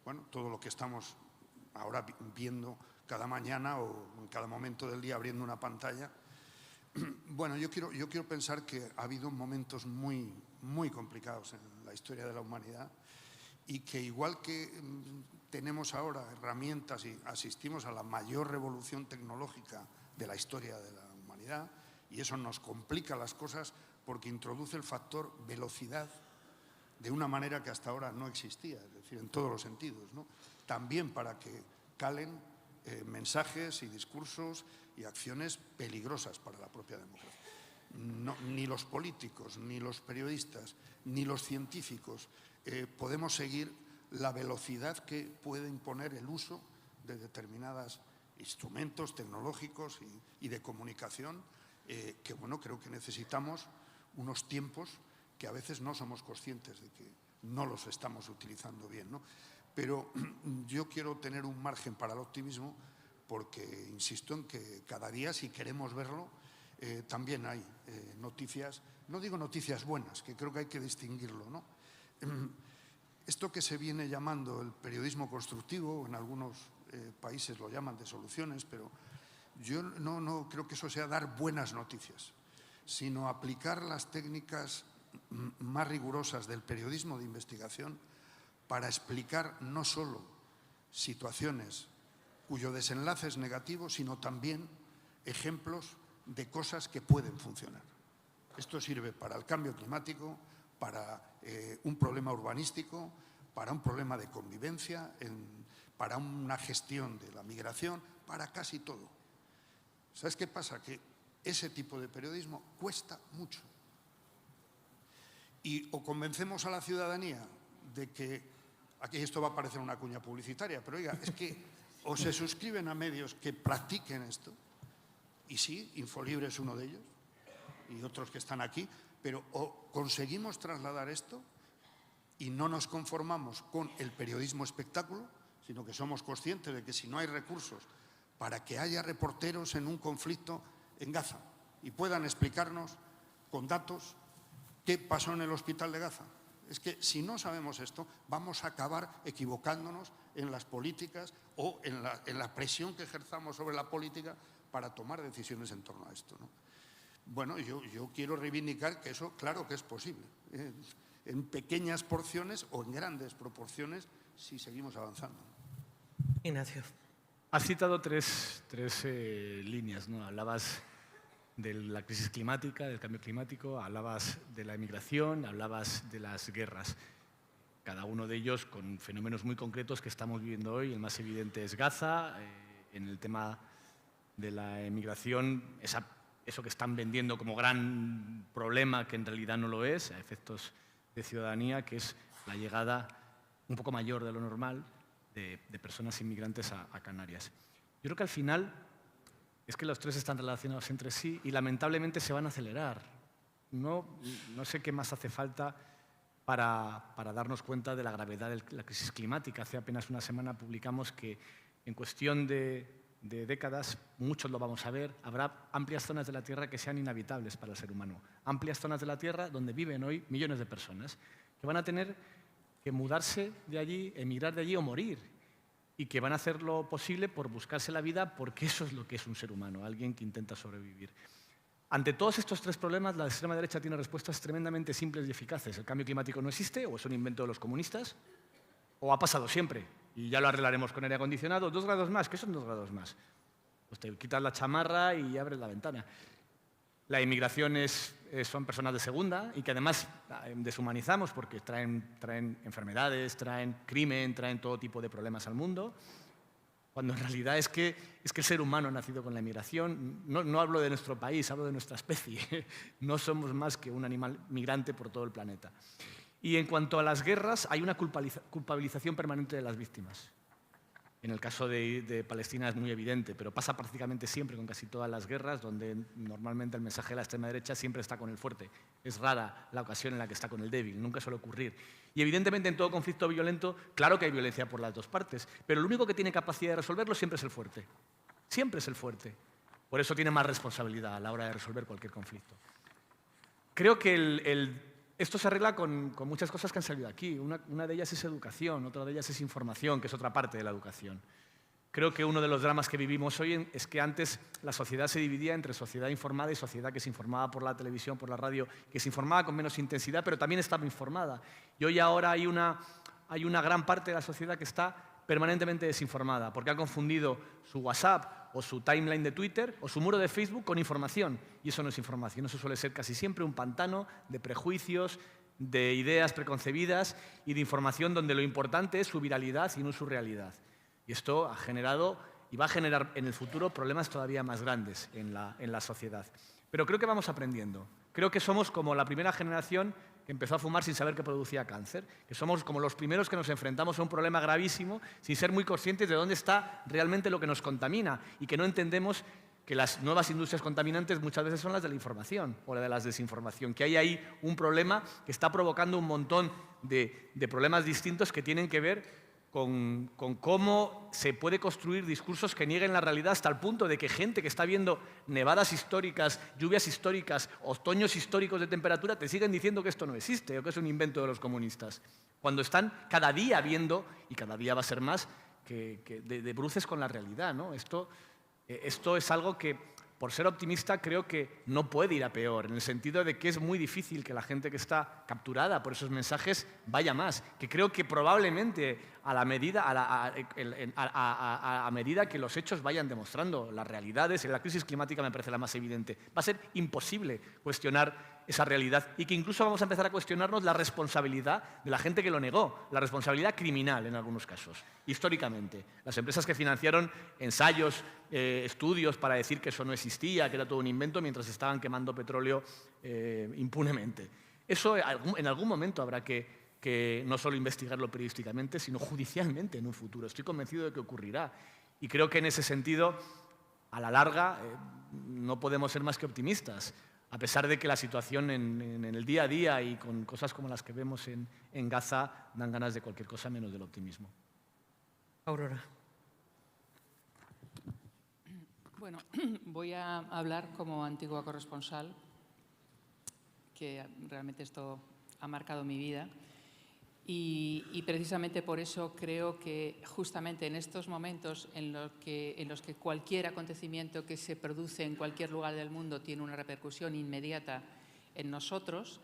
bueno, todo lo que estamos ahora viendo cada mañana o en cada momento del día abriendo una pantalla, Bueno, yo quiero pensar que ha habido momentos muy, muy complicados en la historia de la humanidad y que igual que tenemos ahora herramientas y asistimos a la mayor revolución tecnológica de la historia de la humanidad, y eso nos complica las cosas porque introduce el factor velocidad de una manera que hasta ahora no existía, es decir, en todos los sentidos, ¿no? También para que calen mensajes y discursos y acciones peligrosas para la propia democracia. No, ni los políticos, ni los periodistas, ni los científicos podemos seguir la velocidad que puede imponer el uso de determinados instrumentos tecnológicos y de comunicación que, bueno, creo que necesitamos unos tiempos que a veces no somos conscientes de que no los estamos utilizando bien, ¿no? Pero yo quiero tener un margen para el optimismo porque insisto en que cada día, si queremos verlo, también hay noticias, no digo noticias buenas, que creo que hay que distinguirlo, ¿no? Esto que se viene llamando el periodismo constructivo, en algunos países lo llaman de soluciones, pero yo no creo que eso sea dar buenas noticias, sino aplicar las técnicas más rigurosas del periodismo de investigación para explicar no solo situaciones cuyo desenlace es negativo, sino también ejemplos de cosas que pueden funcionar. Esto sirve para el cambio climático, para un problema urbanístico, para un problema de convivencia, para una gestión de la migración, para casi todo. ¿Sabes qué pasa? Que ese tipo de periodismo cuesta mucho. Y o convencemos a la ciudadanía de que, aquí esto va a parecer una cuña publicitaria, pero oiga, es que o se suscriben a medios que practiquen esto, y sí, Infolibre es uno de ellos, y otros que están aquí, pero o conseguimos trasladar esto y no nos conformamos con el periodismo espectáculo, sino que somos conscientes de que si no hay recursos para que haya reporteros en un conflicto en Gaza y puedan explicarnos con datos qué pasó en el hospital de Gaza. Es que si no sabemos esto, vamos a acabar equivocándonos en las políticas o en la presión que ejerzamos sobre la política para tomar decisiones en torno a esto, ¿no? Bueno, yo quiero reivindicar que eso, claro que es posible, en pequeñas porciones o en grandes proporciones si seguimos avanzando. Ignacio. Has citado tres líneas, ¿no? Hablabas de la crisis climática, del cambio climático, hablabas de la emigración, hablabas de las guerras. Cada uno de ellos con fenómenos muy concretos que estamos viviendo hoy. El más evidente es Gaza. En el tema de la emigración, eso que están vendiendo como gran problema, que en realidad no lo es, a efectos de ciudadanía, que es la llegada un poco mayor de lo normal de personas inmigrantes a Canarias. Yo creo que al final es que los tres están relacionados entre sí y lamentablemente se van a acelerar. No sé qué más hace falta para darnos cuenta de la gravedad de la crisis climática. Hace apenas una semana publicamos que en cuestión de décadas, muchos lo vamos a ver, habrá amplias zonas de la Tierra que sean inhabitables para el ser humano. Amplias zonas de la Tierra donde viven hoy millones de personas que van a tener que mudarse de allí, emigrar de allí o morir, y que van a hacer lo posible por buscarse la vida, porque eso es lo que es un ser humano, alguien que intenta sobrevivir. Ante todos estos tres problemas, la extrema derecha tiene respuestas tremendamente simples y eficaces. El cambio climático no existe, o es un invento de los comunistas, o ha pasado siempre, y ya lo arreglaremos con aire acondicionado. 2 grados más, ¿qué son 2 grados más? Pues te quitas la chamarra y abres la ventana. La inmigración son personas de segunda y que además deshumanizamos porque traen enfermedades, traen crimen, traen todo tipo de problemas al mundo, cuando en realidad es que el ser humano ha nacido con la inmigración. No hablo de nuestro país, hablo de nuestra especie. No somos más que un animal migrante por todo el planeta. Y en cuanto a las guerras, hay una culpabilización permanente de las víctimas. En el caso de Palestina es muy evidente, pero pasa prácticamente siempre con casi todas las guerras, donde normalmente el mensaje de la extrema derecha siempre está con el fuerte. Es rara la ocasión en la que está con el débil, nunca suele ocurrir. Y evidentemente en todo conflicto violento, claro que hay violencia por las dos partes, pero el único que tiene capacidad de resolverlo siempre es el fuerte. Siempre es el fuerte. Por eso tiene más responsabilidad a la hora de resolver cualquier conflicto. Creo que esto se arregla con muchas cosas que han salido aquí. Una de ellas es educación, otra de ellas es información, que es otra parte de la educación. Creo que uno de los dramas que vivimos hoy es que antes la sociedad se dividía entre sociedad informada y sociedad que se informaba por la televisión, por la radio, que se informaba con menos intensidad, pero también estaba informada. Y hoy ahora hay una gran parte de la sociedad que está permanentemente desinformada, porque ha confundido su WhatsApp o su timeline de Twitter o su muro de Facebook con información. Y eso no es información, eso suele ser casi siempre un pantano de prejuicios, de ideas preconcebidas y de información donde lo importante es su viralidad y no su realidad. Y esto ha generado y va a generar en el futuro problemas todavía más grandes en la sociedad. Pero creo que vamos aprendiendo. Creo que somos como la primera generación que empezó a fumar sin saber que producía cáncer, que somos como los primeros que nos enfrentamos a un problema gravísimo sin ser muy conscientes de dónde está realmente lo que nos contamina y que no entendemos que las nuevas industrias contaminantes muchas veces son las de la información o la de la desinformación, que hay ahí un problema que está provocando un montón de problemas distintos que tienen que ver con cómo se puede construir discursos que nieguen la realidad hasta el punto de que gente que está viendo nevadas históricas, lluvias históricas, otoños históricos de temperatura, te siguen diciendo que esto no existe o que es un invento de los comunistas, cuando están cada día viendo, y cada día va a ser más, de bruces con la realidad, ¿no? Esto es algo que, por ser optimista, creo que no puede ir a peor, en el sentido de que es muy difícil que la gente que está capturada por esos mensajes vaya más, que creo que probablemente a medida que los hechos vayan demostrando las realidades, en la crisis climática me parece la más evidente, va a ser imposible cuestionar esa realidad y que incluso vamos a empezar a cuestionarnos la responsabilidad de la gente que lo negó, la responsabilidad criminal en algunos casos, históricamente. Las empresas que financiaron ensayos, estudios para decir que eso no existía, que era todo un invento, mientras estaban quemando petróleo impunemente. Eso en algún momento habrá que no solo investigarlo periodísticamente, sino judicialmente en un futuro. Estoy convencido de que ocurrirá. Y creo que en ese sentido, a la larga, no podemos ser más que optimistas, a pesar de que la situación en el día a día y con cosas como las que vemos en Gaza dan ganas de cualquier cosa menos del optimismo. Aurora. Bueno, voy a hablar como antigua corresponsal, que realmente esto ha marcado mi vida. Y precisamente por eso creo que justamente en estos momentos en los que cualquier acontecimiento que se produce en cualquier lugar del mundo tiene una repercusión inmediata en nosotros,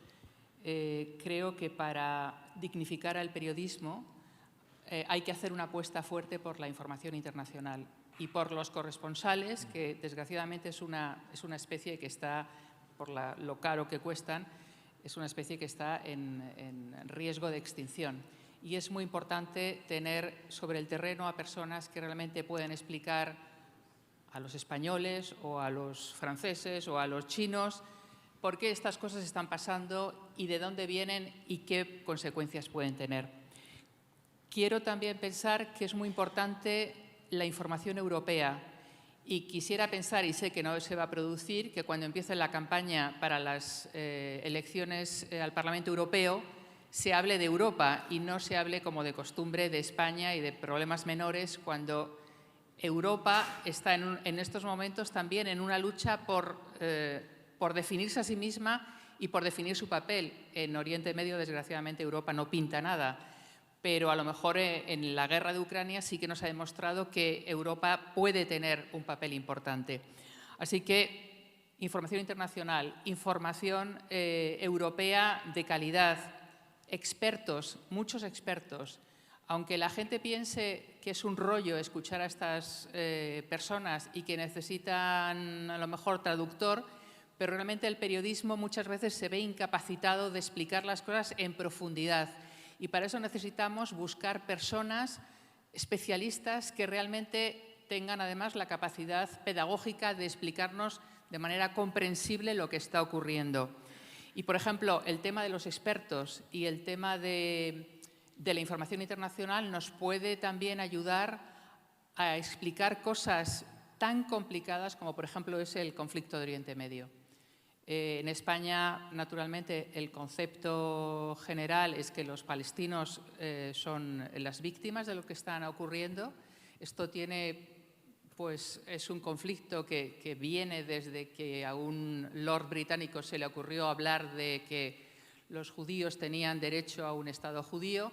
creo que para dignificar al periodismo hay que hacer una apuesta fuerte por la información internacional y por los corresponsales, que desgraciadamente es una especie que está, por lo caro que cuestan, es una especie que está en riesgo de extinción. Y es muy importante tener sobre el terreno a personas que realmente pueden explicar a los españoles o a los franceses o a los chinos por qué estas cosas están pasando y de dónde vienen y qué consecuencias pueden tener. Quiero también pensar que es muy importante la información europea. Y quisiera pensar, y sé que no se va a producir, que cuando empiece la campaña para las elecciones al Parlamento Europeo se hable de Europa y no se hable, como de costumbre, de España y de problemas menores, cuando Europa está en estos momentos también en una lucha por definirse a sí misma y por definir su papel. En Oriente Medio, desgraciadamente, Europa no pinta nada. Pero a lo mejor en la guerra de Ucrania sí que nos ha demostrado que Europa puede tener un papel importante. Así que información internacional, información europea de calidad, expertos, muchos expertos. Aunque la gente piense que es un rollo escuchar a estas personas y que necesitan a lo mejor traductor, pero realmente el periodismo muchas veces se ve incapacitado de explicar las cosas en profundidad. Y para eso necesitamos buscar personas especialistas que realmente tengan además la capacidad pedagógica de explicarnos de manera comprensible lo que está ocurriendo. Y, por ejemplo, el tema de los expertos y el tema de la información internacional nos puede también ayudar a explicar cosas tan complicadas como, por ejemplo, es el conflicto de Oriente Medio. En España, naturalmente, el concepto general es que los palestinos son las víctimas de lo que está ocurriendo. Esto es un conflicto que viene desde que a un lord británico se le ocurrió hablar de que los judíos tenían derecho a un Estado judío.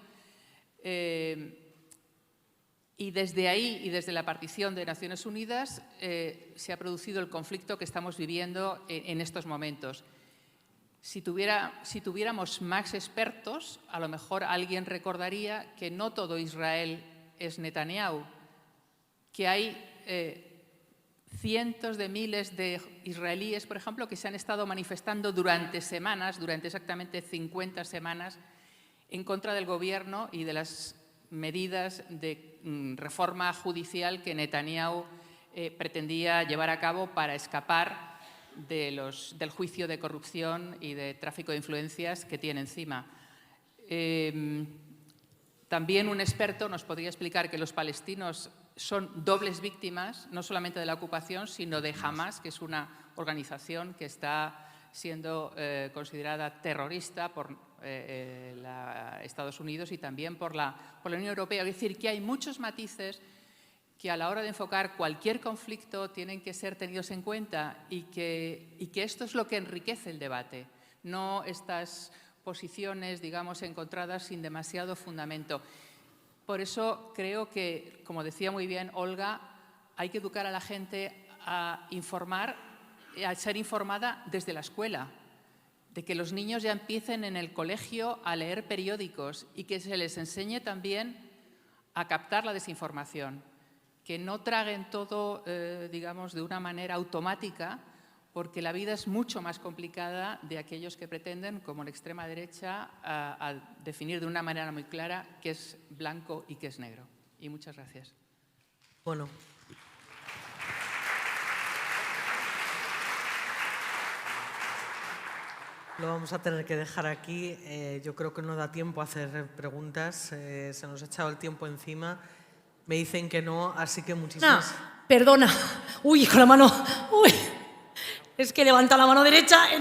Y desde ahí y desde la partición de Naciones Unidas se ha producido el conflicto que estamos viviendo en estos momentos. Si tuviéramos más expertos, a lo mejor alguien recordaría que no todo Israel es Netanyahu, que hay cientos de miles de israelíes, por ejemplo, que se han estado manifestando durante semanas, durante exactamente 50 semanas, en contra del gobierno y de las medidas de reforma judicial que Netanyahu pretendía llevar a cabo para escapar del juicio de corrupción y de tráfico de influencias que tiene encima. También un experto nos podría explicar que los palestinos son dobles víctimas, no solamente de la ocupación, sino de Hamas, que es una organización que está siendo considerada terrorista por Estados Unidos y también por la Unión Europea. Es decir, que hay muchos matices que a la hora de enfocar cualquier conflicto tienen que ser tenidos en cuenta y que esto es lo que enriquece el debate, no estas posiciones, digamos, encontradas sin demasiado fundamento. Por eso creo que, como decía muy bien Olga, hay que educar a la gente a informar, a ser informada desde la escuela, de que los niños ya empiecen en el colegio a leer periódicos y que se les enseñe también a captar la desinformación, que no traguen todo, digamos, de una manera automática, porque la vida es mucho más complicada de aquellos que pretenden, como la extrema derecha, a definir de una manera muy clara qué es blanco y qué es negro. Y muchas gracias. Bueno. Lo vamos a tener que dejar aquí. Yo creo que no da tiempo a hacer preguntas. Se nos ha echado el tiempo encima. Me dicen que no, así que muchísimas... Perdona. Uy, con la mano... Uy. Es que levanta la mano derecha...